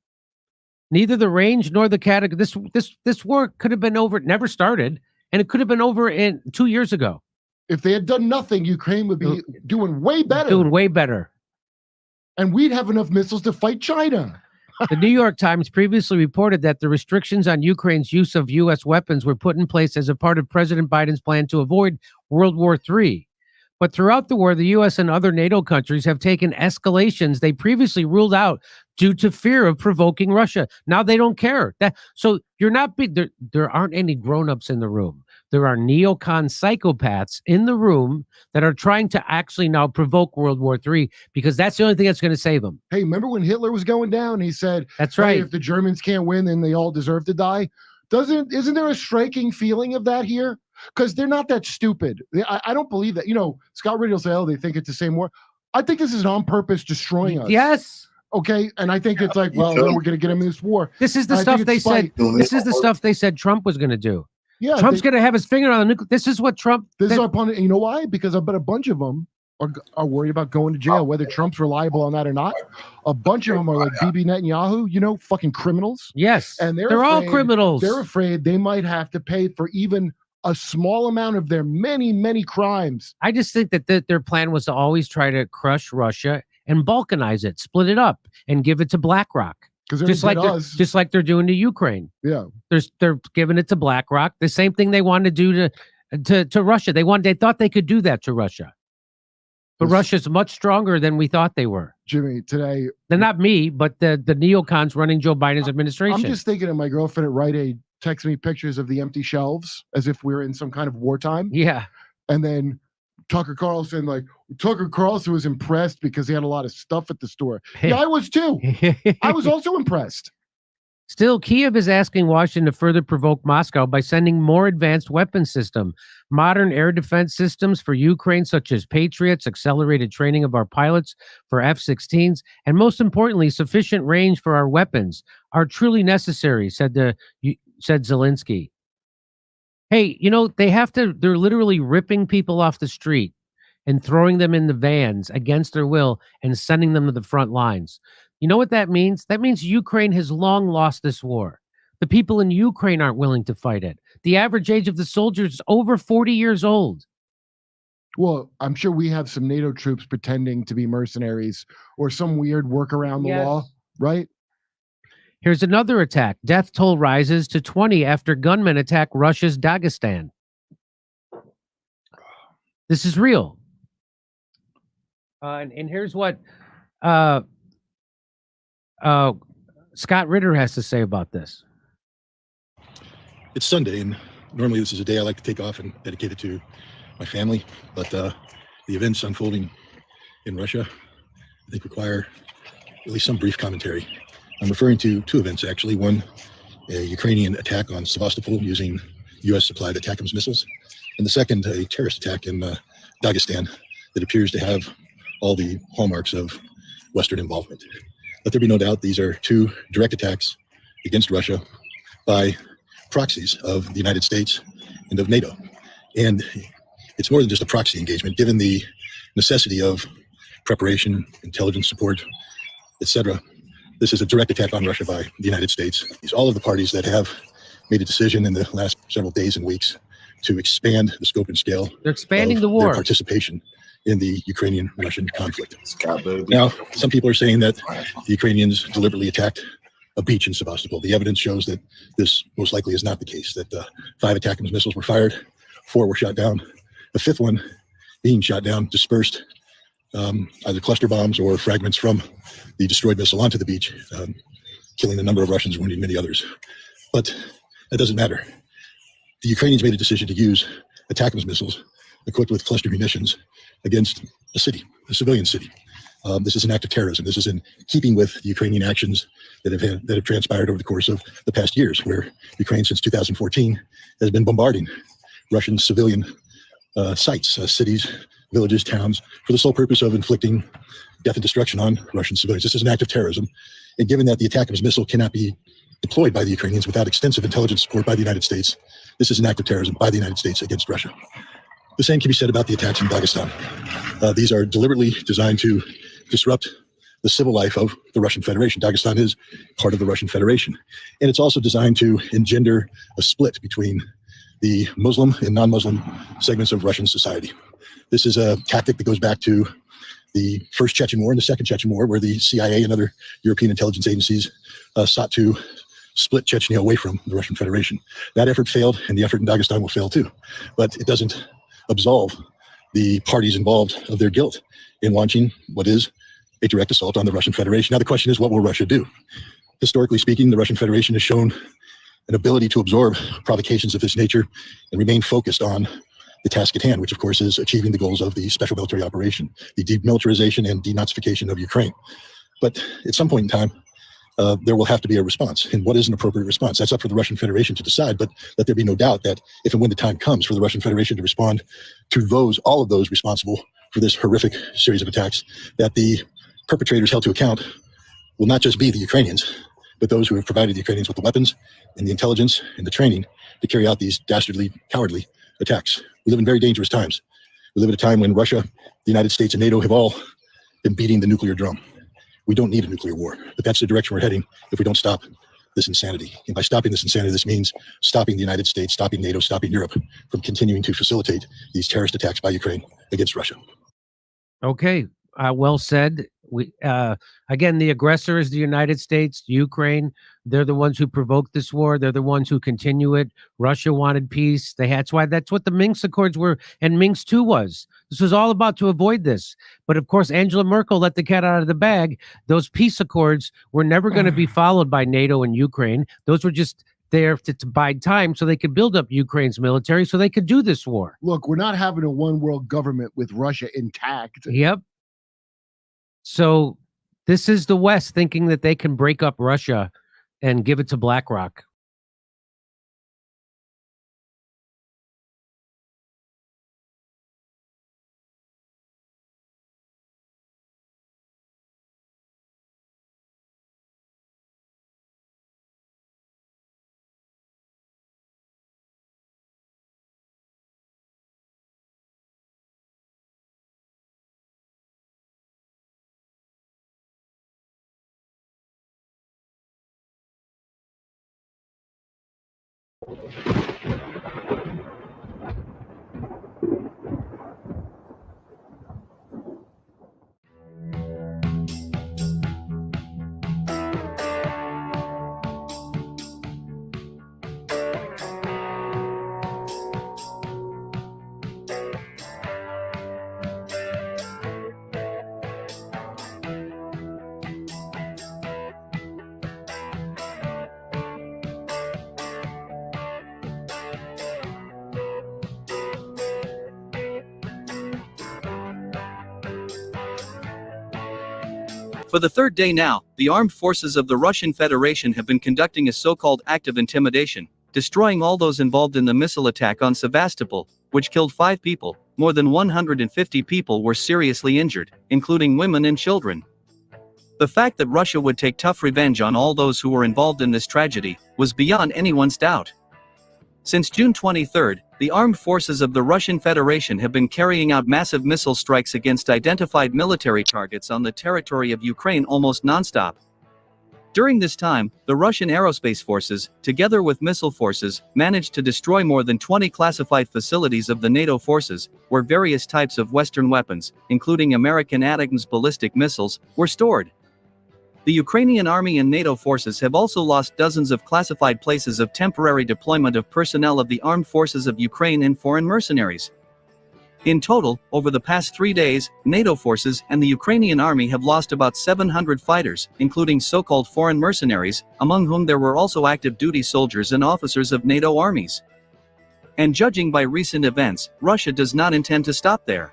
Speaker 17: Neither the range nor the category. This war could have been over. It never started, and it could have been over in 2 years ago.
Speaker 19: If they had done nothing, Ukraine would be doing way better.
Speaker 17: Doing way better.
Speaker 19: And we'd have enough missiles to fight China.
Speaker 17: The New York Times previously reported that the restrictions on Ukraine's use of U.S. weapons were put in place as a part of President Biden's plan to avoid World War III. But throughout the war, the U.S. and other NATO countries have taken escalations they previously ruled out due to fear of provoking Russia. Now they don't care. So you're not there aren't any grown-ups in the room. There are neocon psychopaths in the room that are trying to actually now provoke World War III because that's the only thing that's going to save them.
Speaker 19: Hey, remember when Hitler was going down? He said,
Speaker 17: "That's
Speaker 19: "Hey,
Speaker 17: right.
Speaker 19: if the Germans can't win, then they all deserve to die." Isn't there a striking feeling of that here? Because they're not that stupid. I don't believe that. You know, Scott Riddle will say, "Oh, they think it's the same war." I think this is on purpose destroying us.
Speaker 17: Yes.
Speaker 19: Okay, and I think it's like, well, then we're going to get him in this war.
Speaker 17: This is the
Speaker 19: And I
Speaker 17: stuff
Speaker 19: think
Speaker 17: they
Speaker 19: it's
Speaker 17: said.
Speaker 19: spite.
Speaker 17: This is the stuff they said Trump was going to do.
Speaker 19: Yeah,
Speaker 17: Trump's going to have his finger on the nuclear. This is what Trump.
Speaker 19: This is our opponent. You know why? Because I bet a bunch of them are worried about going to jail, whether Trump's reliable on that or not. A bunch of them are like Bibi Netanyahu, you know, fucking criminals.
Speaker 17: Yes,
Speaker 19: and
Speaker 17: they're all criminals.
Speaker 19: They're afraid they might have to pay for even a small amount of their many, many crimes.
Speaker 17: I just think that their plan was to always try to crush Russia and balkanize it, split it up, and give it to BlackRock. Just like they're doing to Ukraine.
Speaker 19: Yeah,
Speaker 17: they're giving it to BlackRock. The same thing they wanted to do to Russia. They thought they could do that to Russia, but Russia's much stronger than we thought they were.
Speaker 19: Jimmy, today
Speaker 17: they're not me, but the neocons running Joe Biden's administration.
Speaker 19: I'm just thinking of my girlfriend at Rite Aid texting me pictures of the empty shelves as if we were in some kind of wartime.
Speaker 17: Yeah,
Speaker 19: and then Tucker Carlson was impressed because he had a lot of stuff at the store. Yeah, I was too. I was also impressed.
Speaker 17: Still, Kiev is asking Washington to further provoke Moscow by sending more advanced weapon system, modern air defense systems for Ukraine, such as Patriots, accelerated training of our pilots for F-16s, and most importantly, sufficient range for our weapons are truly necessary, said Zelensky. Hey, they're literally ripping people off the street and throwing them in the vans against their will and sending them to the front lines. You know what that means? That means Ukraine has long lost this war. The people in Ukraine aren't willing to fight it. The average age of the soldiers is over 40 years old.
Speaker 19: Well, I'm sure we have some NATO troops pretending to be mercenaries or some weird work around the law, right?
Speaker 17: Here's another attack. Death toll rises to 20 after gunmen attack Russia's Dagestan. This is real. And here's what Scott Ritter has to say about this.
Speaker 2: It's Sunday, and normally this is a day I like to take off and dedicate it to my family, but the events unfolding in Russia, I think, require at least some brief commentary. I'm referring to two events, actually. One, a Ukrainian attack on Sevastopol using U.S.-supplied Activism missiles, and the second, a terrorist attack in Dagestan that appears to have all the hallmarks of Western involvement. Let there be no doubt these are two direct attacks against Russia by proxies of the United States and of NATO. And it's more than just a proxy engagement, given the necessity of preparation, intelligence support, etc. This is a direct attack on Russia by the United States. All of the parties that have made a decision in the last several days and weeks to expand the scope and scale
Speaker 17: They're expanding
Speaker 2: of
Speaker 17: the war.
Speaker 2: their participation in the Ukrainian-Russian conflict. Now, some people are saying that the Ukrainians deliberately attacked a beach in Sevastopol. The evidence shows that this most likely is not the case, that 5 Activism missiles were fired, 4 were shot down. The 5th one being shot down dispersed either cluster bombs or fragments from the destroyed missile onto the beach, killing a number of Russians, wounding many others. But that doesn't matter. The Ukrainians made a decision to use Activism missiles equipped with cluster munitions against a city, a civilian city. This is an act of terrorism. This is in keeping with the Ukrainian actions that have transpired over the course of the past years, where Ukraine, since 2014, has been bombarding Russian civilian sites, cities, villages, towns, for the sole purpose of inflicting death and destruction on Russian civilians. This is an act of terrorism. And given that the Activism missile cannot be deployed by the Ukrainians without extensive intelligence support by the United States, this is an act of terrorism by the United States against Russia. The same can be said about the attacks in Dagestan. These are deliberately designed to disrupt the civil life of the Russian Federation. Dagestan is part of the Russian Federation. And it's also designed to engender a split between the Muslim and non-Muslim segments of Russian society. This is a tactic that goes back to the first Chechen War and the second Chechen War, where the CIA and other European intelligence agencies sought to split Chechnya away from the Russian Federation. That effort failed, and the effort in Dagestan will fail too. But it doesn't absolve the parties involved of their guilt in launching what is a direct assault on the Russian Federation. Now, the question is, what will Russia do? Historically speaking, the Russian Federation has shown an ability to absorb provocations of this nature and remain focused on the task at hand, which of course is achieving the goals of the special military operation, the demilitarization and denazification of Ukraine. But at some point in time, there will have to be a response. And what is an appropriate response? That's up for the Russian Federation to decide, but let there be no doubt that if and when the time comes for the Russian Federation to respond to all of those responsible for this horrific series of attacks, that the perpetrators held to account will not just be the Ukrainians, but those who have provided the Ukrainians with the weapons and the intelligence and the training to carry out these dastardly, cowardly attacks. We live in very dangerous times. We live at a time when Russia, the United States, and NATO have all been beating the nuclear drum. We don't need a nuclear war, but that's the direction we're heading if we don't stop this insanity. And by stopping this insanity, this means stopping the United States, stopping NATO, stopping Europe from continuing to facilitate these terrorist attacks by Ukraine against Russia.
Speaker 17: Okay, well said. Again, the aggressor is the United States, Ukraine. They're the ones who provoked this war. They're the ones who continue it. Russia wanted peace. That's what the Minsk Accords were, and Minsk II was. This was all about to avoid this. But of course, Angela Merkel let the cat out of the bag. Those peace accords were never going to be followed by NATO and Ukraine. Those were just there to bide time so they could build up Ukraine's military so they could do this war.
Speaker 19: Look, we're not having a one world government with Russia intact.
Speaker 17: Yep. So this is the West thinking that they can break up Russia and give it to BlackRock.
Speaker 3: For the third day now, the armed forces of the Russian Federation have been conducting a so-called act of intimidation, destroying all those involved in the missile attack on Sevastopol, which killed 5 people. More than 150 people were seriously injured, including women and children. The fact that Russia would take tough revenge on all those who were involved in this tragedy was beyond anyone's doubt. Since June 23, the armed forces of the Russian Federation have been carrying out massive missile strikes against identified military targets on the territory of Ukraine almost non-stop. During this time, the Russian aerospace forces, together with missile forces, managed to destroy more than 20 classified facilities of the NATO forces, where various types of Western weapons, including American Activism ballistic missiles, were stored. The Ukrainian army and NATO forces have also lost dozens of classified places of temporary deployment of personnel of the armed forces of Ukraine and foreign mercenaries. In total, over the past 3 days, NATO forces and the Ukrainian army have lost about 700 fighters, including so-called foreign mercenaries, among whom there were also active duty soldiers and officers of NATO armies. And judging by recent events, Russia does not intend to stop there.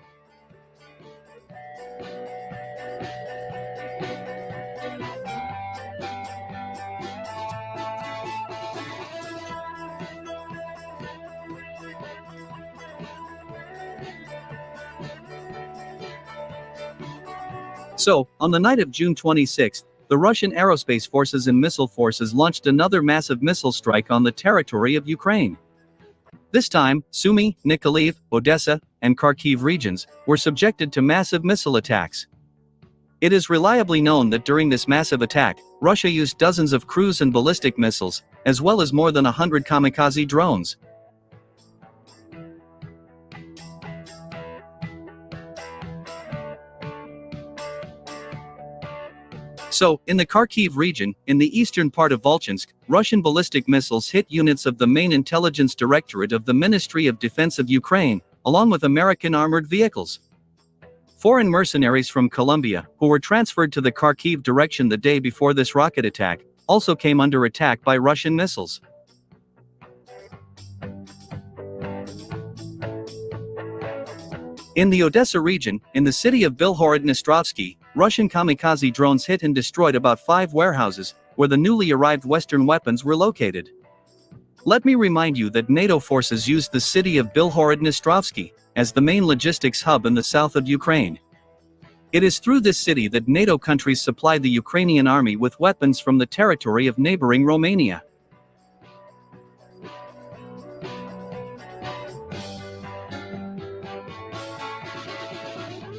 Speaker 3: So, on the night of June 26, the Russian aerospace forces and missile forces launched another massive missile strike on the territory of Ukraine. This time, Sumy, Nikolaev, Odessa, and Kharkiv regions were subjected to massive missile attacks. It is reliably known that during this massive attack, Russia used dozens of cruise and ballistic missiles, as well as more than 100 kamikaze drones. So, in the Kharkiv region, in the eastern part of Volchansk, Russian ballistic missiles hit units of the main intelligence directorate of the Ministry of Defense of Ukraine, along with American armored vehicles. Foreign mercenaries from Colombia, who were transferred to the Kharkiv direction the day before this rocket attack, also came under attack by Russian missiles. In the Odessa region, in the city of Bilhorod-Dnestrovsky, Russian kamikaze drones hit and destroyed about 5 warehouses, where the newly arrived Western weapons were located. Let me remind you that NATO forces used the city of Bilhorod-Dnestrovsky as the main logistics hub in the south of Ukraine. It is through this city that NATO countries supplied the Ukrainian army with weapons from the territory of neighboring Romania.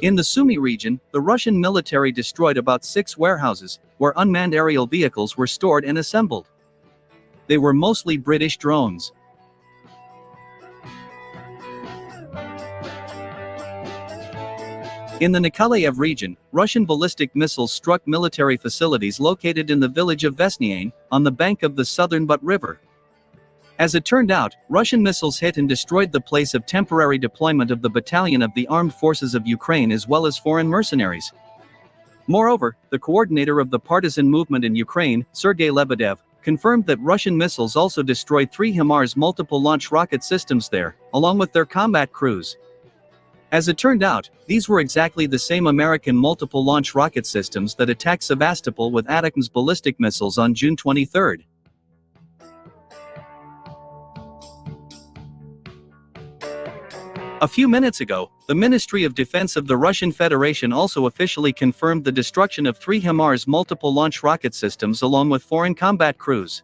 Speaker 3: In the Sumy region, the Russian military destroyed about 6 warehouses, where unmanned aerial vehicles were stored and assembled. They were mostly British drones. In the Nikolaev region, Russian ballistic missiles struck military facilities located in the village of Vesniane, on the bank of the southern But River. As it turned out, Russian missiles hit and destroyed the place of temporary deployment of the battalion of the Armed Forces of Ukraine as well as foreign mercenaries. Moreover, the coordinator of the partisan movement in Ukraine, Sergei Lebedev, confirmed that Russian missiles also destroyed 3 HIMARS multiple launch rocket systems there, along with their combat crews. As it turned out, these were exactly the same American multiple launch rocket systems that attacked Sevastopol with Atacms ballistic missiles on June 23. A few minutes ago, the Ministry of Defense of the Russian Federation also officially confirmed the destruction of 3 HIMARS multiple launch rocket systems along with foreign combat crews.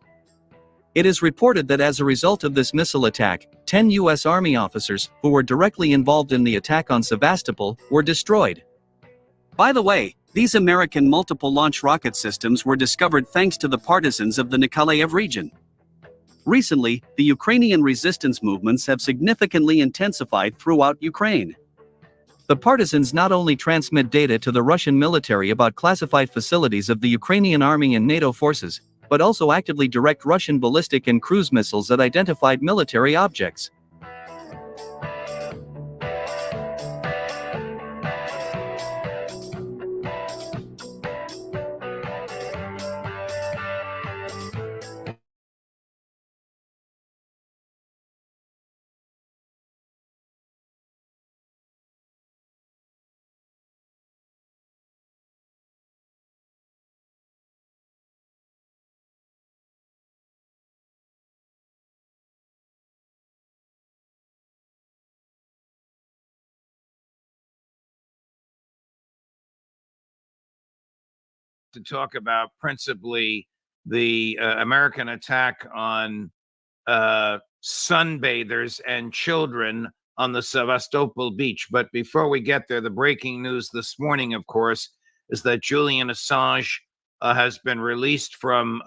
Speaker 3: It is reported that as a result of this missile attack, 10 U.S. Army officers, who were directly involved in the attack on Sevastopol, were destroyed. By the way, these American multiple launch rocket systems were discovered thanks to the partisans of the Nikolaev region. Recently, the Ukrainian resistance movements have significantly intensified throughout Ukraine. The partisans not only transmit data to the Russian military about classified facilities of the Ukrainian army and NATO forces, but also actively direct Russian ballistic and cruise missiles at identified military objects.
Speaker 11: To talk about principally the American attack on sunbathers and children on the Sevastopol beach. But before we get there, the breaking news this morning, of course, is that Julian Assange has been released from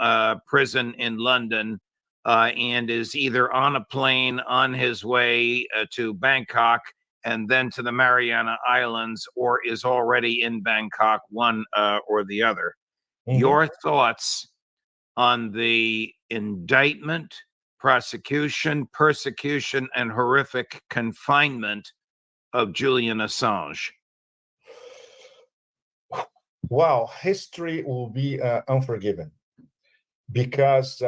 Speaker 11: prison in London and is either on a plane on his way to Bangkok and then to the Mariana Islands, or is already in Bangkok, one or the other. Your thoughts on the indictment, prosecution, persecution, and horrific confinement of Julian Assange?
Speaker 18: Well, history will be unforgiving, because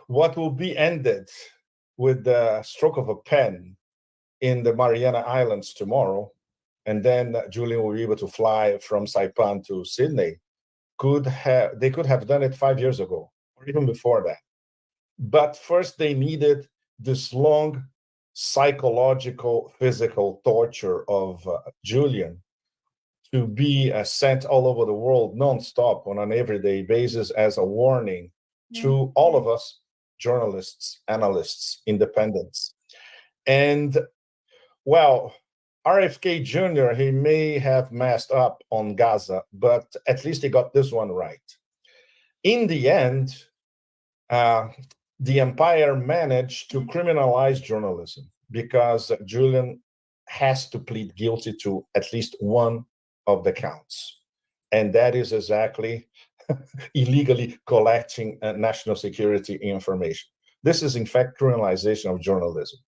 Speaker 18: what will be ended with the stroke of a pen in the Mariana Islands tomorrow, and then Julian will be able to fly from Saipan to Sydney. They could have done it 5 years ago, or even before that. But first, they needed this long psychological, physical torture of Julian to be sent all over the world nonstop on an everyday basis as a warning to all of us, journalists, analysts, independents. And well, RFK Jr., he may have messed up on Gaza, but at least he got this one right. In the end, the empire managed to criminalize journalism because Julian has to plead guilty to at least one of the counts. And that is exactly illegally collecting national security information. This is, in fact, criminalization of journalism.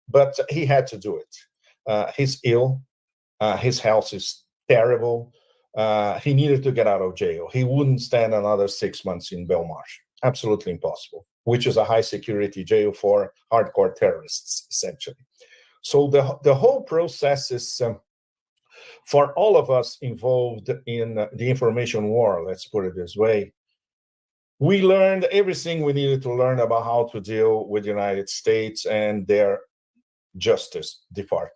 Speaker 18: But he had to do it. He's ill. His health is terrible. He needed to get out of jail. He wouldn't stand another 6 months in Belmarsh. Absolutely impossible, which is a high security jail for hardcore terrorists, essentially. So the whole process is, for all of us involved in the information war, let's put it this way, we learned everything we needed to learn about how to deal with the United States and their Justice Department.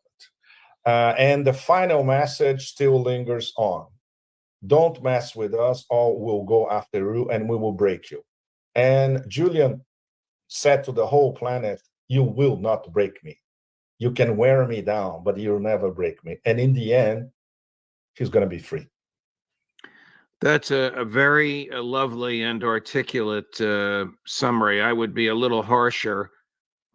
Speaker 18: And the final message still lingers on. Don't mess with us, or we'll go after you and we will break you. And Julian said to the whole planet, you will not break me. You can wear me down, but you'll never break me. And in the end, he's going to be free.
Speaker 11: That's a very lovely and articulate summary. I would be a little harsher.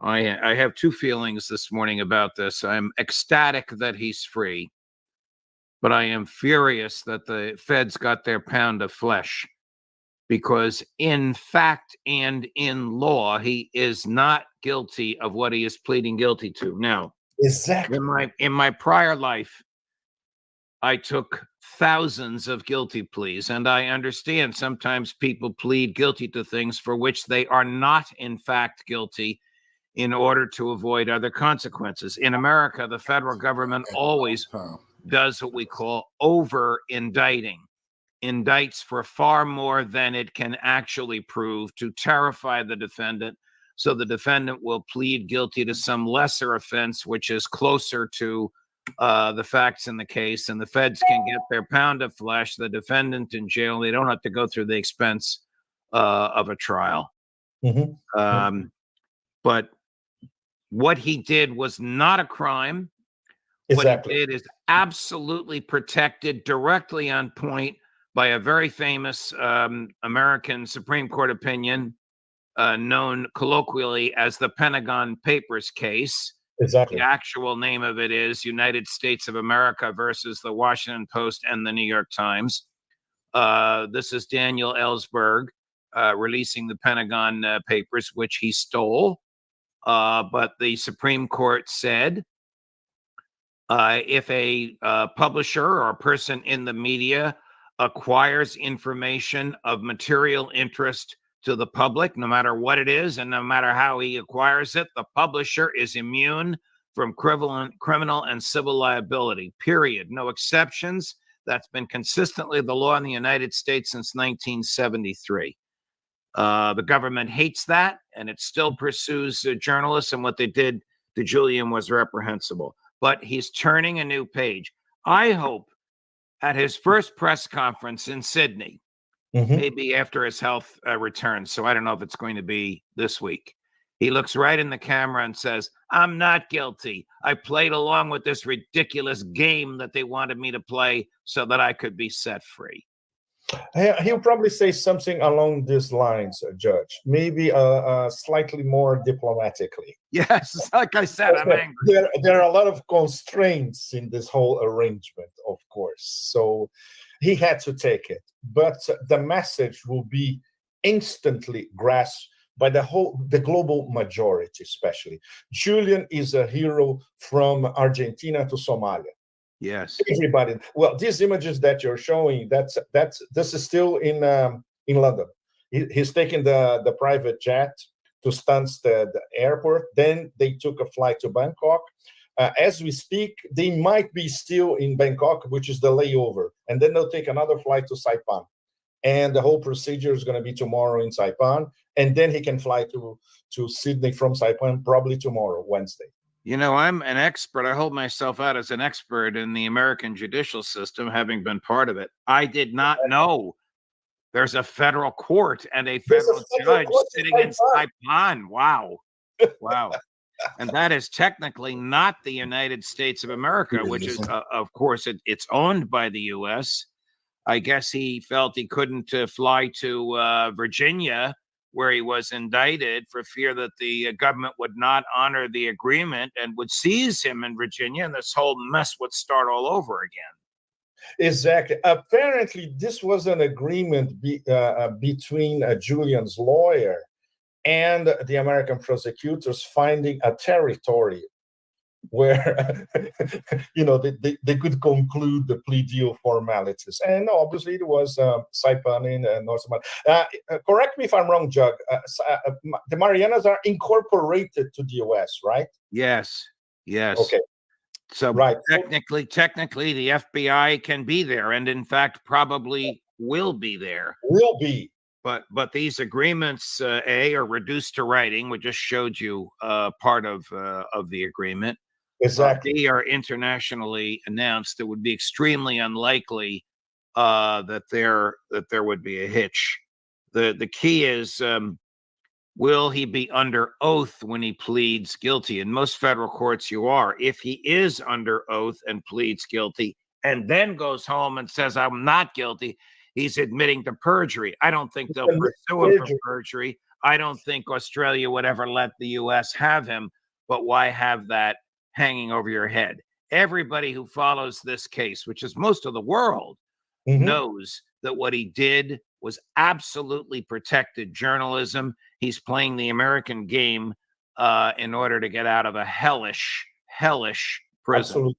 Speaker 11: I have two feelings this morning about this. I'm ecstatic that he's free, but I am furious that the feds got their pound of flesh, because in fact and in law, he is not guilty of what he is pleading guilty to. Now,
Speaker 18: exactly.
Speaker 11: In my prior life, I took thousands of guilty pleas, and I understand sometimes people plead guilty to things for which they are not in fact guilty in order to avoid other consequences. In America, the federal government always does what we call over-indicting, indicts for far more than it can actually prove to terrify the defendant, so the defendant will plead guilty to some lesser offense, which is closer to the facts in the case, and the feds can get their pound of flesh, the defendant in jail. They don't have to go through the expense of a trial. But what he did was not a crime.
Speaker 18: Exactly.
Speaker 11: What he did is absolutely protected, directly on point by a very famous American Supreme Court opinion known colloquially as the Pentagon Papers case.
Speaker 18: Exactly.
Speaker 11: The actual name of it is United States of America versus the Washington Post and the New York Times. This is Daniel Ellsberg releasing the Pentagon Papers, which he stole. But the Supreme Court said if a publisher or a person in the media acquires information of material interest to the public, no matter what it is and no matter how he acquires it, the publisher is immune from criminal and civil liability, period. No exceptions. That's been consistently the law in the United States since 1973. The government hates that, and it still pursues journalists, and what they did to Julian was reprehensible. But he's turning a new page. I hope at his first press conference in Sydney, maybe after his health returns, so I don't know if it's going to be this week, he looks right in the camera and says, I'm not guilty. I played along with this ridiculous game that they wanted me to play so that I could be set free.
Speaker 18: He'll probably say something along these lines, Judge, maybe slightly more diplomatically.
Speaker 11: Yes, like I said, I'm angry.
Speaker 18: There are a lot of constraints in this whole arrangement, of course. So he had to take it. But the message will be instantly grasped by the global majority, especially. Julian is a hero from Argentina to Somalia.
Speaker 11: Yes.
Speaker 18: Everybody. Well, these images that you're showing, this is still in London. He's taking the private jet to Stansted Airport. Then they took a flight to Bangkok. As we speak, they might be still in Bangkok, which is the layover. And then they'll take another flight to Saipan. And the whole procedure is going to be tomorrow in Saipan. And then he can fly to Sydney from Saipan probably tomorrow, Wednesday.
Speaker 11: You know, I'm an expert. I hold myself out as an expert in the American judicial system, having been part of it. I did not know there's a federal court and a federal judge sitting in Saipan. Wow. Wow. And that is technically not the United States of America, which is, of course, it's owned by the U.S. I guess he felt he couldn't fly to Virginia, where he was indicted, for fear that the government would not honor the agreement and would seize him in Virginia, and this whole mess would start all over again.
Speaker 18: Exactly. Apparently, this was an agreement between Julian's lawyer and the American prosecutors, finding a territory where they could conclude the plea deal formalities. And obviously it was Saipan in North Somalia. Correct me if I'm wrong, Jug. The Marianas are incorporated to the US, right?
Speaker 11: Yes. Yes.
Speaker 18: Okay.
Speaker 11: So
Speaker 18: right.
Speaker 11: Technically, the FBI can be there, and in fact, probably will be there.
Speaker 18: Will be.
Speaker 11: But these agreements, are reduced to writing. We just showed you part of the agreement.
Speaker 18: Exactly.
Speaker 11: They are internationally announced. It would be extremely unlikely that there would be a hitch. The key is, will he be under oath when he pleads guilty? In most federal courts, you are. If he is under oath and pleads guilty and then goes home and says, I'm not guilty, he's admitting to perjury. I don't think they'll pursue him for perjury. I don't think Australia would ever let the U.S. have him. But why have that hanging over your head? Everybody who follows this case, which is most of the world, knows that what he did was absolutely protected journalism. He's playing the American game in order to get out of a hellish prison. Absolutely.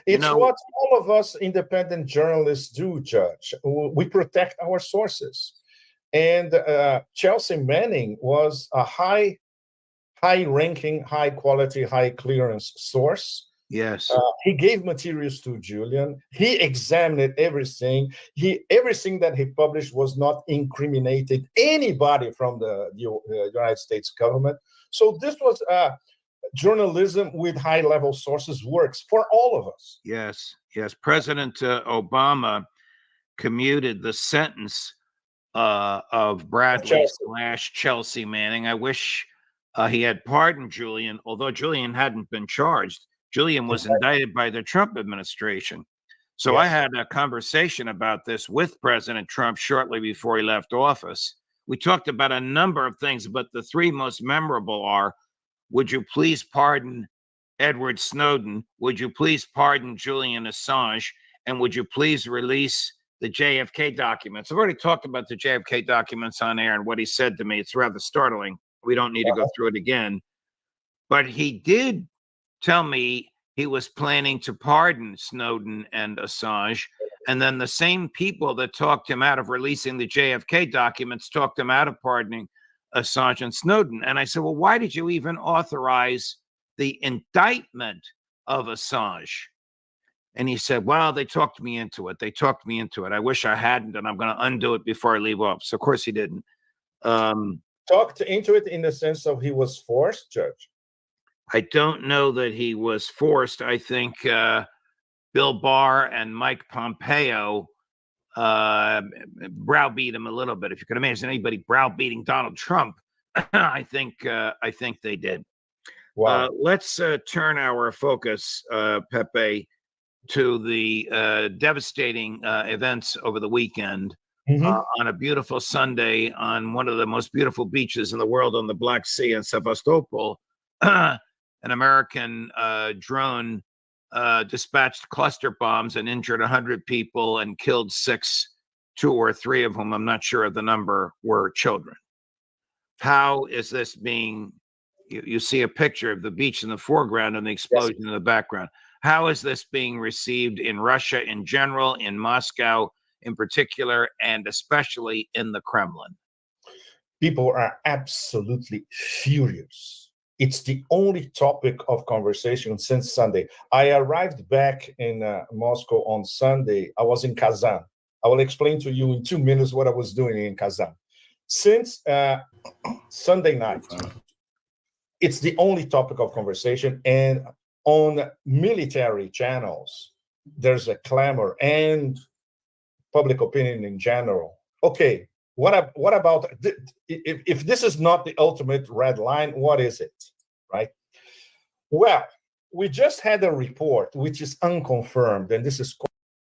Speaker 18: It's what all of us independent journalists do, Judge. We protect our sources. And Chelsea Manning was a high-ranking, high-quality, high-clearance source.
Speaker 11: Yes.
Speaker 18: He gave materials to Julian. He examined everything. Everything that he published was not incriminated anybody from the United States government. So this was journalism with high-level sources works for all of us.
Speaker 11: Yes. President Obama commuted the sentence of Bradley / Chelsea Manning. I wish he had pardoned Julian, although Julian hadn't been charged. Julian was indicted by the Trump administration. So I had a conversation about this with President Trump shortly before he left office. We talked about a number of things, but the three most memorable are, would you please pardon Edward Snowden? Would you please pardon Julian Assange? And would you please release the JFK documents? I've already talked about the JFK documents on air and what he said to me. It's rather startling. We don't need to go through it again. But he did tell me he was planning to pardon Snowden and Assange. And then the same people that talked him out of releasing the JFK documents talked him out of pardoning Assange and Snowden. And I said, well, why did you even authorize the indictment of Assange? And he said, well, they talked me into it. They talked me into it. I wish I hadn't, and I'm going to undo it before I leave office. So of course he didn't.
Speaker 18: Talked into it in the sense of he was forced, Judge?
Speaker 11: I don't know that he was forced. I think Bill Barr and Mike Pompeo browbeat him a little bit. If you can imagine anybody browbeating Donald Trump, I think they did.
Speaker 18: Wow.
Speaker 11: Let's turn our focus, Pepe, to the devastating events over the weekend. On a beautiful Sunday on one of the most beautiful beaches in the world on the Black Sea in Sevastopol, an American drone dispatched cluster bombs and injured 100 people and killed 6, 2 or 3 of whom, I'm not sure of the number, were children. How is this being, you see a picture of the beach in the foreground and the explosion in the background. How is this being received in Russia in general, in Moscow in particular, and especially in the Kremlin?
Speaker 18: People are absolutely furious. It's the only topic of conversation since Sunday. I arrived back in Moscow on Sunday. I was in Kazan. I will explain to you in 2 minutes what I was doing in Kazan. Since Sunday night, it's the only topic of conversation. And on military channels, there's a clamor and public opinion in general. Okay, what about if this is not the ultimate red line, what is it, right? Well, we just had a report which is unconfirmed, and this is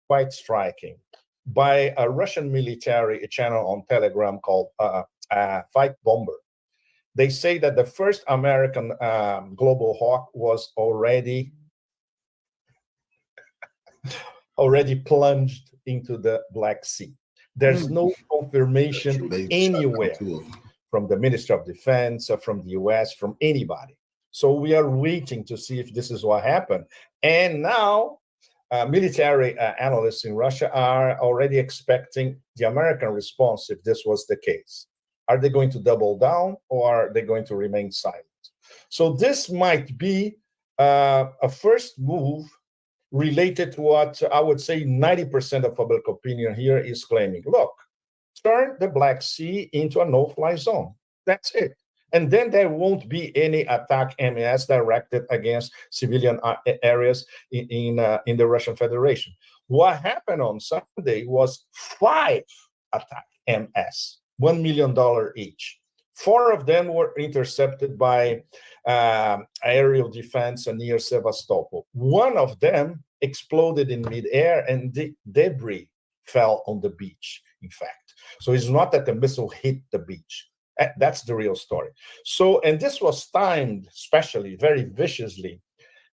Speaker 18: quite striking, by a Russian military channel on Telegram called Fight Bomber. They say that the first American Global Hawk was already plunged into the Black Sea. There's no confirmation anywhere from the Ministry of Defense or from the US, from anybody. So we are waiting to see if this is what happened. And now military analysts in Russia are already expecting the American response if this was the case. Are they going to double down or are they going to remain silent? So this might be a first move related to what I would say 90% of public opinion here is claiming. Look, turn the Black Sea into a no-fly zone. That's it. And then there won't be any attack MS directed against civilian areas in the Russian Federation. What happened on Sunday was 5 attack MS, $1 million each. 4 of them were intercepted by aerial defense near Sevastopol. 1 of them exploded in midair and the debris fell on the beach, in fact. So it's not that the missile hit the beach. That's the real story. So, and this was timed, especially very viciously,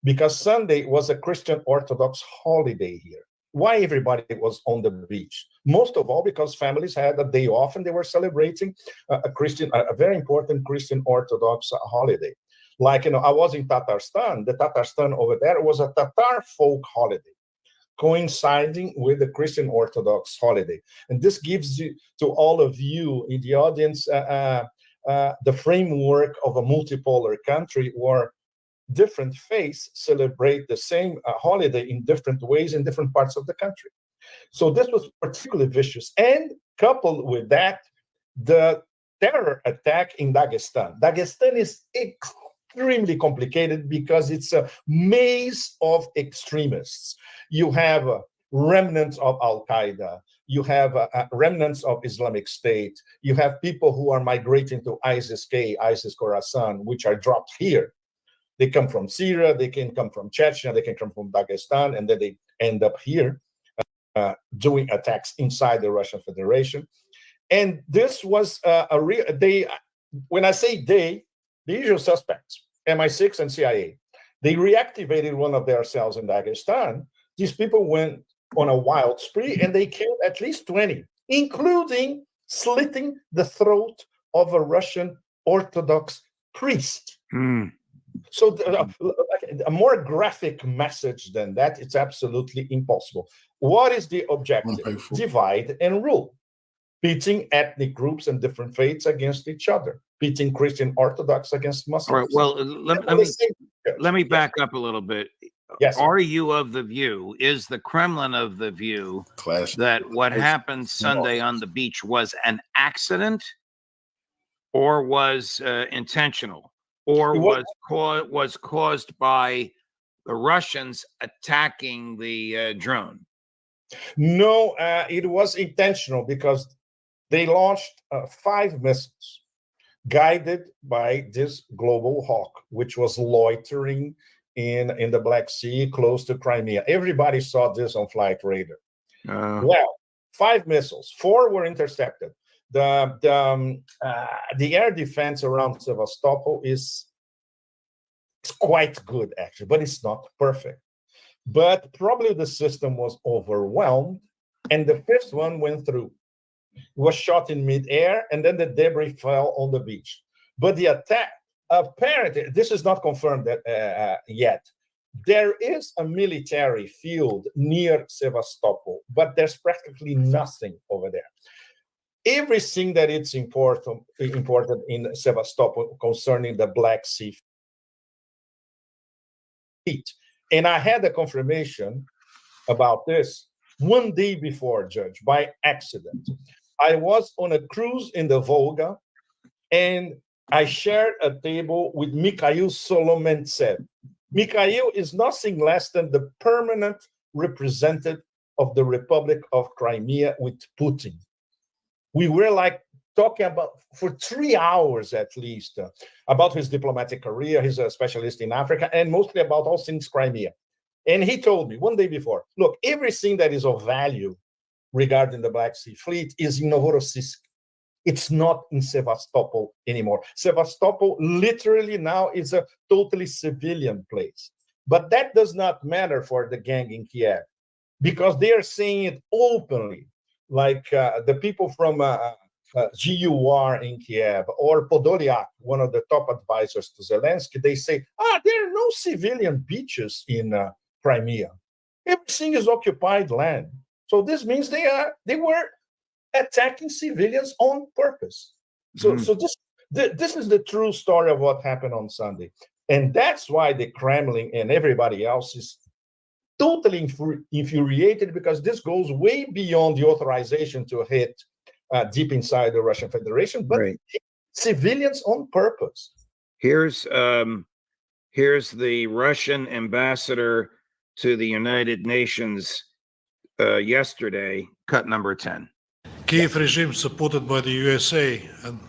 Speaker 18: because Sunday was a Christian Orthodox holiday here. Why everybody was on the beach? Most of all because families had a day off and they were celebrating a very important Christian Orthodox holiday. Like, I was in Tatarstan. The Tatarstan over there was a Tatar folk holiday, coinciding with the Christian Orthodox holiday. And this gives you, to all of you in the audience, the framework of a multipolar country where different faiths celebrate the same holiday in different ways in different parts of the country. So this was particularly vicious. And coupled with that, the terror attack in Dagestan. Dagestan is extremely complicated because it's a maze of extremists. You have remnants of Al-Qaeda. You have remnants of Islamic State. You have people who are migrating to ISIS-K, ISIS-Khorasan, which are dropped here. They come from Syria, they can come from Chechnya, they can come from Dagestan, and then they end up here doing attacks inside the Russian Federation. And this was a real, when I say they, the usual suspects, MI6 and CIA, they reactivated one of their cells in Dagestan. These people went on a wild spree and they killed at least 20, including slitting the throat of a Russian Orthodox priest. So a more graphic message than that, it's absolutely impossible. What is the objective? Divide and rule. Pitting ethnic groups and different faiths against each other, pitting Christian Orthodox against Muslims.
Speaker 11: All right. Well, let me back up a little bit.
Speaker 18: Yes.
Speaker 11: Are you of the view? Is the Kremlin of the view that what happened Sunday on the beach was an accident, or was intentional, or was caused by the Russians attacking the drone?
Speaker 18: No, it was intentional because they launched 5 missiles guided by this global hawk, which was loitering in the Black Sea close to Crimea. Everybody saw this on flight radar. Well, 5 missiles, 4 were intercepted. The air defense around Sevastopol is quite good, actually, but it's not perfect. But probably the system was overwhelmed, and the 5th one went through. Was shot in midair, and then the debris fell on the beach. But the attack, apparently, this is not confirmed yet. There is a military field near Sevastopol, but there's practically nothing over there. Everything that it's important in Sevastopol concerning the Black Sea fleet. And I had a confirmation about this one day before, Judge, by accident. I was on a cruise in the Volga, and I shared a table with Mikhail Solomentsev. Mikhail is nothing less than the permanent representative of the Republic of Crimea with Putin. We were like talking about for 3 hours at least about his diplomatic career. He's a specialist in Africa, and mostly about all things Crimea. And he told me one day before, look, everything that is of value regarding the Black Sea Fleet is in Novorossiysk. It's not in Sevastopol anymore. Sevastopol literally now is a totally civilian place. But that does not matter for the gang in Kiev, because they are saying it openly, like the people from GUR in Kiev or Podolyak, one of the top advisors to Zelensky, they say, there are no civilian beaches in Crimea. Everything is occupied land. So this means they were attacking civilians on purpose. So this is the true story of what happened on Sunday. And that's why the Kremlin and everybody else is totally infuriated, because this goes way beyond the authorization to hit deep inside the Russian Federation, but civilians on purpose.
Speaker 11: Here's the Russian ambassador to the United Nations yesterday, cut number 10.
Speaker 20: Kiev regime, supported by the USA, and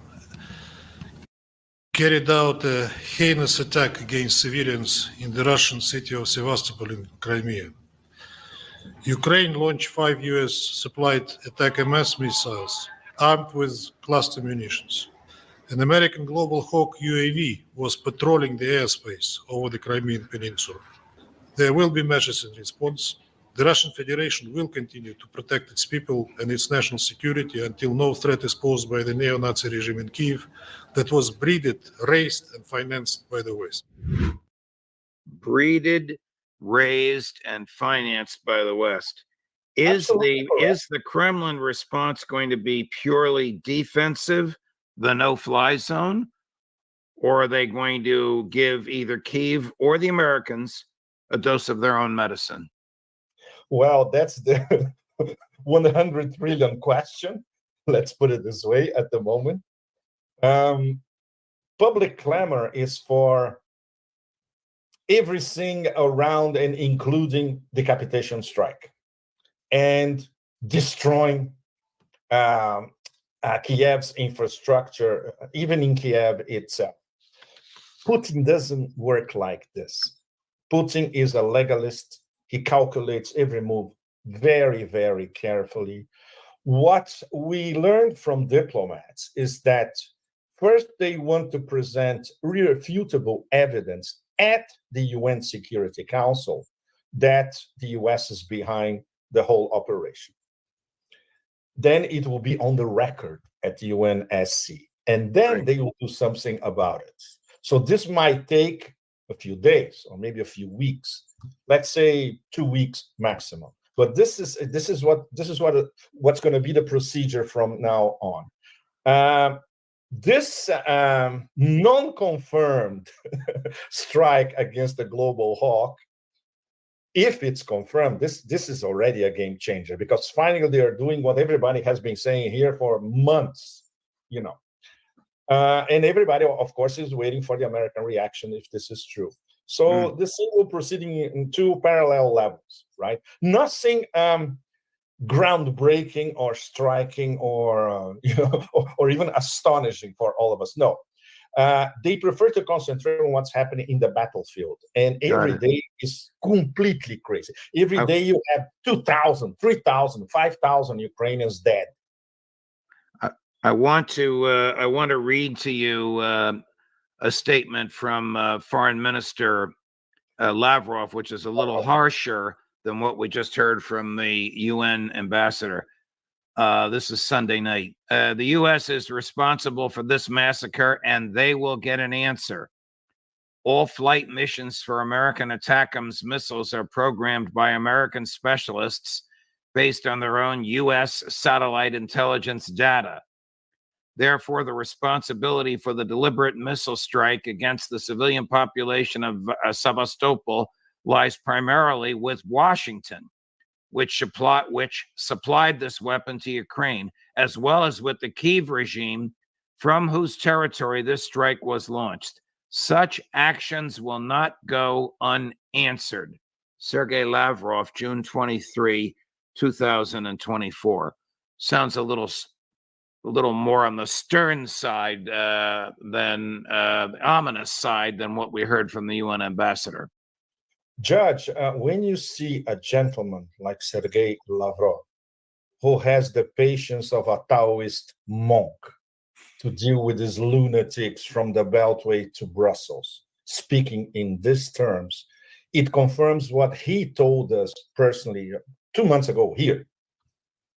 Speaker 20: carried out a heinous attack against civilians in the Russian city of Sevastopol in Crimea. Ukraine launched 5 US-supplied ATACMS missiles armed with cluster munitions. An American Global Hawk UAV was patrolling the airspace over the Crimean Peninsula. There will be measures in response. The Russian Federation will continue to protect its people and its national security until no threat is posed by the neo-Nazi regime in Kiev that was breeded, raised, and financed by the West.
Speaker 11: Breeded, raised, and financed by the West. Is the Kremlin response going to be purely defensive, the no-fly zone, or are they going to give either Kiev or the Americans a dose of their own medicine?
Speaker 18: Well, that's the 100 trillion question. Let's put it this way at the moment. Public clamor is for everything around and including decapitation strike and destroying Kiev's infrastructure, even in Kiev itself. Putin doesn't work like this. Putin is a legalist. He calculates every move very, very carefully. what we learned from diplomats is that first they want to present irrefutable evidence at the UN Security Council that the US is behind the whole operation. Then it will be on the record at UNSC, and then they will do something about it. So this might take a few days or maybe a few weeks, let's say 2 weeks maximum. But this is what's going to be the procedure from now on. This non-confirmed strike against the global hawk, if it's confirmed, this is already a game changer, because finally they are doing what everybody has been saying here for months, and everybody, of course, is waiting for the American reaction if this is true. So the thing will proceeding in two parallel levels, right? Nothing groundbreaking or striking or or even astonishing for all of us. No, they prefer to concentrate on what's happening in the battlefield, and every day is completely crazy. Every day you have 2,000, 3,000, 5,000 Ukrainians dead.
Speaker 11: I want to read to you a statement from Foreign Minister Lavrov, which is a little harsher than what we just heard from the UN ambassador. This is Sunday night. The U.S. is responsible for this massacre, and they will get an answer. All flight missions for American ATACMS missiles are programmed by American specialists based on their own U.S. satellite intelligence data. Therefore, the responsibility for the deliberate missile strike against the civilian population of Sevastopol lies primarily with Washington, which supplied this weapon to Ukraine, as well as with the Kyiv regime, from whose territory this strike was launched. Such actions will not go unanswered. Sergei Lavrov, June 23, 2024. Sounds a little more on the stern side than the ominous side than what we heard from the UN ambassador.
Speaker 18: Judge, when you see a gentleman like Sergei Lavrov, who has the patience of a Taoist monk to deal with these lunatics from the Beltway to Brussels, speaking in these terms, it confirms what he told us personally 2 months ago here,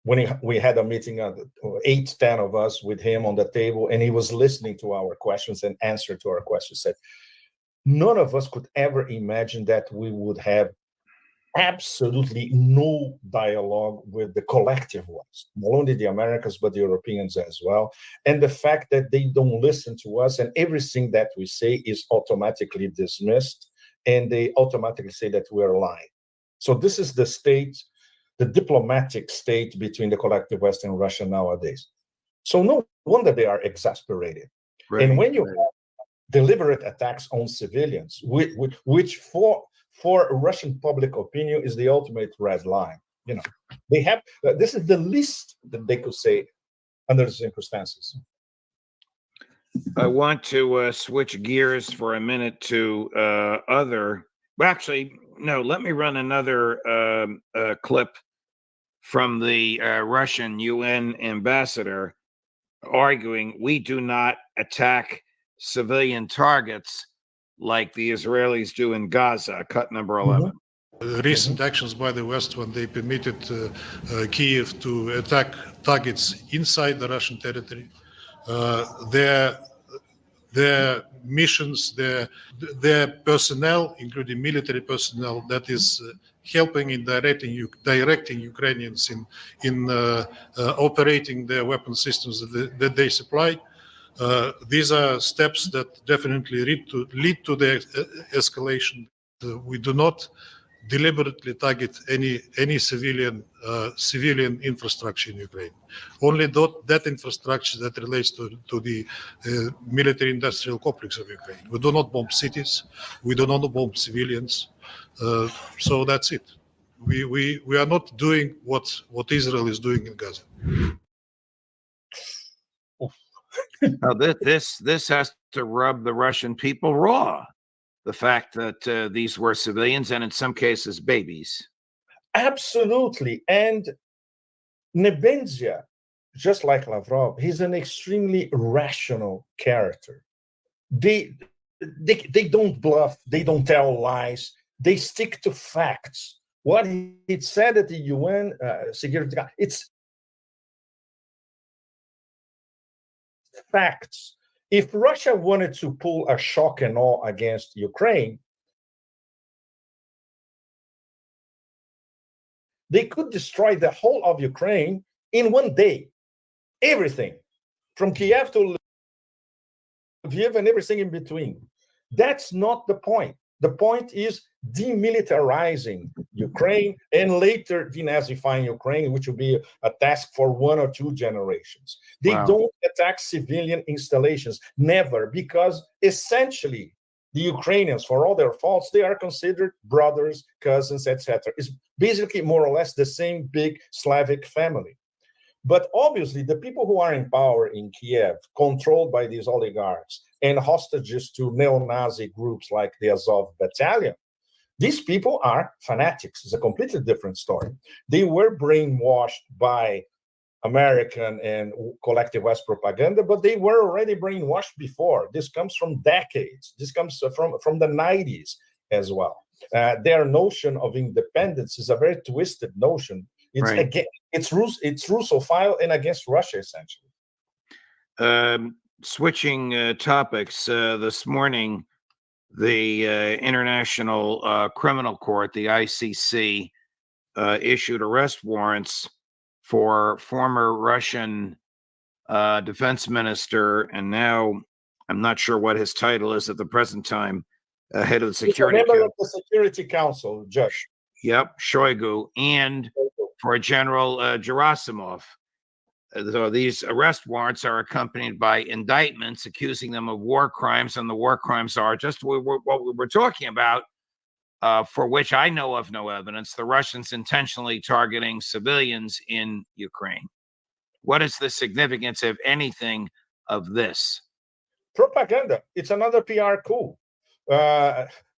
Speaker 18: when we had a meeting, 8-10 of us with him on the table, and he was listening to our questions and answered to our questions. Said, none of us could ever imagine that we would have absolutely no dialogue with the collective West, not only the Americans, but the Europeans as well. And the fact that they don't listen to us and everything that we say is automatically dismissed, and they automatically say that we're lying. So this is the state, the diplomatic state between the collective West and Russia nowadays. So no wonder they are exasperated. Right. And when you have deliberate attacks on civilians, which for Russian public opinion is the ultimate red line. They have this is the least that they could say under the circumstances.
Speaker 11: I want to switch gears for a minute to let me run another clip from the Russian UN ambassador arguing we do not attack civilian targets like the Israelis do in Gaza, cut number 11.
Speaker 20: Recent actions by the West when they permitted Kyiv to attack targets inside the Russian territory, their missions, their personnel, including military personnel, that is helping in directing Ukrainians in operating their weapon systems that they supply. These are steps that definitely lead to the escalation. We do not deliberately target any civilian infrastructure in Ukraine. Only that infrastructure that relates to the military-industrial complex of Ukraine. We do not bomb cities. We do not bomb civilians. So that's it. We are not doing what Israel is doing in Gaza.
Speaker 11: Now, this has to rub the Russian people raw. The fact that these were civilians and in some cases babies.
Speaker 18: Absolutely. And Nebenzia, just like Lavrov, he's an extremely rational character. They don't bluff, they don't tell lies, they stick to facts. What he said at the UN Security Council, it's facts. If Russia wanted to pull a shock and awe against Ukraine, they could destroy the whole of Ukraine in one day. Everything, from Kiev to Lviv and everything in between. That's not the point. The point is demilitarizing Ukraine and later denazifying Ukraine, which will be a task for 1 or 2 generations. They don't attack civilian installations, never, because essentially the Ukrainians, for all their faults, they are considered brothers, cousins, etc. It's basically more or less the same big Slavic family. But obviously, the people who are in power in Kiev, controlled by these oligarchs and hostages to neo-Nazi groups like the Azov Battalion, these people are fanatics. It's a completely different story. They were brainwashed by American and collective West propaganda, but they were already brainwashed before. This comes from decades. This comes from the 90s as well. Their notion of independence is a very twisted notion. It's again, it's Russophile and against Russia, essentially.
Speaker 11: Switching topics, this morning, the International Criminal Court, the ICC, issued arrest warrants for former Russian defense minister, and now I'm not sure what his title is at the present time, head of the Security
Speaker 18: Council. Member of the Security Council, Judge.
Speaker 11: Yep, Shoigu, and for General Gerasimov. So these arrest warrants are accompanied by indictments accusing them of war crimes, and the war crimes are just what we were talking about, for which I know of no evidence. The Russians intentionally targeting civilians in Ukraine. What is the significance, if anything, of this?
Speaker 18: Propaganda. It's another PR coup.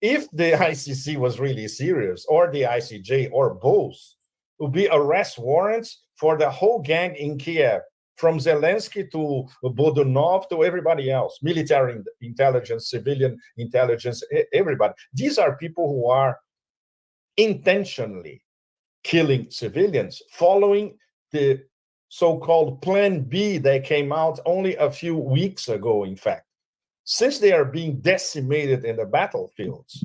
Speaker 18: If the ICC was really serious, or the ICJ, or both, it would be arrest warrants for the whole gang in Kiev, from Zelensky to Bodunov to everybody else, military intelligence, civilian intelligence, everybody. These are people who are intentionally killing civilians, following the so-called Plan B that came out only a few weeks ago, in fact. Since they are being decimated in the battlefields,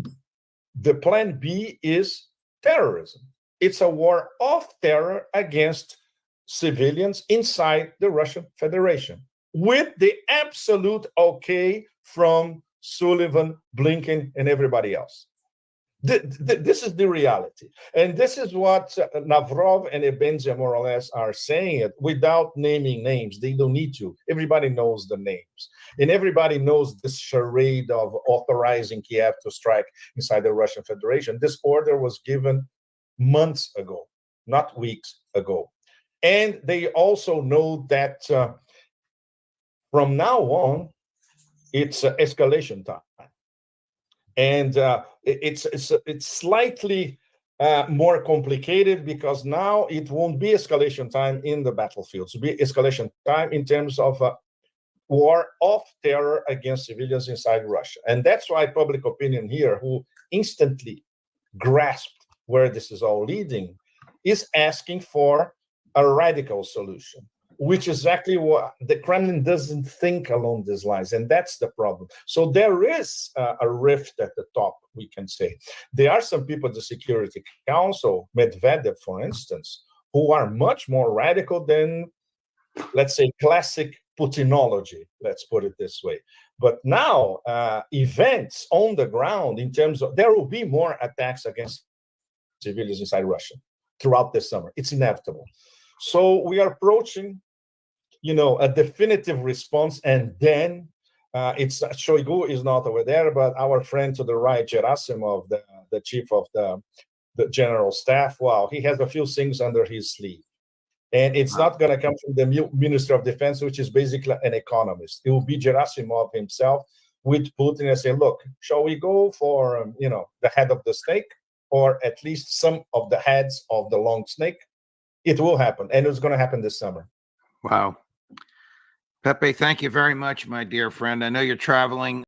Speaker 18: the Plan B is terrorism. It's a war of terror against civilians inside the Russian Federation, with the absolute okay from Sullivan, Blinken, and everybody else. This is the reality. And this is what Lavrov and Nebenzia more or less are saying it without naming names. They don't need to. Everybody knows the names. And everybody knows this charade of authorizing Kiev to strike inside the Russian Federation. This order was given months ago, not weeks ago. And they also know that from now on, it's escalation time. And it's slightly more complicated, because now it won't be escalation time in the battlefield. It will be escalation time in terms of war of terror against civilians inside Russia. And that's why public opinion here, who instantly grasped where this is all leading, is asking for a radical solution, which is exactly what the Kremlin doesn't think along these lines. And that's the problem. So there is a rift at the top, we can say. There are some people at the Security Council, Medvedev, for instance, who are much more radical than, let's say, classic Putinology, let's put it this way. But now, events on the ground, in terms of, there will be more attacks against civilians inside Russia throughout this summer. It's inevitable. So we are approaching, a definitive response, and then it's Shoigu is not over there, but our friend to the right, Gerasimov, the chief of the general staff. Wow, he has a few things under his sleeve, and it's not going to come from the Minister of Defense, which is basically an economist. It will be Gerasimov himself with Putin and say, "Look, shall we go for the head of the snake, or at least some of the heads of the long snake?" It will happen, and it's going to happen this summer.
Speaker 11: Wow. Pepe, thank you very much, my dear friend. I know you're traveling.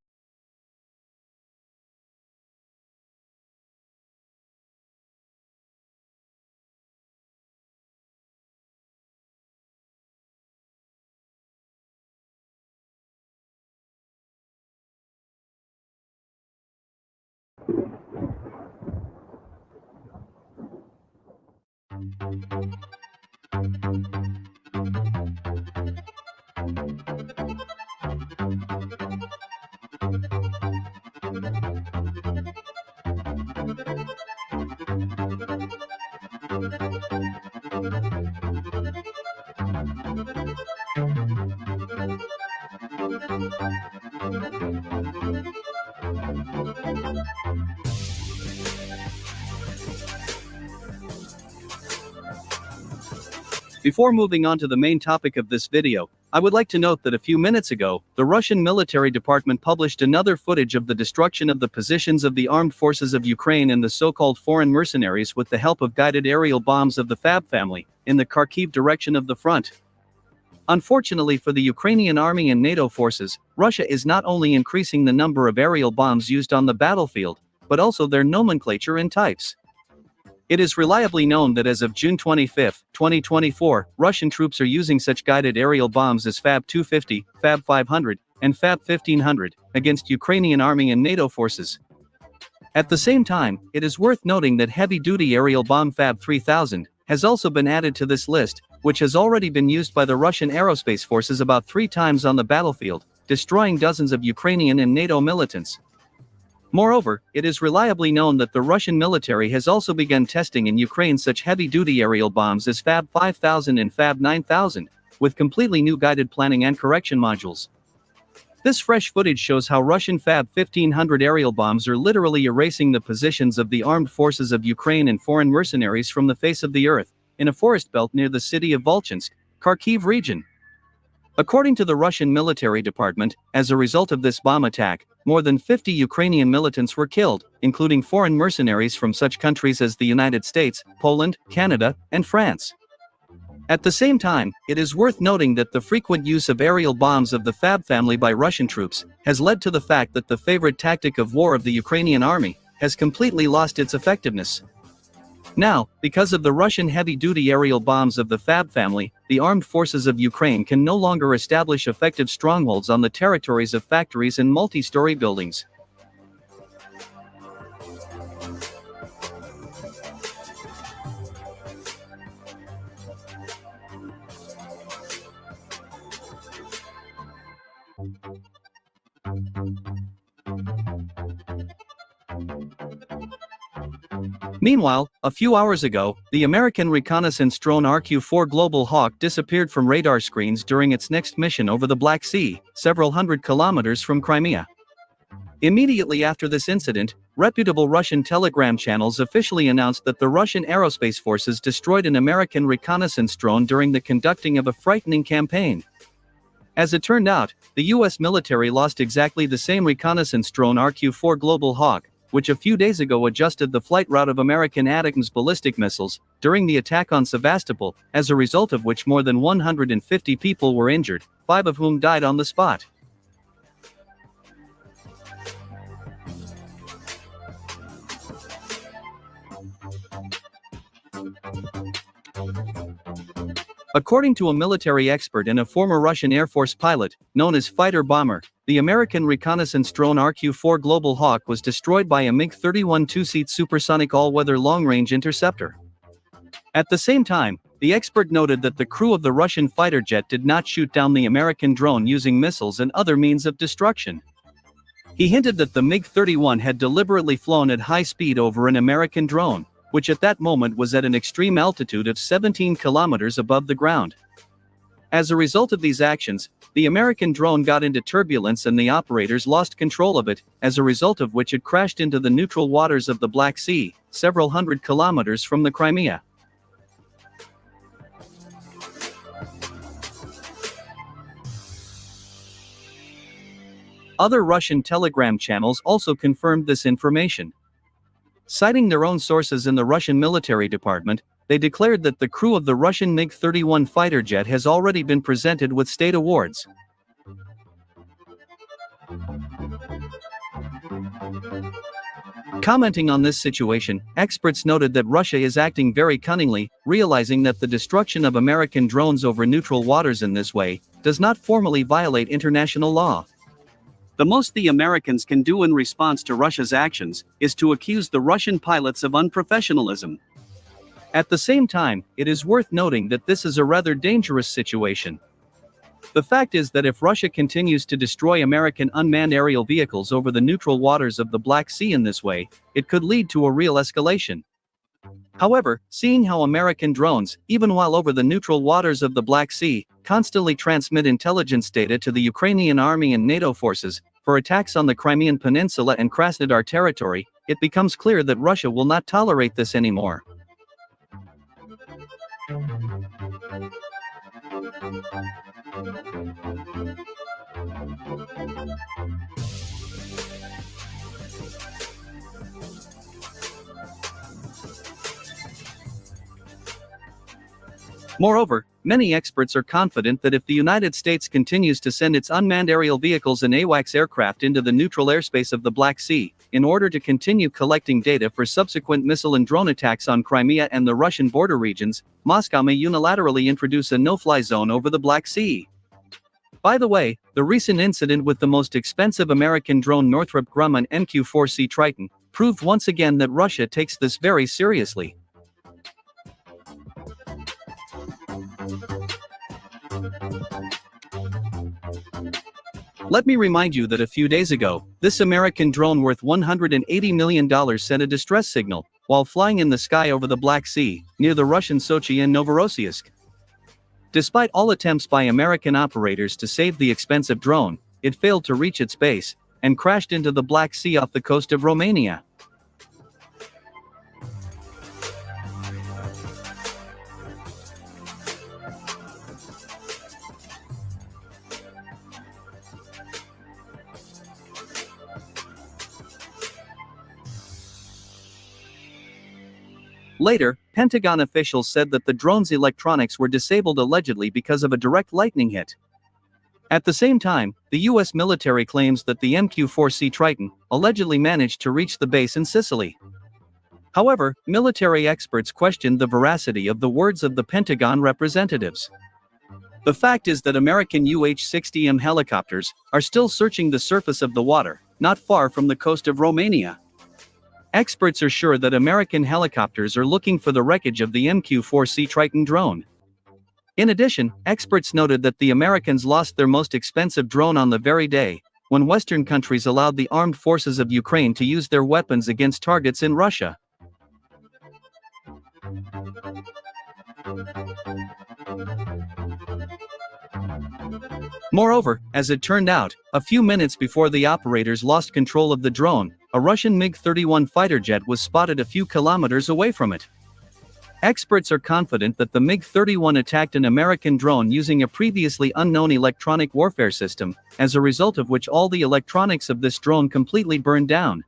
Speaker 3: Before moving on to the main topic of this video, I would like to note that a few minutes ago, the Russian military department published another footage of the destruction of the positions of the armed forces of Ukraine and the so-called foreign mercenaries with the help of guided aerial bombs of the Fab family, in the Kharkiv direction of the front. Unfortunately for the Ukrainian army and NATO forces, Russia is not only increasing the number of aerial bombs used on the battlefield, but also their nomenclature and types. It is reliably known that as of June 25, 2024, Russian troops are using such guided aerial bombs as Fab 250, Fab 500, and Fab 1500 against Ukrainian army and NATO forces. At the same time, it is worth noting that heavy-duty aerial bomb Fab 3000 has also been added to this list, which has already been used by the Russian aerospace forces about 3 times on the battlefield, destroying dozens of Ukrainian and NATO militants. Moreover, it is reliably known that the Russian military has also begun testing in Ukraine such heavy-duty aerial bombs as Fab 5000 and Fab 9000, with completely new guided planning and correction modules. This fresh footage shows how Russian Fab 1500 aerial bombs are literally erasing the positions of the armed forces of Ukraine and foreign mercenaries from the face of the earth, in a forest belt near the city of Volchansk, Kharkiv region. According to the Russian military department, as a result of this bomb attack, more than 50 Ukrainian militants were killed, including foreign mercenaries from such countries as the United States, Poland, Canada, and France. At the same time, it is worth noting that the frequent use of aerial bombs of the Fab family by Russian troops has led to the fact that the favorite tactic of war of the Ukrainian army has completely lost its effectiveness. Now, because of the Russian heavy-duty aerial bombs of the Fab family, the armed forces of Ukraine can no longer establish effective strongholds on the territories of factories and multi-story buildings. Meanwhile, a few hours ago, the American reconnaissance drone RQ-4 Global Hawk disappeared from radar screens during its next mission over the Black Sea, several hundred kilometers from Crimea. Immediately after this incident, reputable Russian Telegram channels officially announced that the Russian aerospace forces destroyed an American reconnaissance drone during the conducting of a frightening campaign. As it turned out, the US military lost exactly the same reconnaissance drone RQ-4 Global Hawk, which a few days ago adjusted the flight route of American ATACMS ballistic missiles during the attack on Sevastopol, as a result of which more than 150 people were injured, 5 of whom died on the spot. According to a military expert and a former Russian Air Force pilot, known as Fighter Bomber, the American reconnaissance drone RQ-4 Global Hawk was destroyed by a MiG-31 two-seat supersonic all-weather long-range interceptor. At the same time, the expert noted that the crew of the Russian fighter jet did not shoot down the American drone using missiles and other means of destruction. He hinted that the MiG-31 had deliberately flown at high speed over an American drone, which at that moment was at an extreme altitude of 17 kilometers above the ground. As a result of these actions, the American drone got into turbulence and the operators lost control of it, as a result of which it crashed into the neutral waters of the Black Sea, several hundred kilometers from the Crimea. Other Russian Telegram channels also confirmed this information. Citing their own sources in the Russian military department, they declared that the crew of the Russian MiG-31 fighter jet has already been presented with state awards. Commenting on this situation, experts noted that Russia is acting very cunningly, realizing that the destruction of American drones over neutral waters in this way does not formally violate international law. The most the Americans can do in response to Russia's actions is to accuse the Russian pilots of unprofessionalism. At the same time, it is worth noting that this is a rather dangerous situation. The fact is that if Russia continues to destroy American unmanned aerial vehicles over the neutral waters of the Black Sea in this way, it could lead to a real escalation. However, seeing how American drones, even while over the neutral waters of the Black Sea, constantly transmit intelligence data to the Ukrainian army and NATO forces for attacks on the Crimean Peninsula and Krasnodar territory, it becomes clear that Russia will not tolerate this anymore. Moreover, many experts are confident that if the United States continues to send its unmanned aerial vehicles and AWACS aircraft into the neutral airspace of the Black Sea, in order to continue collecting data for subsequent missile and drone attacks on Crimea and the Russian border regions, Moscow may unilaterally introduce a no-fly zone over the Black Sea. By the way, the recent incident with the most expensive American drone Northrop Grumman MQ-4C Triton proved once again that Russia takes this very seriously. Let me remind you that a few days ago, this American drone worth $180 million sent a distress signal while flying in the sky over the Black Sea, near the Russian Sochi and Novorossiysk. Despite all attempts by American operators to save the expensive drone, it failed to reach its base and crashed into the Black Sea off the coast of Romania. Later, Pentagon officials said that the drone's electronics were disabled allegedly because of a direct lightning hit. At the same time, the US military claims that the MQ-4C Triton allegedly managed to reach the base in Sicily. However, military experts questioned the veracity of the words of the Pentagon representatives. The fact is that American UH-60M helicopters are still searching the surface of the water, not far from the coast of Romania. Experts are sure that American helicopters are looking for the wreckage of the MQ-4C Triton drone. In addition, experts noted that the Americans lost their most expensive drone on the very day when Western countries allowed the armed forces of Ukraine to use their weapons against targets in Russia. Moreover, as it turned out, a few minutes before the operators lost control of the drone, a Russian MiG-31 fighter jet was spotted a few kilometers away from it. Experts are confident that the MiG-31 attacked an American drone using a previously unknown electronic warfare system, as a result of which all the electronics of this drone completely burned down.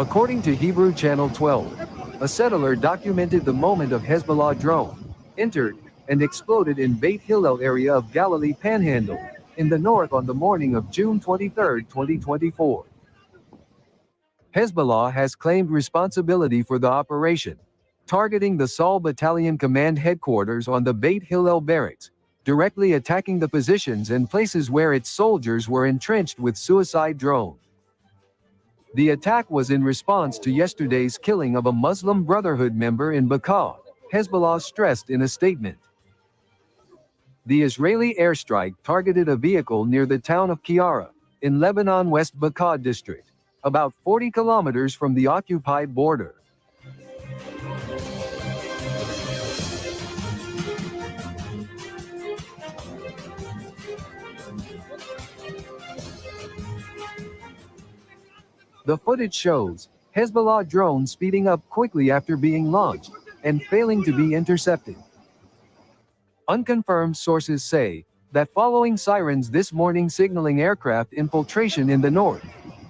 Speaker 4: According to Hebrew Channel 12, a settler documented the moment of Hezbollah drone entered and exploded in Beit Hillel area of Galilee Panhandle in the north on the morning of June 23, 2024. Hezbollah has claimed responsibility for the operation, targeting the Saul Battalion Command headquarters on the Beit Hillel barracks, directly attacking the positions and places where its soldiers were entrenched with suicide drones. The attack was in response to yesterday's killing of a Muslim Brotherhood member in Bekaa, Hezbollah stressed in a statement. The Israeli airstrike targeted a vehicle near the town of Kiara, in Lebanon West Bekaa district, about 40 kilometers from the occupied border. The footage shows Hezbollah drones speeding up quickly after being launched and failing to be intercepted. Unconfirmed sources say that following sirens this morning signaling aircraft infiltration in the north,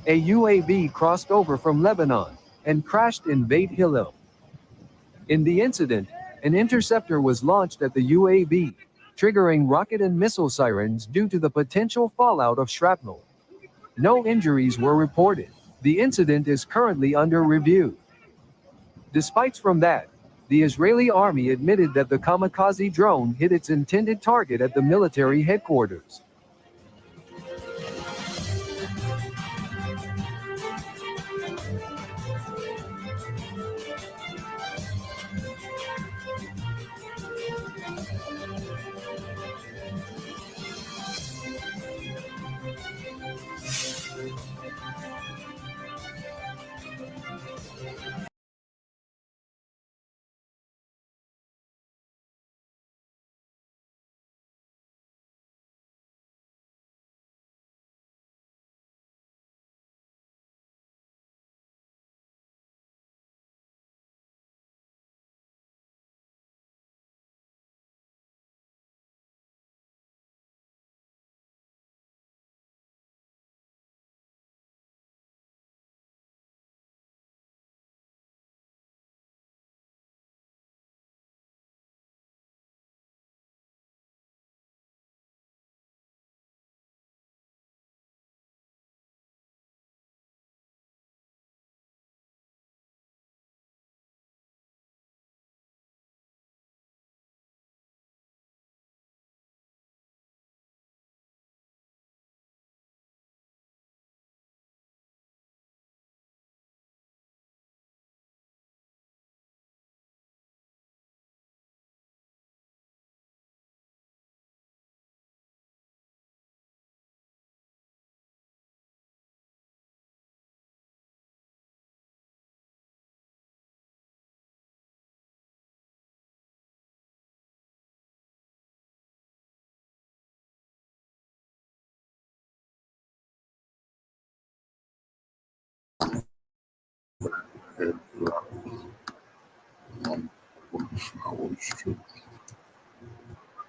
Speaker 4: a UAV crossed over from Lebanon and crashed in Beit Hillel. In the incident, an interceptor was launched at the UAV, triggering rocket and missile sirens due to the potential fallout of shrapnel. No injuries were reported. The incident is currently under review. Despite from that, the Israeli army admitted that the kamikaze drone hit its intended target at the military headquarters.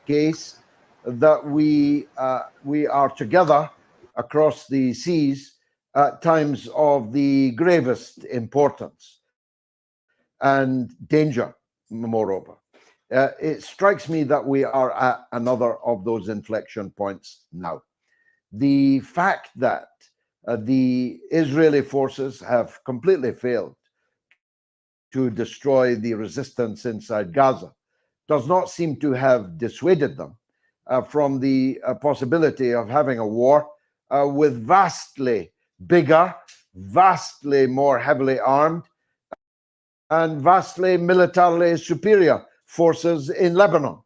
Speaker 21: Case that we are together across the seas at times of the gravest importance and danger, moreover. It strikes me that we are at another of those inflection points now. The fact that the Israeli forces have completely failed to destroy the resistance inside Gaza does not seem to have dissuaded them from the possibility of having a war with vastly bigger, vastly more heavily armed, and vastly militarily superior forces in Lebanon.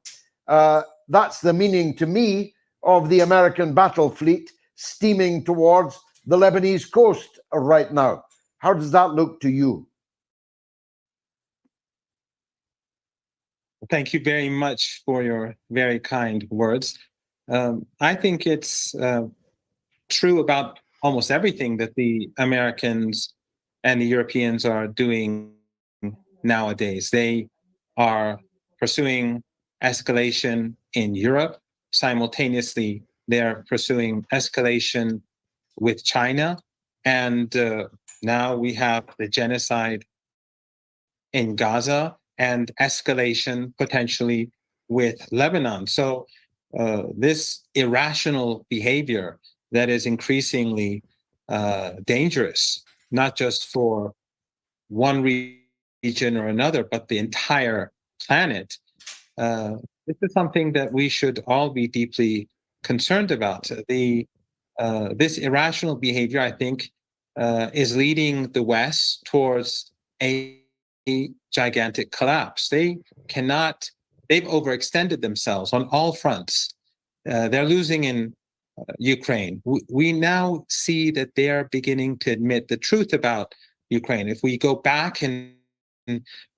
Speaker 21: That's the meaning to me of the American battle fleet steaming towards the Lebanese coast right now. How does that look to you?
Speaker 22: Thank you very much for your very kind words. I think it's true about almost everything that the Americans and the Europeans are doing nowadays. They are pursuing escalation in Europe. Simultaneously, they're pursuing escalation with China. And now we have the genocide in Gaza and escalation potentially with Lebanon. So this irrational behavior that is increasingly dangerous, not just for one region or another, but the entire planet, this is something that we should all be deeply concerned about. This irrational behavior, I think, is leading the West towards a gigantic collapse. They've overextended themselves on all fronts. They're losing in Ukraine. We now see that they're beginning to admit the truth about Ukraine. If we go back and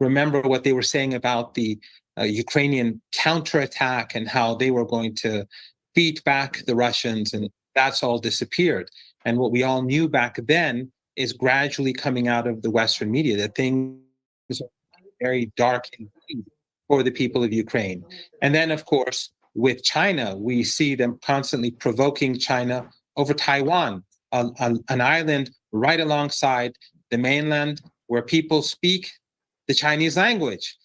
Speaker 22: remember what they were saying about the Ukrainian counterattack and how they were going to beat back the Russians, and that's all disappeared. And what we all knew back then is gradually coming out of the Western media, that things are very dark indeed for the people of Ukraine. And then, of course, with China, we see them constantly provoking China over Taiwan, an island right alongside the mainland where people speak the Chinese language.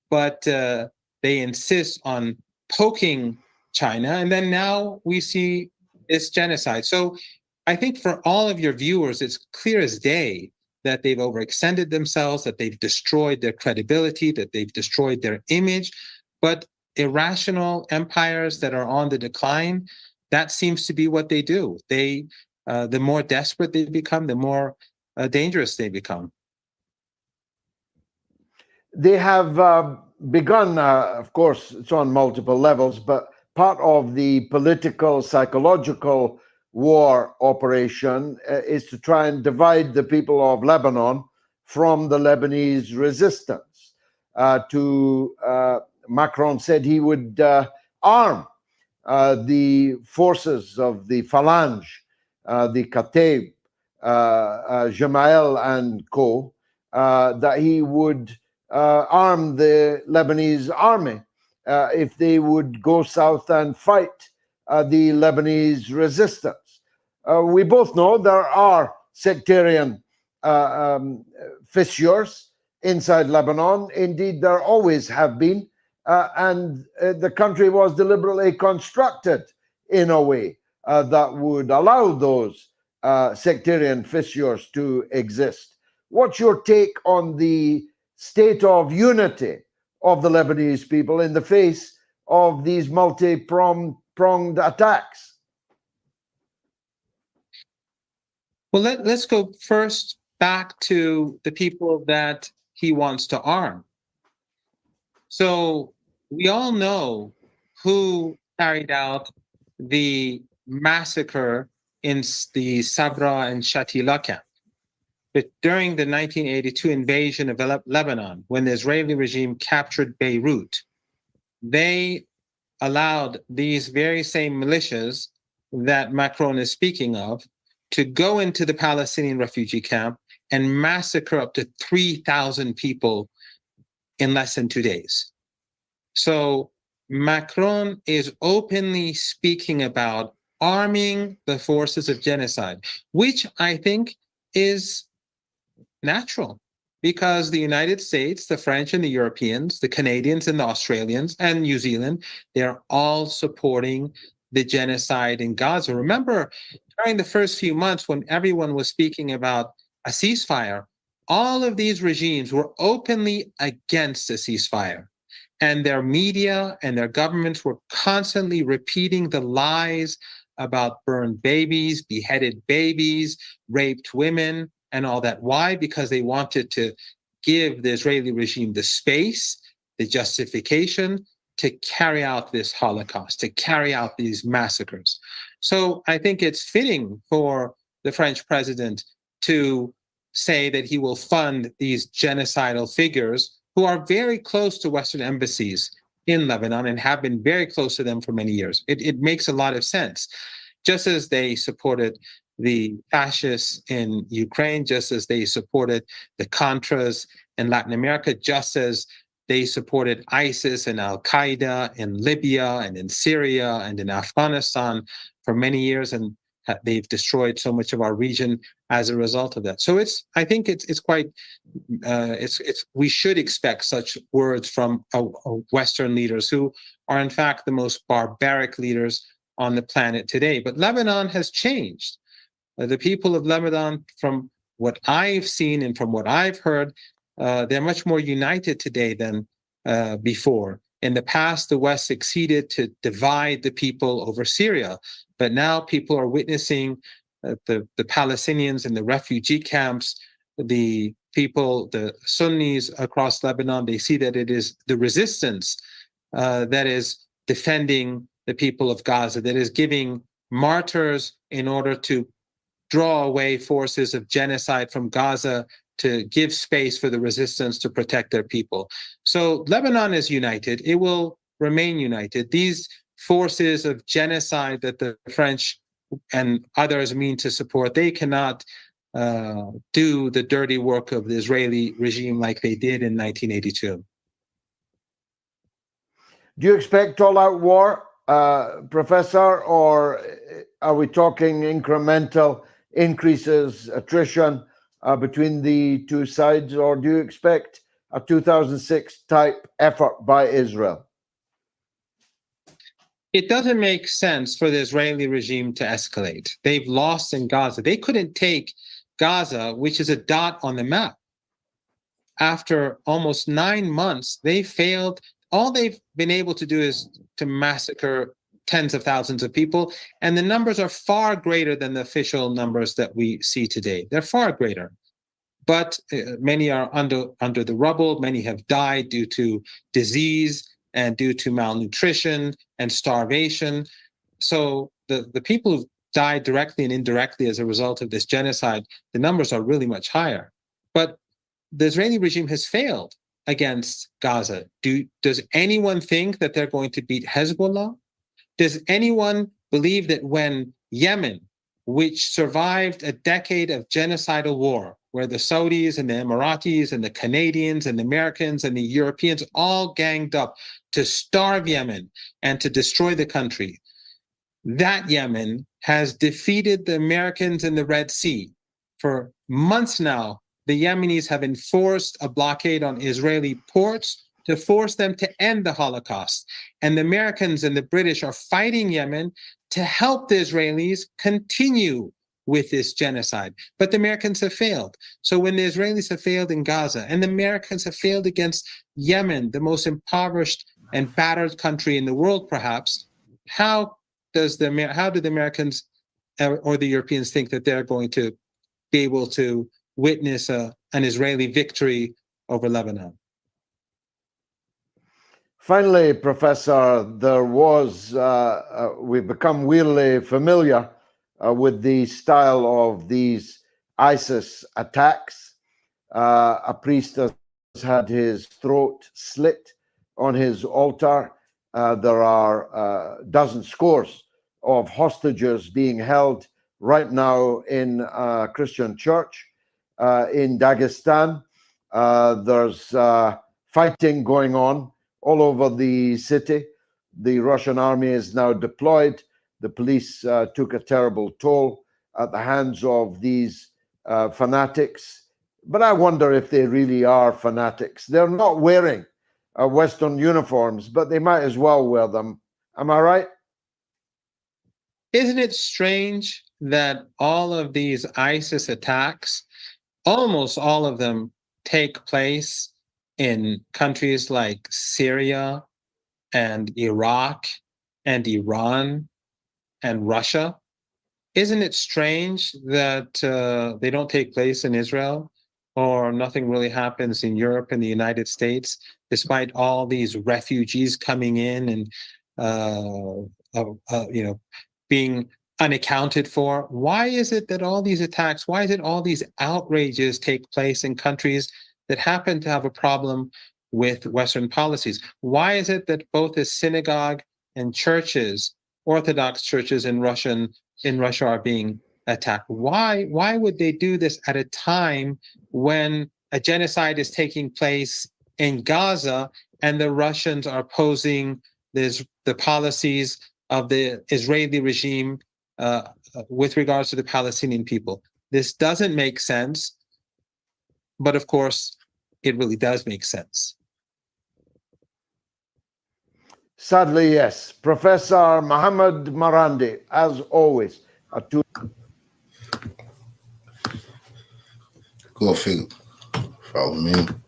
Speaker 22: But they insist on poking China. And then now we see this genocide. So I think for all of your viewers, it's clear as day that they've overextended themselves, that they've destroyed their credibility, that they've destroyed their image. But irrational empires that are on the decline, that seems to be what they do. The more desperate they become, the more dangerous they become.
Speaker 21: They have begun, of course, it's on multiple levels, but part of the political, psychological war operation is to try and divide the people of Lebanon from the Lebanese resistance. Macron said he would arm the forces of the Phalange, the Kataib, Jamael and co., that he would arm the Lebanese army if they would go south and fight the Lebanese resistance. We both know there are sectarian fissures inside Lebanon. Indeed, there always have been, and the country was deliberately constructed in a way that would allow those sectarian fissures to exist. What's your take on the state of unity of the Lebanese people in the face of these multi-pronged attacks?
Speaker 22: Well, let's go first back to the people that he wants to arm. So we all know who carried out the massacre in the Sabra and Shatila camp. But during the 1982 invasion of Lebanon, when the Israeli regime captured Beirut, they allowed these very same militias that Macron is speaking of to go into the Palestinian refugee camp and massacre up to 3,000 people in less than 2 days. So Macron is openly speaking about arming the forces of genocide, which I think is natural, because the United States, the French and the Europeans, the Canadians and the Australians and New Zealand, they're all supporting the genocide in Gaza. Remember, during the first few months when everyone was speaking about a ceasefire, all of these regimes were openly against a ceasefire. And their media and their governments were constantly repeating the lies about burned babies, beheaded babies, raped women, and all that. Why? Because they wanted to give the Israeli regime the space, the justification to carry out this Holocaust, to carry out these massacres. So I think it's fitting for the French president to say that he will fund these genocidal figures who are very close to Western embassies in Lebanon and have been very close to them for many years. It makes a lot of sense. Just as they supported the fascists in Ukraine, just as they supported the Contras in Latin America, just as they supported ISIS and Al-Qaeda in Libya and in Syria and in Afghanistan for many years, and they've destroyed so much of our region as a result of that. So I think it's quite, we should expect such words from Western leaders who are in fact the most barbaric leaders on the planet today. But Lebanon has changed. The people of Lebanon, from what I've seen and from what I've heard, they're much more united today than before. In the past, the West succeeded to divide the people over Syria, but now people are witnessing the Palestinians in the refugee camps, the people, the Sunnis across Lebanon, they see that it is the resistance that is defending the people of Gaza, that is giving martyrs in order to draw away forces of genocide from Gaza, to give space for the resistance to protect their people. So Lebanon is united. It will remain united. These forces of genocide that the French and others mean to support, they cannot do the dirty work of the Israeli regime like they did in 1982.
Speaker 21: Do you expect all-out war, Professor, or are we talking incremental increases, attrition between the two sides, or do you expect a 2006 type effort by Israel?
Speaker 22: It doesn't make sense for the Israeli regime to escalate. They've lost in Gaza. They couldn't take Gaza, which is a dot on the map. After almost 9 months, they failed. All they've been able to do is to massacre tens of thousands of people, and the numbers are far greater than the official numbers that we see today. They're far greater. But many are under the rubble. Many have died due to disease and due to malnutrition and starvation. So the people who've died directly and indirectly as a result of this genocide, the numbers are really much higher. But the Israeli regime has failed against Gaza. Does anyone think that they're going to beat Hezbollah? Does anyone believe that when Yemen, which survived a decade of genocidal war, where the Saudis and the Emiratis and the Canadians and the Americans and the Europeans all ganged up to starve Yemen and to destroy the country, that Yemen has defeated the Americans in the Red Sea. For months now, the Yemenis have enforced a blockade on Israeli ports to force them to end the Holocaust. And the Americans and the British are fighting Yemen to help the Israelis continue with this genocide. But the Americans have failed. So when the Israelis have failed in Gaza and the Americans have failed against Yemen, the most impoverished and battered country in the world, perhaps, how do the Americans or the Europeans think that they're going to be able to witness an Israeli victory over Lebanon?
Speaker 21: Finally, Professor, there was, we've become weirdly familiar with the style of these ISIS attacks. A priest has had his throat slit on his altar. There are scores of hostages being held right now in a Christian church in Dagestan. There's fighting going on all over the city. The Russian army is now deployed. The police took a terrible toll at the hands of these fanatics. But I wonder if they really are fanatics. They're not wearing Western uniforms, but they might as well wear them. Am I right?
Speaker 22: Isn't it strange that all of these ISIS attacks, almost all of them, take place in countries like Syria and Iraq and Iran and Russia? Isn't it strange that they don't take place in Israel, or nothing really happens in Europe and the United States, despite all these refugees coming in and being unaccounted for? Why is it that all these attacks, why is it all these outrages take place in countries that happen to have a problem with Western policies? Why is it that both the synagogue and churches, Orthodox churches in Russia are being attacked? Why would they do this at a time when a genocide is taking place in Gaza and the Russians are opposing the policies of the Israeli regime with regards to the Palestinian people? This doesn't make sense, but of course, it really does make sense.
Speaker 21: Sadly, yes. Professor Mohammed Marandi, as always,
Speaker 1: Go figure. Follow me.